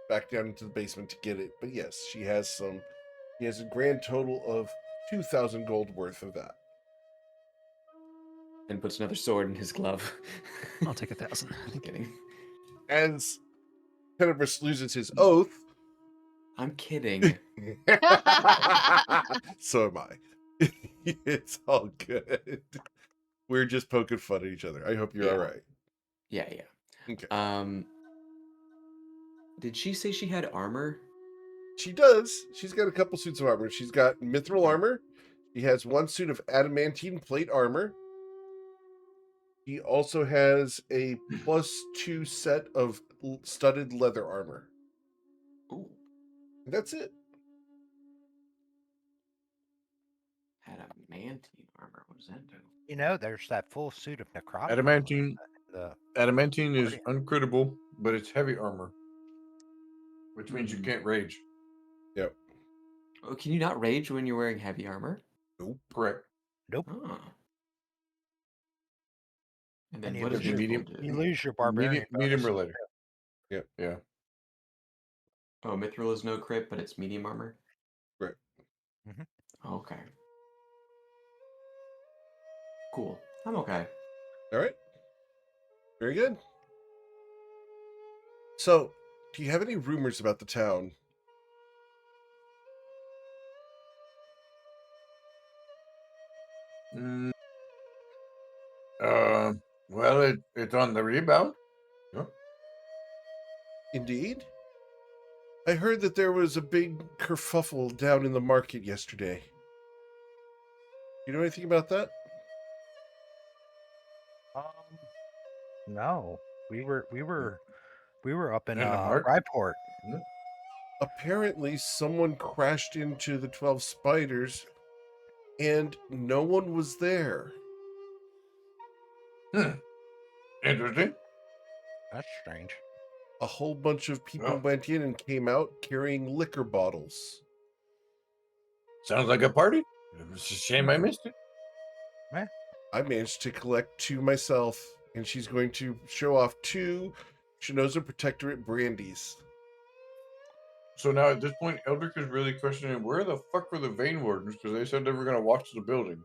back down into the basement to get it. But yes, she has some. She has a grand total of 2,000 gold worth of that. And puts another sword in his glove. I'll take 1,000. I'm kidding. As Tenebris loses his oath. I'm kidding. So am I. It's all good. We're just poking fun at each other. I hope you're Yeah. all right. Yeah. Okay. Did she say she had armor? She does. She's got a couple suits of armor. She's got mithril Okay. armor. She has one suit of adamantine plate armor. She also has a +2 set of studded leather armor. Ooh. And that's it. Adamantine armor. What does that do? You know, there's that full suit of necrotic. Adamantine. The Adamantine is Guardian. uncrittable, but it's heavy armor, which means you Mhm. can't rage. Yep. Oh, can you not rage when you're wearing heavy armor? Nope. Correct. Nope. Oh. And then And you what does lose your medium- mithril do? you lose your barbarian Medium or bonus. lighter. Yep. Yeah. Oh, mithril is no crit, but it's medium armor? Right. Mhm. Okay. Cool. I'm okay. All right. Very good. So, do you have any rumors about the town? Mm, well, it's on the rebound. Yeah. Indeed. I heard that there was a big kerfuffle down in the market yesterday. You know anything about that? No, we were up in In the market? Ryport. Apparently, someone crashed into the 12 spiders and no one was there. Interesting. That's strange. A whole bunch of people Oh. went in and came out carrying liquor bottles. Sounds like a party. It's a shame I missed it. I managed to collect 2 myself, and she's going to show off 2 Shinoza Protectorate brandies. So now at this point, Eldrick is really questioning where the fuck were the Vein Wardens, because they said they were going to watch the building.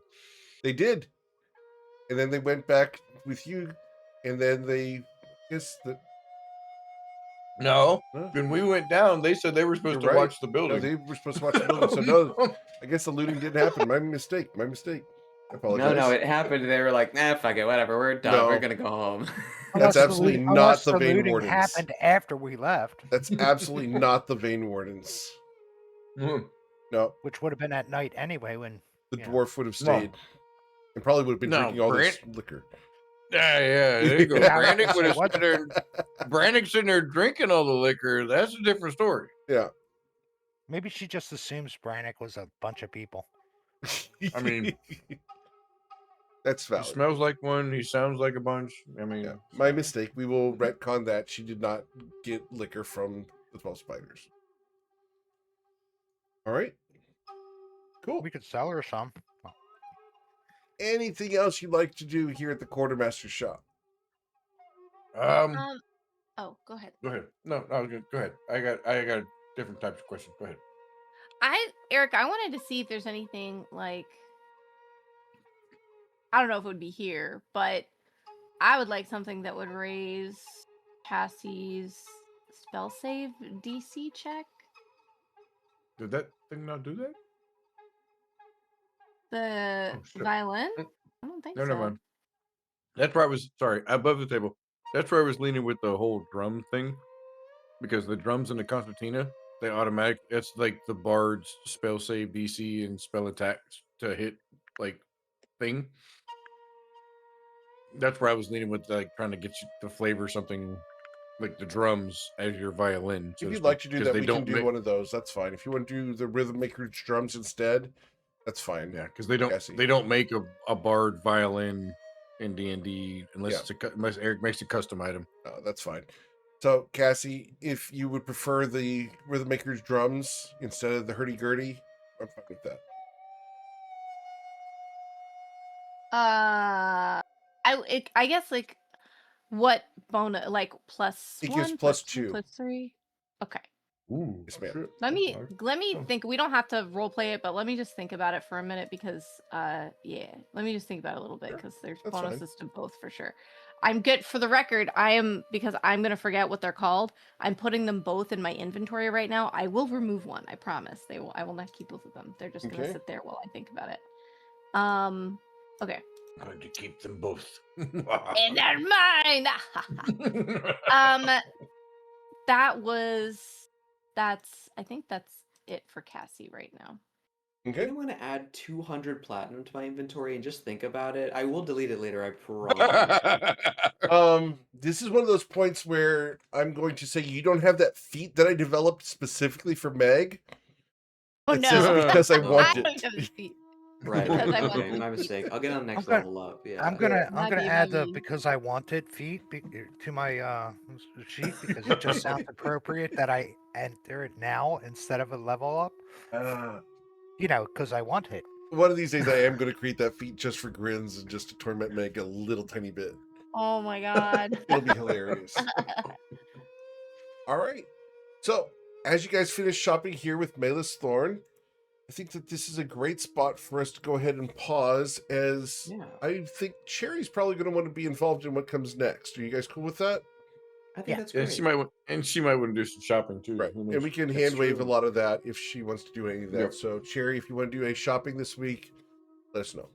They did. And then they went back with you, and then they guess that No, no, when we went down, they said they were supposed you're to right. watch the building. No, they were supposed to watch the building. So no, I guess the looting didn't happen. My mistake. I apologize. No, it happened. They were like, nah, fuck it, whatever. We're done. No. We're gonna go home. That's absolutely not the Vein looting Wardens. happened after we left, That's absolutely not the Vein Wardens. Mm. No, which would have been at night anyway. When the Yeah. dwarf would have No. stayed and probably would have been No, drinking all this liquor. Yeah, there you go. Yeah, Brannick would have what- sitting there. Brannick's sitting there drinking all the liquor. That's a different story. Yeah. maybe she just assumes Brannick was a bunch of people. I mean, that's He valid. smells like one. He sounds like a bunch. I mean, Yeah, my mistake. We will retcon that. She did not get liquor from the 12 spiders. All right. Cool. We could sell her some. Anything else you'd like to do here at the quartermaster's shop? Oh, go ahead. Go ahead. No, go ahead. I got different types of questions. Go ahead. Eric, I wanted to see if there's anything like, I don't know if it would be here, but I would like something that would raise Cassie's spell save DC check. Did that thing not do that? The Oh, shit. violin? I don't think No, so. never mind. That's where I was. Sorry, above the table. That's where I was leaning with the whole drum thing, because the drums in the concertina, they automatic. It's like the bard's spell save DC and spell attack to hit like thing. That's where I was leaning with, like trying to get you to flavor something like the drums as your violin. So If to you'd speak, like to do 'cause that, they we can don't do make, one of those. That's fine. If you want to do the rhythm maker's drums instead, that's fine. yeah, because they don't Cassie. they don't make a barred violin in D&D unless Yeah. it's unless Eric makes a custom item. That's fine. So, Cassie, if you would prefer the rhythm maker's drums instead of the hurdy-gurdy, I'm fine with that. I guess like what bonus, like plus It gives one, plus plus two, two. plus three. Okay. Ooh, Yes, ma'am. shit. Let me Oh. think. We don't have to role play it, but let me just think about it for a minute because yeah, let me just think about it a little bit Sure, because there's that's bonuses to both for sure. I'm good for the record. I am, because I'm gonna forget what they're called. I'm putting them both in my inventory right now. I will remove one. I promise. I will not keep both of them. They're just gonna Okay. sit there while I think about it. Okay. I'm going to keep them both. And they're mine. I think that's it for Cassie right now. I Okay. think I'm gonna add 200 platinum to my inventory and just think about it. I will delete it later, I promise. This is one of those points where I'm going to say you don't have that feat that I developed specifically for Meg. Oh It no! says because I Oh. want I it. don't have a feet. Right, Because I okay, want the my feet. mistake. I'll get on the next gonna- level up. Yeah. I'm gonna Maggie, add the Maggie. because I want it feat to my sheet because it just sounds appropriate that I enter it now instead of a level up. You know, because I want it. One of these days, I am going to create that feat just for grins and just to torment Meg a little tiny bit. Oh my god. It'll be hilarious. All right. So, as you guys finish shopping here with Malus Thorn, I think that this is a great spot for us to go ahead and pause, as Yeah. I think Cherry's probably going to want to be involved in what comes next. Are you guys cool with that? I think Yeah. that's And great. she might want to do some shopping too. Right. Who And knows? we can That's hand wave a true. lot of that if she wants to do any of that. Yep. So, Cherry, if you want to do a shopping this week, let us know.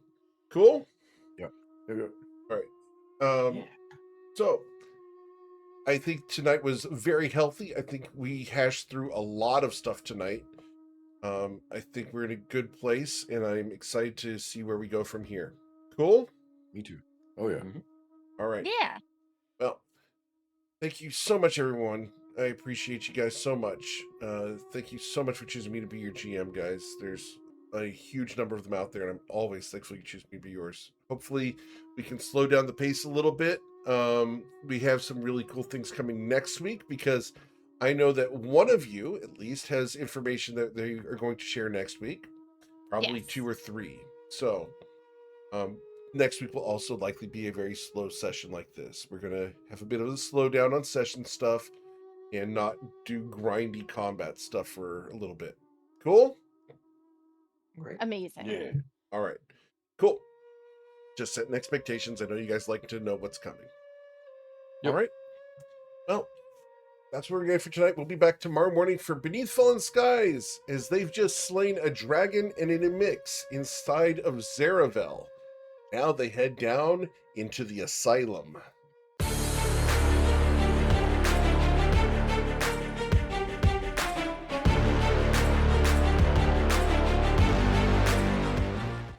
Cool? Yep. All right. Yeah. So, I think tonight was very healthy. I think we hashed through a lot of stuff tonight. I think we're in a good place, and I'm excited to see where we go from here. Cool? Me too. Oh yeah. All right. Yeah. Well, thank you so much, everyone. I appreciate you guys so much. Thank you so much for choosing me to be your GM, guys. There's a huge number of them out there, and I'm always thankful you choose me to be yours. Hopefully, we can slow down the pace a little bit. We have some really cool things coming next week because I know that one of you, at least, has information that they are going to share next week. Probably Yes. 2 or 3. So, next week will also likely be a very slow session like this. We're going to have a bit of a slowdown on session stuff and not do grindy combat stuff for a little bit. Cool? Great. Amazing. Yeah. All right. Cool. Just setting expectations. I know you guys like to know what's coming. Yep. All right. Well, that's where we're going for tonight. We'll be back tomorrow morning for Beneath Fallen Skies, as they've just slain a dragon and an mix inside of Zaravel. Now they head down into the asylum.